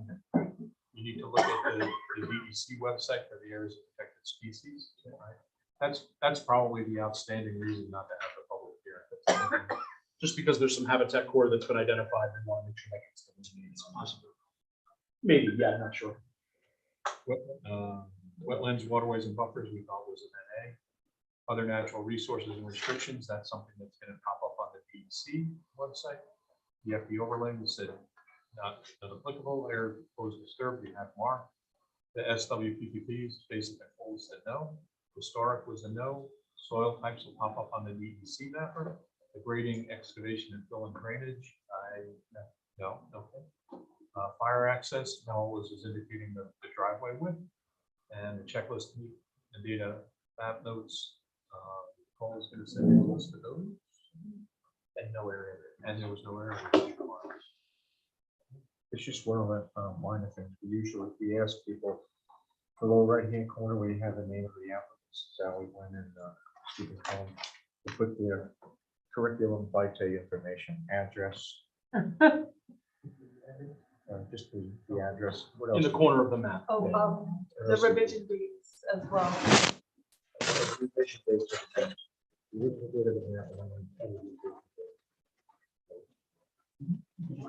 You need to look at the DEC website for the areas of protected species. Right? That's probably the outstanding reason not to have the public hearing. Just because there's some habitat core that's been identified, we want to make sure that gets to the meeting. It's possible. Maybe, yeah, not sure. Wetlands, waterways, and buffers, we thought was an NA. Other natural resources and restrictions, that's something that's going to pop up on the DEC website. The FD overlay, we said not applicable, area proposed disturbed, we have marked. The SWPPPs, basic and full, said no. Historic was a no. soil types will pop up on the DEC mapper. The grading, excavation, and fill and drainage, no, okay. Fire access, no, this is indicating the driveway width. And the checklist, the data, map notes, Paul is gonna send me a list of those. And no area, and there was no area. It's just one of the minor things. We ask people, the lower right-hand corner where you have the name of the applicants, Sally Wynn and Stephen Cohen, to put their curriculum vitae information, address. Just the address. What In else? the corner of the map. Oh, the revision dates as well. Revision dates are the same. The original date of the map and then the revision date.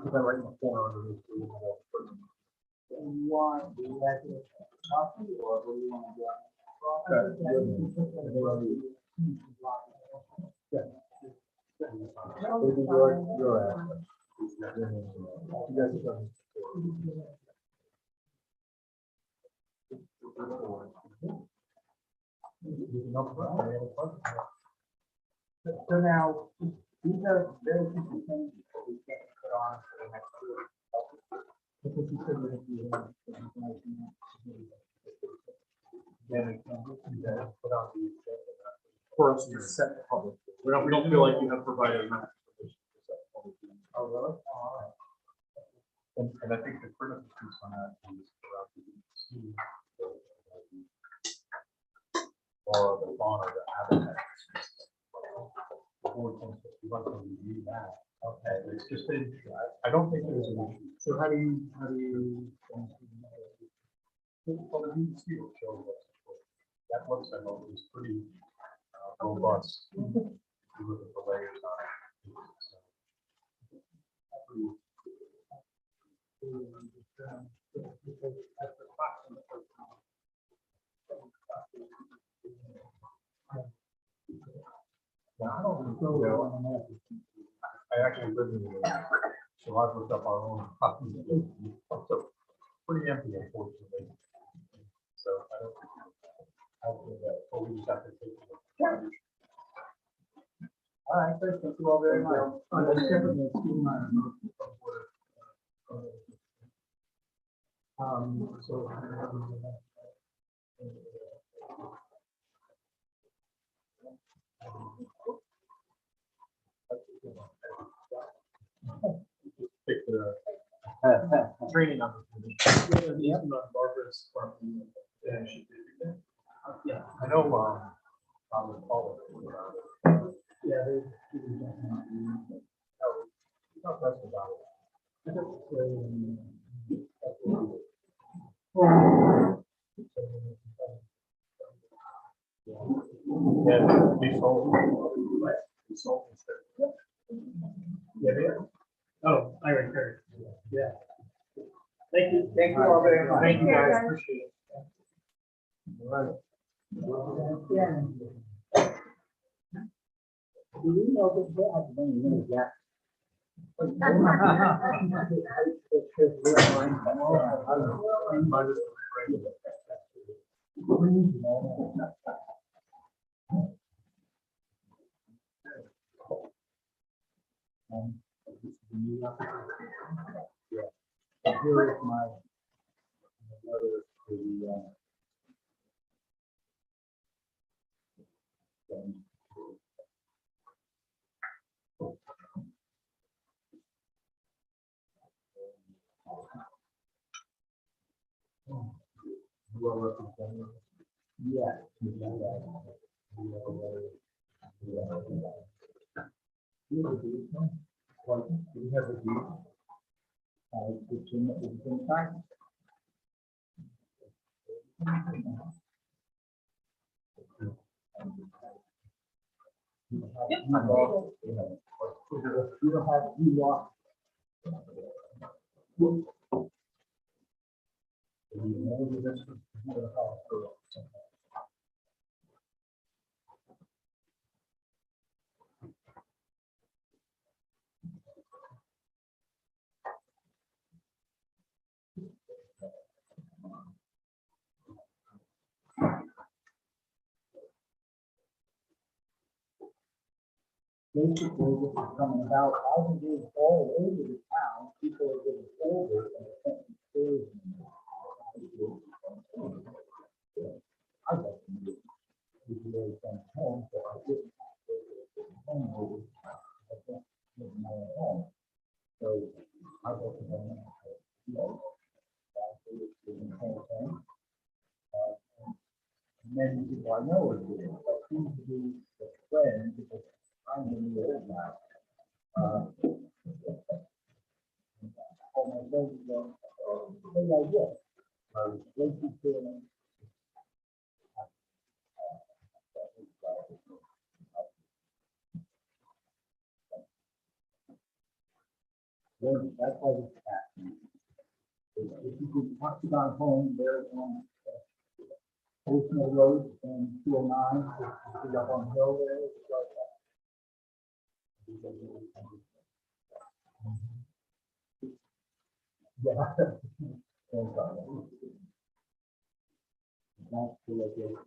Put that right in the corner underneath the original. Want, do you have a copy or do you want to? Your address. You guys are done. So now, these are very simple things that we can't put on for the next year. Because you said that if you have information. Then we can put on the. For us to set the public. We don't feel like you have provided enough. Oh, really? And I think the critical piece on that is throughout the DEC, or the fauna, the habitat. The board thinks that we want to review that. Okay, it's just been, I don't think there's an issue. So how do you? Well, the DEC will show us. That looks like it was pretty robust. If you look at the layers on it. I actually live in the, so I've looked up our own copies. So pretty empty, unfortunately. So I don't. But we just have to take it. All right, great. Thank you all very much. So. Pick the training opportunity. Barbara's department. Yeah, she did. Yeah, I know, I would follow it. Yeah, they. Not that's about Yeah, we sold. We sold instead. Yeah, yeah. Oh, I heard. Yeah. Thank you all very much. Thank you, guys. guys. Appreciate it. All right. Do we know that they have many minutes yet? Here is my letter to the yeah. We have a deed. It's in fact. You don't have, you are. basically this is coming about, as it is all over the town, people are getting older and they can't be stairs anymore. I got to move. If you really come home, so I didn't have to go to the home over. I can't live in my own home. So I got to go now. You know, that's the whole thing. Many people I know are doing it, but seems to be the trend because I'm in the old now. All my friends go, oh, they like this. Lazy feeling. That's why it's happening. If you could watch it on home, there's on Ocean Road and 209, just up on the hill there. It's like that. Yeah. That's the location.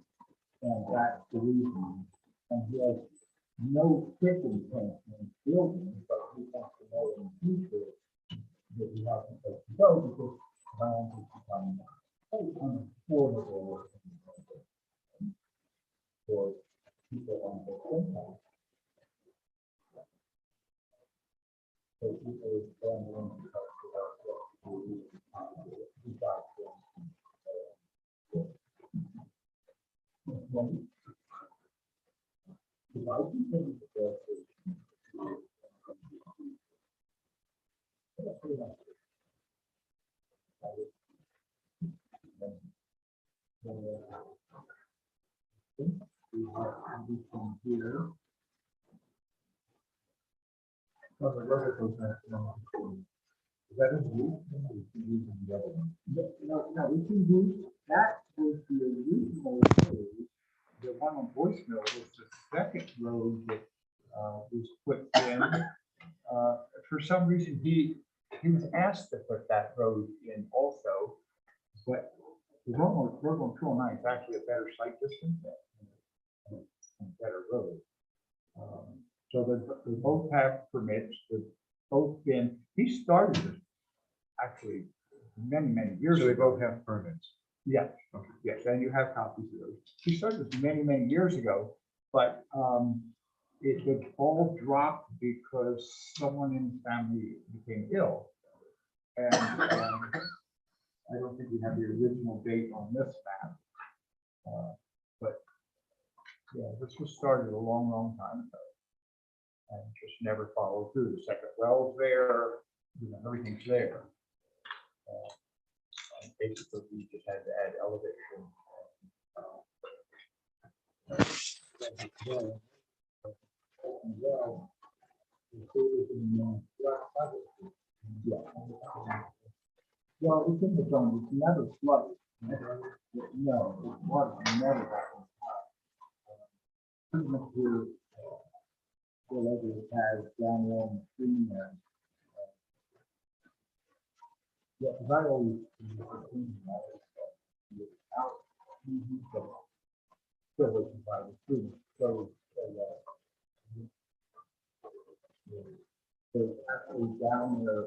And that's the reason. And he has no fixing plan in building, but he wants to know in the future that he has to place to go because land is becoming unaffordable for people on the income. So people are scrambling to help here. Well, the other goes back to that is you. Using the other one. No, we can use that was the original road. The one on voicemail was the second road that was put in. For some reason, he was asked to put that road in also, but the road on 209 is actually a better site distance and better road. So they both have permits. They've both been. He started this actually many years So they ago. both have permits. Yes, Okay. yes, and you have copies of those. He started this many years ago, but it was all dropped because someone in the family became ill. And I don't think we have the original date on this map. But yeah, this was started a long time ago. And just never followed through. The second well's there, you know, everything's there. And basically, we just had to add elevation. Well, included in well, it's in the zone. It's never flooded. No, it was never happened. Pretty much here, whatever it has down there on the stream there. Yeah, because I always out. Still waiting by the stream. So actually down there.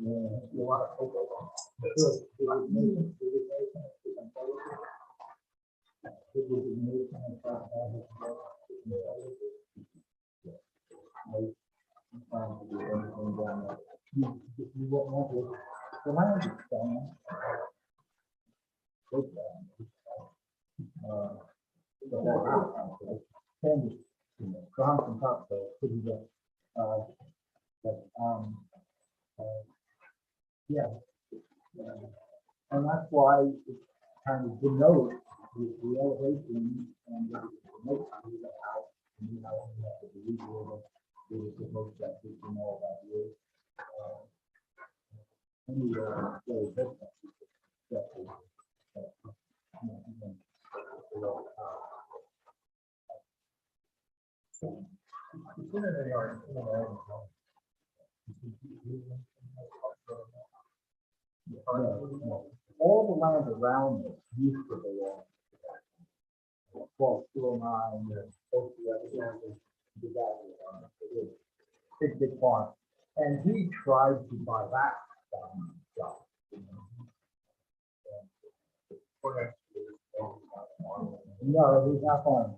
Yeah, a lot of cocoa. You won't want to. The land is down. Yeah. And that's why it's kind of denotes the elevation and the most of the house. And you know, you have to believe it the most that we can know about you. Really different. all the land around it used to belong to that. Well, 209, both the other lands, the big farm. And he tried to buy that stuff, you know. No, he's not on.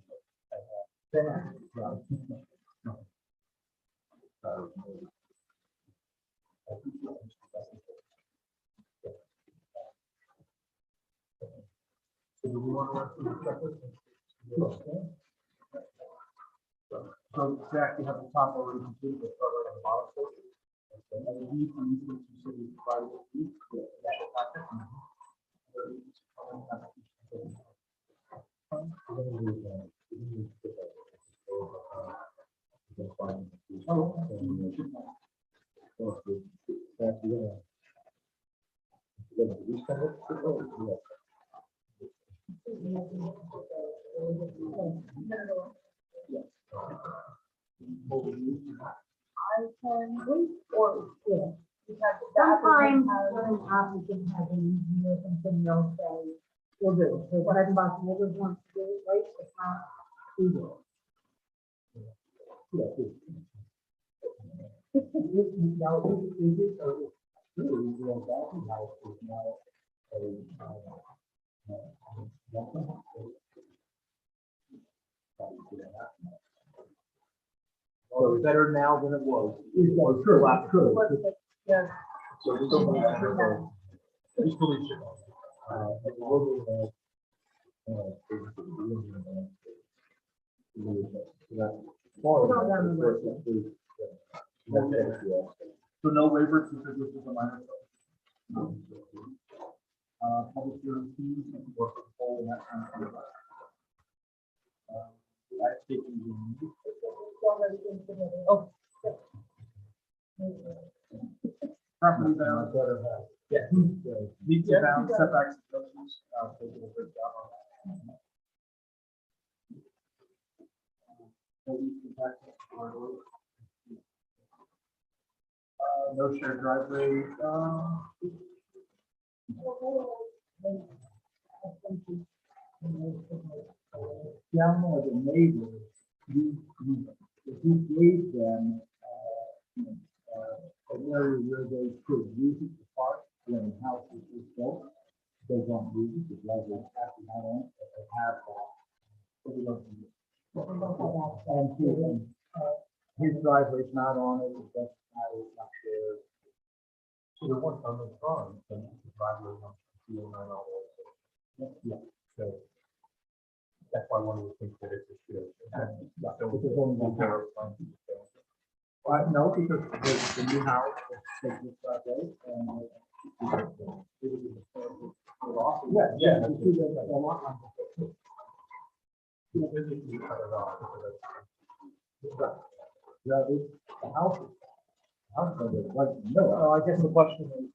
So Jack, you have the top already completed, the further and bottom portion. And then you can use it to city private use. Sometimes when an applicant has an engineer, something they'll say, we'll do, so what I'm about to, we'll just want to do it, right, it's not, we will. So it's better now than it was. True. Yeah. So we don't have to. Just believe it. So no waivers because this is a minor. Public hearing fees and work with the poll and that kind of stuff. That's taking you. Oh. Property bound. Yeah. Leads bound setbacks. Taking a good job on that. No shared driveway. Down there, the neighbors, he gave them an area where they could use it to park when the house is built. They don't use it, the driveway actually not on it, but they have that. So we don't use it. And his driveway's not on it, it doesn't matter, it's not shared. So there was on the car, and the driveway on the not all the way. Yeah, so that's why one would think that it's a shared. Yeah, so it's only one pair of funds. No, because the new house is this driveway and. Yeah. Yeah, the house. No, I guess the question is,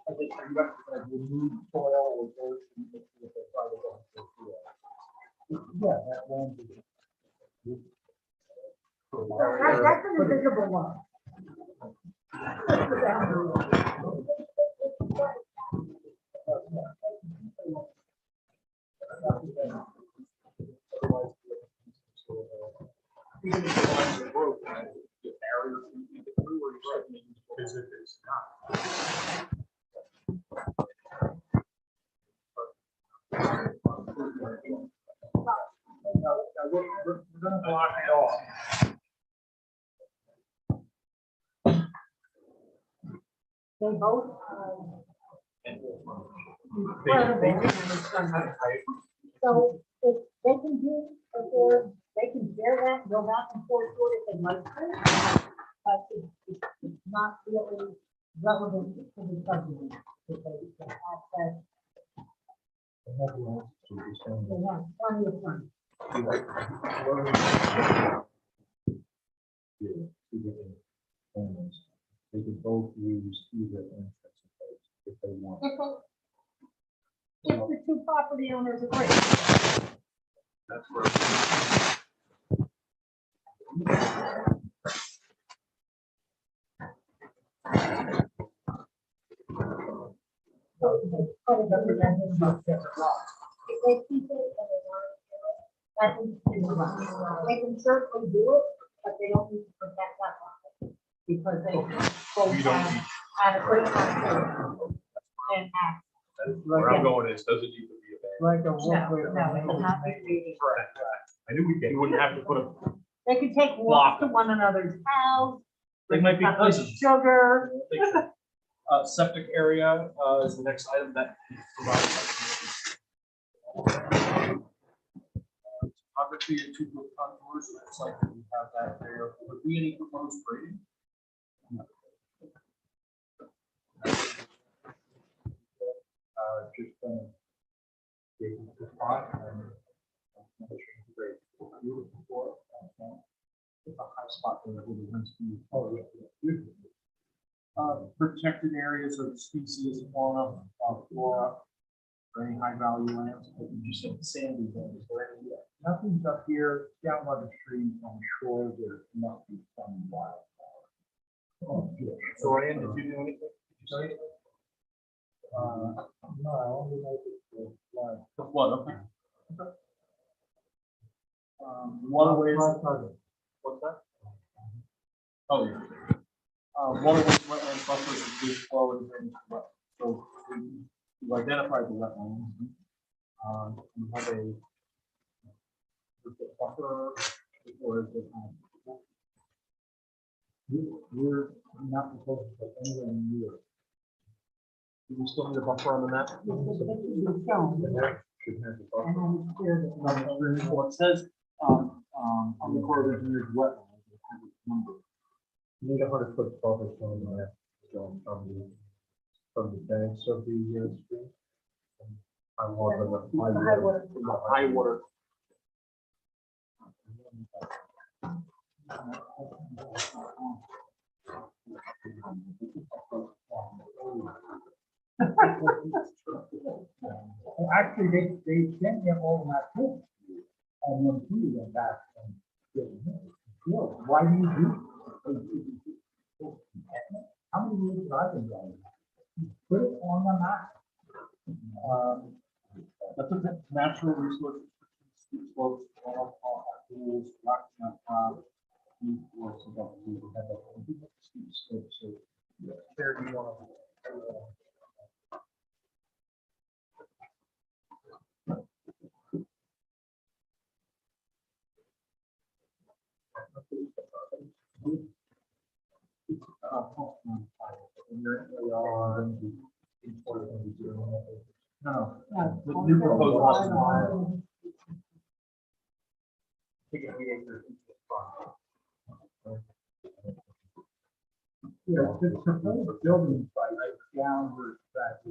are you going to remove soil or dirt? Yeah, that one. That's an invisible one. We're gonna block it off. They both. So if they can do, or they can bear that, go back and forth if they like to. But it's not really relevant to the subject. Because the access. They have plenty of time. They could both use either entrance if they want. If the two property owners agree. That's where. Probably represent this much different law. If they keep it and they want to do it, that is, they can certainly do it, but they don't need to protect that property. Because they both We don't have need- adequate access and access. Where I'm going is, doesn't need to be a ban. Like a No, walkway. no, it will not be created. Correct. I knew we wouldn't have to put a They can take walks to one another's house. They bring might be a cup of cousins. Sugar. Septic area is the next item that provides. Topography and two-foot contours, it's like we have that there. Would be any proposed grading? just get the spot and great. Beautiful. It's a high spot there that would be nice to use. Oh, yeah, beautiful. Protected areas of species, fauna, flora, or any high value lands, like you just said, sandy things, or any, Nothing's up here, down by the stream on the shore, there's nothing from wild. Oh, yeah. So Ryan, did you do anything? Did you say anything? No, I only like it for flood. The flood, okay. Waterways, what's that? Oh, yeah. Waterways, wetlands, buffers, and fish flow and drainage. So we've identified the wetlands. We have a buffer, or is it? We're not supposed to put anywhere near. Do we still need a buffer on the map? Well, it says, on the Corps of Engineers wetlands, it has its number. Need 100-foot buffer from the banks of the stream. I want the High water. Actually, they sent me all my books. And then he went back and said, why do you do? How many years have I been doing? Put it on the map. That's a natural resource, steep slopes, pools, rock, deep forests, and stuff. We have a steep slope, so there you are. No, the new proposed lot is take 8 acres into the farm. Yeah, it's supposed building site downward track. I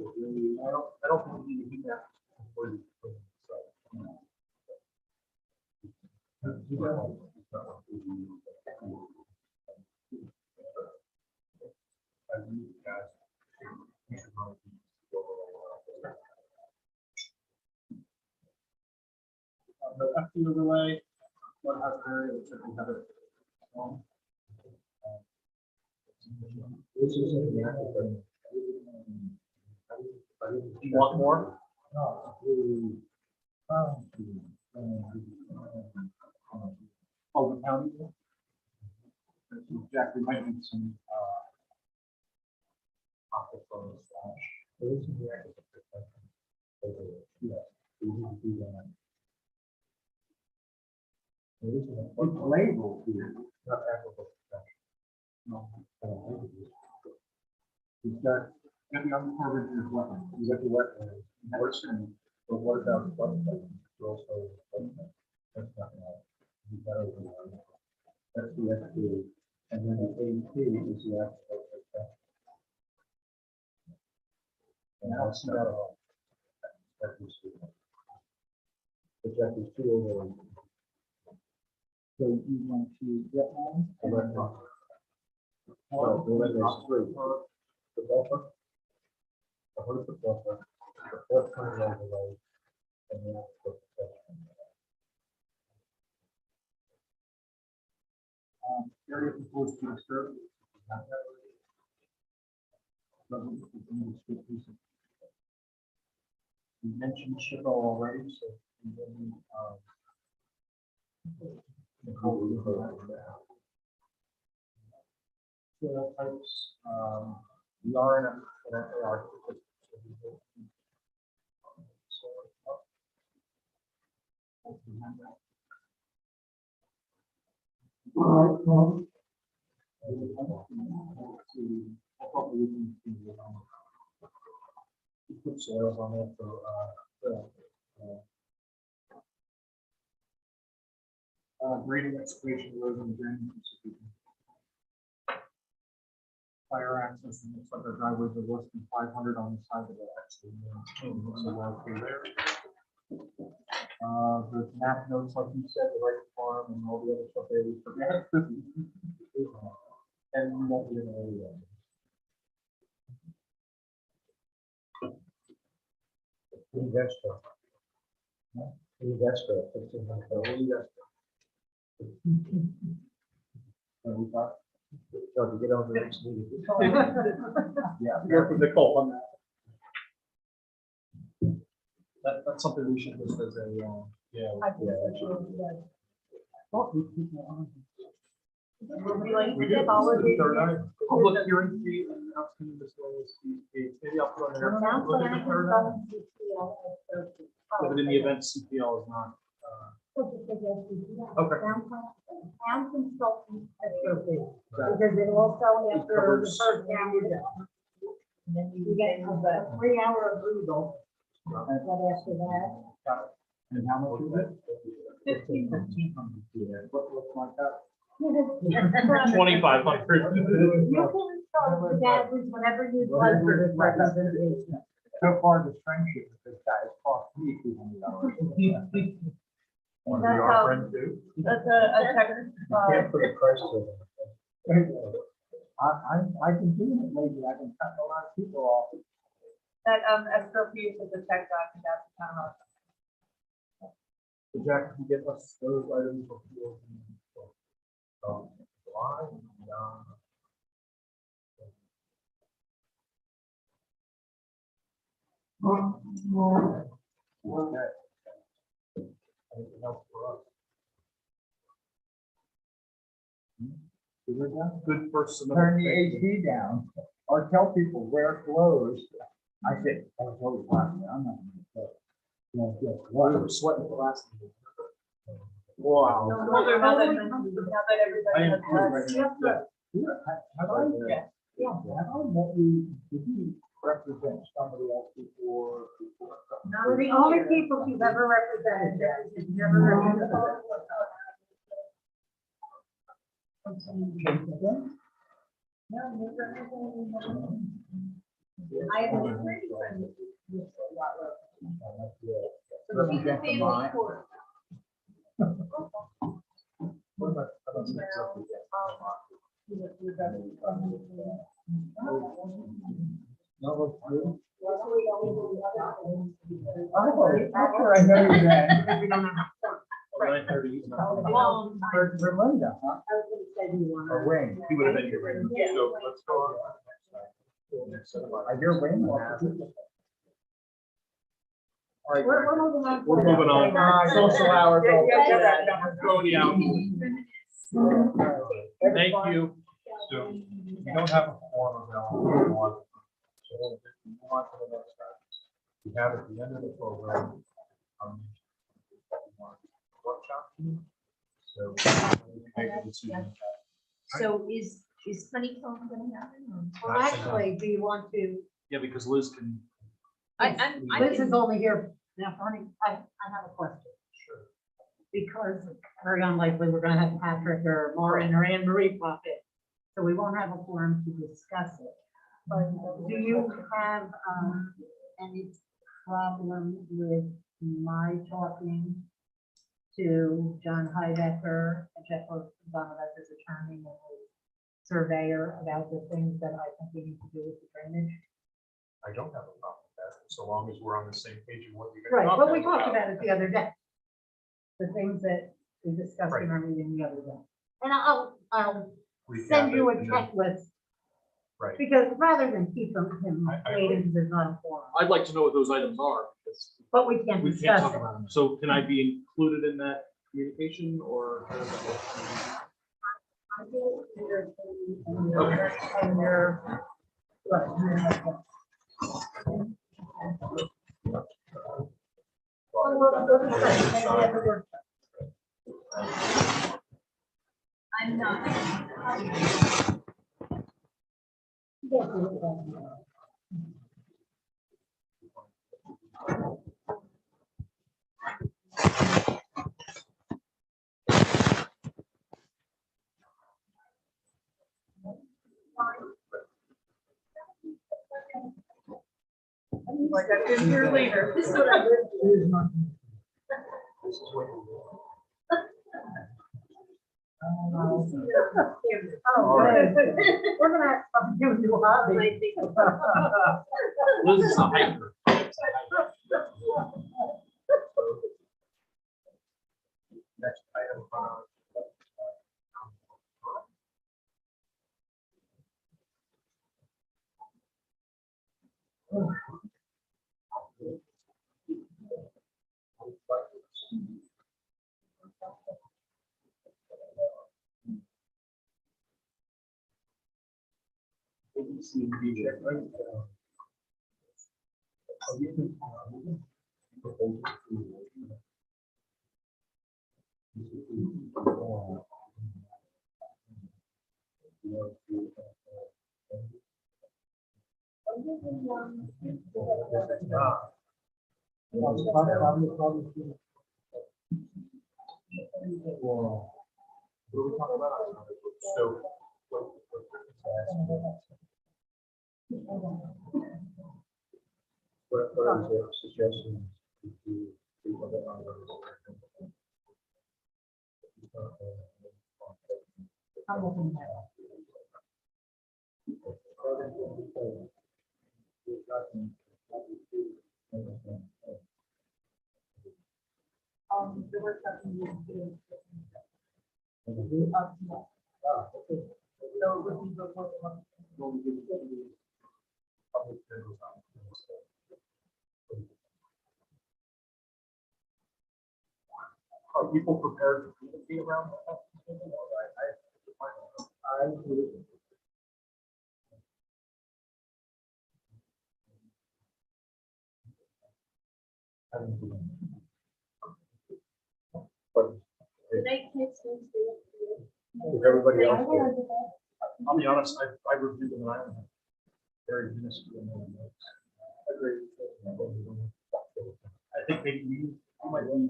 don't think we need to do that. before you put it in the FD overlay, what has an area that certainly have it. This is in the Do you want more? No, Oh, the county? Jack, we might need some, office on the slash. It's labeled here. Not applicable. No. It's got, Maybe I'm covered in wetland. you got the wetlands. But what about the floodplain? Also, that's not right. You've got over there. That's the FD, and then the AP is the actual. And that's not all. That is two. But that is two over. So you want to get one? Well, the wetlands three. The buffer. The 100-foot buffer. The floodplain overlay. And the actual protection. Area proposed to disturb. We mentioned SHPO already, so. we didn't, soil types, we are in a. Put soils on there for grading, excavation, erosion, and drainage. Fire access, and looks like our driveways are less than 500 on the side of the actually. So we're okay there. The map notes, like you said, the right farm and all the other stuff there, we forget. And we won't be in the area. Investor. Investor. So to get on the next meeting. Yeah, work with Nicole on that. That's something we should list as a, yeah. We did. Public hearing fee and announcement disclosed fee. Maybe I'll put on there. Look at the third item. Yeah, but in the event CPL is not. Okay. Town consultant, because it also after the covers- first hour, you get a 3 hour approval. But after that, And how much is it? 1,500. What looks like that? you can 2,500. start with that whenever you'd like. So far, the friendship with this guy has cost me $200. Want to be our friend too? That's a check. Can't put a price to it. I can do it, maybe I can cut a lot of people off. That escrow fee is a check back and that's kind of. So Jack, can you get us those items before? July? Okay. Anything else for us? Good first. Turn the AC down, or tell people wear clothes. I said, I was always laughing, I'm not gonna say. We were sweating the last. Wow. Well, they're not that mentioned, but now that everybody has less. Have I met you, did you represent somebody else before? We're the only people she's ever represented. She's never represented. I have an attorney friend. So she's a family court. What about next up? No, that's good. That's where I know you then. We don't have. 9:30. For Linda, huh? I was gonna say you want. Or Wayne? He would have been here. Right? Yeah. So let's go on. I hear Wayne. All right. We're moving on. We're moving on. Social hours. Throw it out. Thank you. So we don't have a form available. So we'll move on to the next item. We have at the end of the program. Workshop. So we make a decision. So is honeycomb gonna happen? Well, actually, do you want to, Yeah, because Liz can. I Liz is only here now, honey, I have a question. Sure. Because very unlikely we're gonna have Patrick or Maureen or Anne Marie pop in. So we won't have a forum to discuss it. But do you have any problem with my talking to John Heidecker, Jeff Donovan's attorney and his surveyor about the things that I think we need to do with the drainage? I don't have a problem with that, so long as we're on the same page of what you're. Right, but we talked about it the other day. The things that we discussed in our meeting the other day. And I'll send you a checklist Right. Because rather than keep him I waiting, because there's not a forum, I'd like to know what those items are, because but we can't we can't discuss talk it. about them. So can I be included in that communication, or? how does that work? I'm not. Like I've been here later. Oh, good. We're gonna have to give you a hobby. Liz is a hiker. Next item. So. What is your suggestion? I'm looking at it. The workshop we need to do. So it would be before the. Are people prepared to be around that? But if everybody else, I'll be honest, I reviewed them, and I'm very minuscule. I think maybe you might be.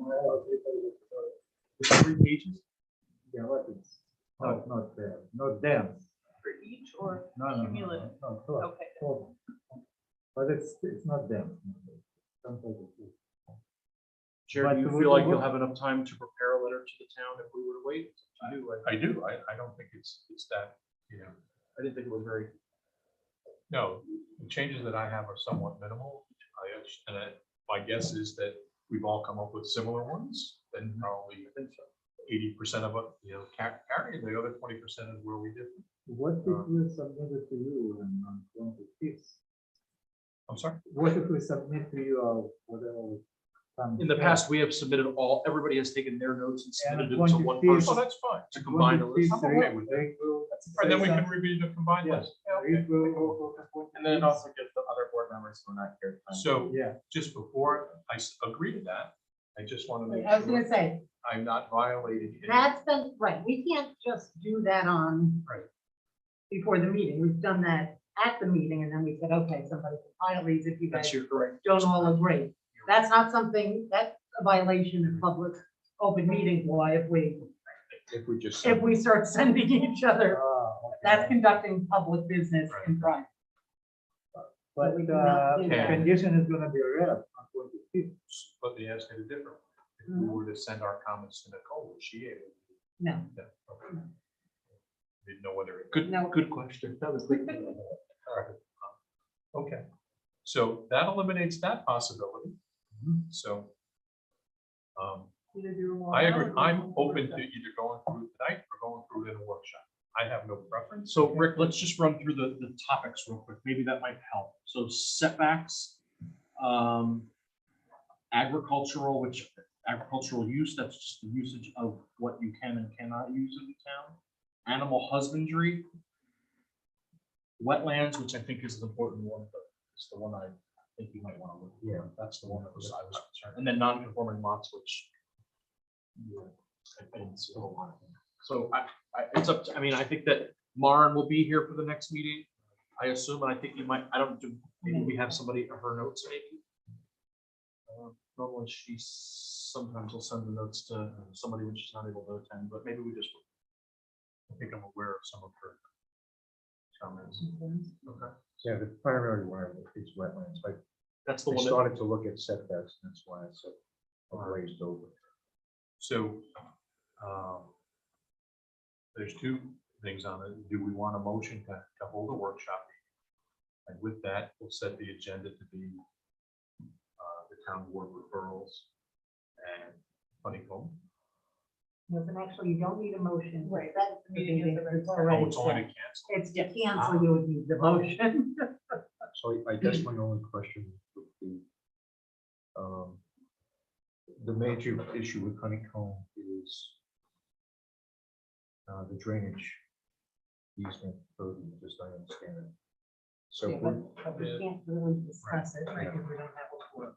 It's 3 pages? Yeah, what is, not there, not dense. For each or No, cumulative? no, total, Okay. total. But it's not dense. Sometimes it is. Chair, But do you we- feel like we- you'll have enough time to prepare a letter to the town if we were to wait? I do. I don't think it's that, I didn't think it was very. no, the changes that I have are somewhat minimal. My guess is that we've all come up with similar ones, then probably 80% of it, carry, and the other 20% is where we did. What if we submit it to you on 25th? I'm sorry? What if we submit to you whatever? In the past, we have submitted everybody has taken their notes and submitted And it to one 25th person Oh, that's fine. to combine the list. I'm okay with that. And then we can review the combined list. Yeah, okay. And then also give the other board members who are not here time. So Yeah, just before I agree to that, I just want to make I was gonna sure say, I'm not violating. any- that's been, right, we can't just do that on. Right. Before the meeting, we've done that at the meeting, and then we said, okay, somebody can file these if you guys That's your correct. don't all agree. That's not something, that's a violation of public open meeting law if we If we just. start sending each other. okay. That's conducting public business in private. But we cannot do the that. condition is gonna be read on 25th. Let me ask you a different. If we were to send our comments to Nicole, was she able to? No. Yeah, okay. Didn't know whether it. No. Good question. That was the. All right. Okay, so that eliminates that possibility. So. I agree. I'm open to either going through it tonight or going through it in a workshop. I have no preference. So Rick, let's just run through the topics real quick. Maybe that might help. So setbacks, agricultural use, that's just the usage of what you can and cannot use in the town. Animal husbandry. Wetlands, which I think is the important one, but it's the one I think you might want to look. Yeah, that's the one that was I was concerned. And then non-conforming lots, which. I didn't see a whole lot. So it's up to, I mean, I think that Maren will be here for the next meeting, I assume, and I think you might, I don't do, maybe we have somebody, her notes maybe. Normally she sometimes will send the notes to somebody when she's not able to attend, but maybe we just, I think I'm aware of some of her comments. Okay. Yeah, the primary one is wetlands. That's the I one that, started to look at setbacks, and that's why I said I glazed over. So there's two things on it. Do we want a motion to hold a workshop? And with that, we'll set the agenda to be the town board referrals and honeycomb. Listen, actually, you don't need a motion. Right. That's the Meeting is meeting. already It's Oh, already it's only to set. cancel. It's to cancel, you would need the motion. So I guess my only question would be, the major issue with honeycomb is the drainage easement, just I understand it. So Yeah, we're- but we can't really discuss it, right, if we don't have a quorum.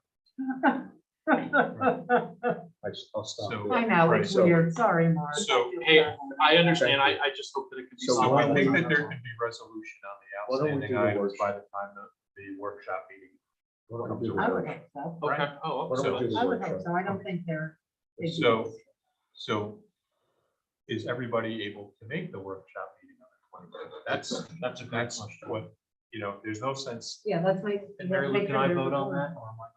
I'll stop So- there. I know, Right, it's so- weird, sorry, Mark. so, hey, I understand, I just hope that it could be. So So I why think don't that we- there could be resolution on Why the don't we outstanding do the items by workshop? the time the workshop meeting. Why don't we do the I would workshop? hope so. Okay, oh, Why don't we do the I would hope workshop? so, I don't think they're. big So, deals. so is everybody able to make the workshop meeting on the 25th? that's a great That's question. what, there's no sense. Yeah, let's make. And Mary Lou, can I vote on that? Or am I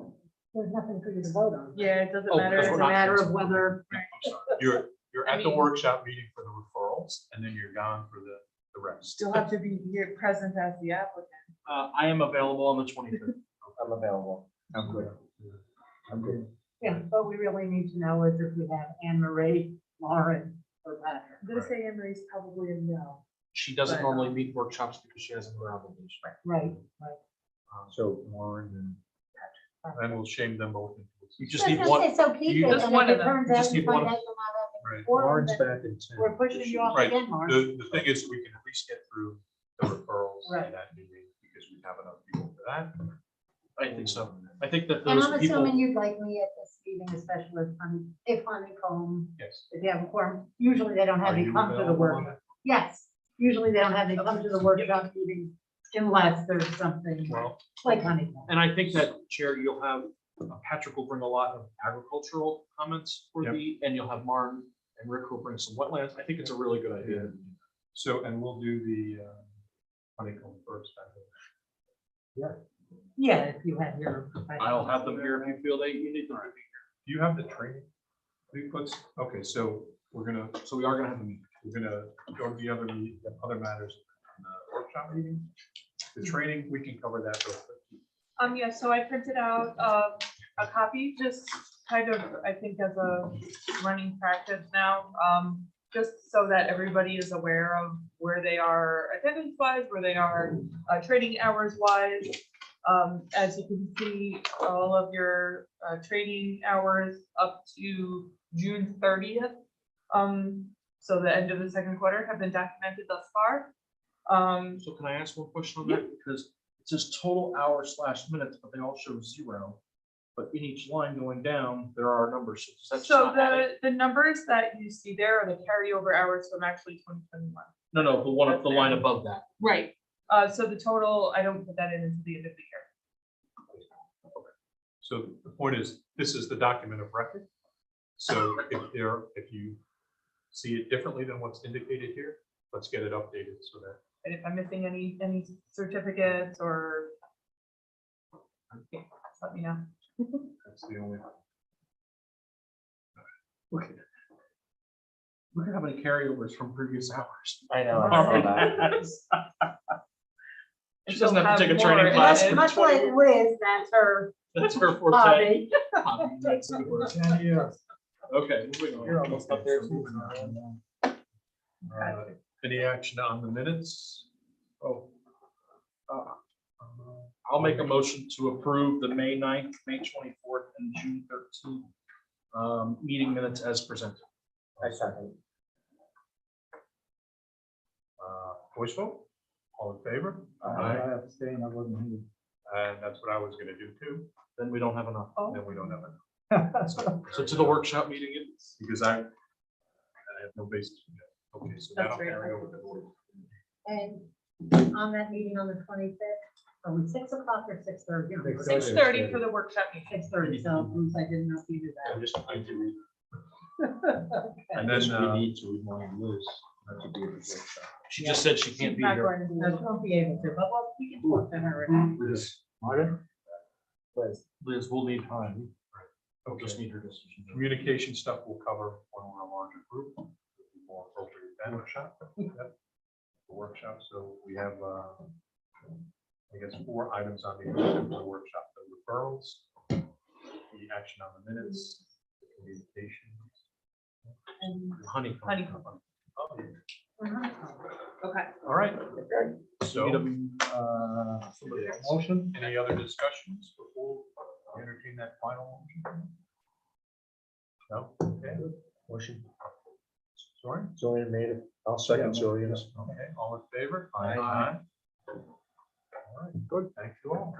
not? There's nothing for you to vote on. Yeah, it doesn't Oh, matter. because It's we're a not matter of canceling. whether, You're I at the mean- workshop meeting for the referrals, and then you're gone for the rest. Still have to be here present as the applicant. I am available on the 25th. I'm available. I'm good. I'm good. yeah, but we really need to know is if we have Anne Marie, Lauren, or Patrick. I'm gonna say Anne Marie's probably a no. She doesn't But, normally meet workshops because she has a obligation. Right, right. So Lauren and And we'll shame them both. You just need one. So keep you it, just and one if of it them. turns You out just you need find one. out you're not having Right. quorum, Lauren's then back in 10. we're pushing you off Right. again, Mark. The thing is, we can at least get through the referrals Right. in that meeting, because we have enough people for that. I think so. I think that And those I'm people. assuming you'd like me at this meeting, especially if honeycomb, Yes. if you have a quorum, usually they don't have Are you you come to the available on workshop. Yes, usually they don't have you come to the workshop meeting unless there's something Well, like honeycomb. and I think that, Chair, you'll have, Patrick will bring a lot of agricultural comments for Yep. and you'll have Martin and Rick will bring some wetlands. I think it's a really good idea. So, and we'll do the honeycomb first. I think. Yeah, if you have your. I'll have them here if you feel that you need them. Do you have the training? Okay, so we are gonna have a meeting. We're gonna go to the other matters in the workshop meeting. The training, we can cover that real quick. Yeah, so I printed out a copy, just kind of, I think, as a running practice now, just so that everybody is aware of where they are attendance wise, where they are trading hours wise. As you can see, all of your trading hours up to June 30th. So the end of the second quarter have been documented thus far. So can I ask one question on that? Because it says total hours / minutes, but they all show 0. But in each line going down, there are numbers. So does that just So not add it? the numbers that you see there are the carryover hours from actually 2021. No, the one up That's the there. line above that. Right. So the total, I don't put that in until the end of the year. So the point is, this is the document of record. So if you see it differently than what's indicated here, let's get it updated so that. And if I'm missing any certificates or, yeah, just let me know. That's the only. Okay. Look at how many carryovers from previous hours. I know. She doesn't have to take a She'll have training more class. added. Much like Liz, that's her That's her forte. hobby. That's a good word. Okay, moving on. You're almost up there too. Any action on the minutes? Oh. I'll make a motion to approve the May 9th, May 24th, and June 13th meeting minutes as presented. I second. Voice vote? All in favor? I abstain, I wasn't here. And that's what I was gonna do too. Then we don't have enough. Then we don't have enough. So to the workshop meeting, it's Because I have no basis. Okay, so that'll That's right. carry over to the board. And on that meeting on the 25th, are we 6 o'clock or 6:30? 6:30 for the workshop meeting. 6:30, so Bruce, I didn't know if you did I that. just need to read. And Then then, we need to remind Liz not to be at the workshop. She just said she can't She's be not here. going to be, she won't be able to, but well, we can talk to her. Liz, Martin? Liz, we'll need time. We'll Okay. just need her decision. Communication stuff we'll cover when we're a larger group. It'll be more appropriate than workshop. Yep. The workshop, so we have, I guess, 4 items on the agenda for the workshop, the referrals, the action on the minutes, the communications. Honeycomb. Honeycomb. Oh, yeah. Okay. All right. So, Need somebody have a motion, any other discussions before we entertain that final motion? No? Okay. Motion. Sorry? Zoe made it. I'll second Zoe's. Okay, all in favor? Aye. All right, good, thank you all.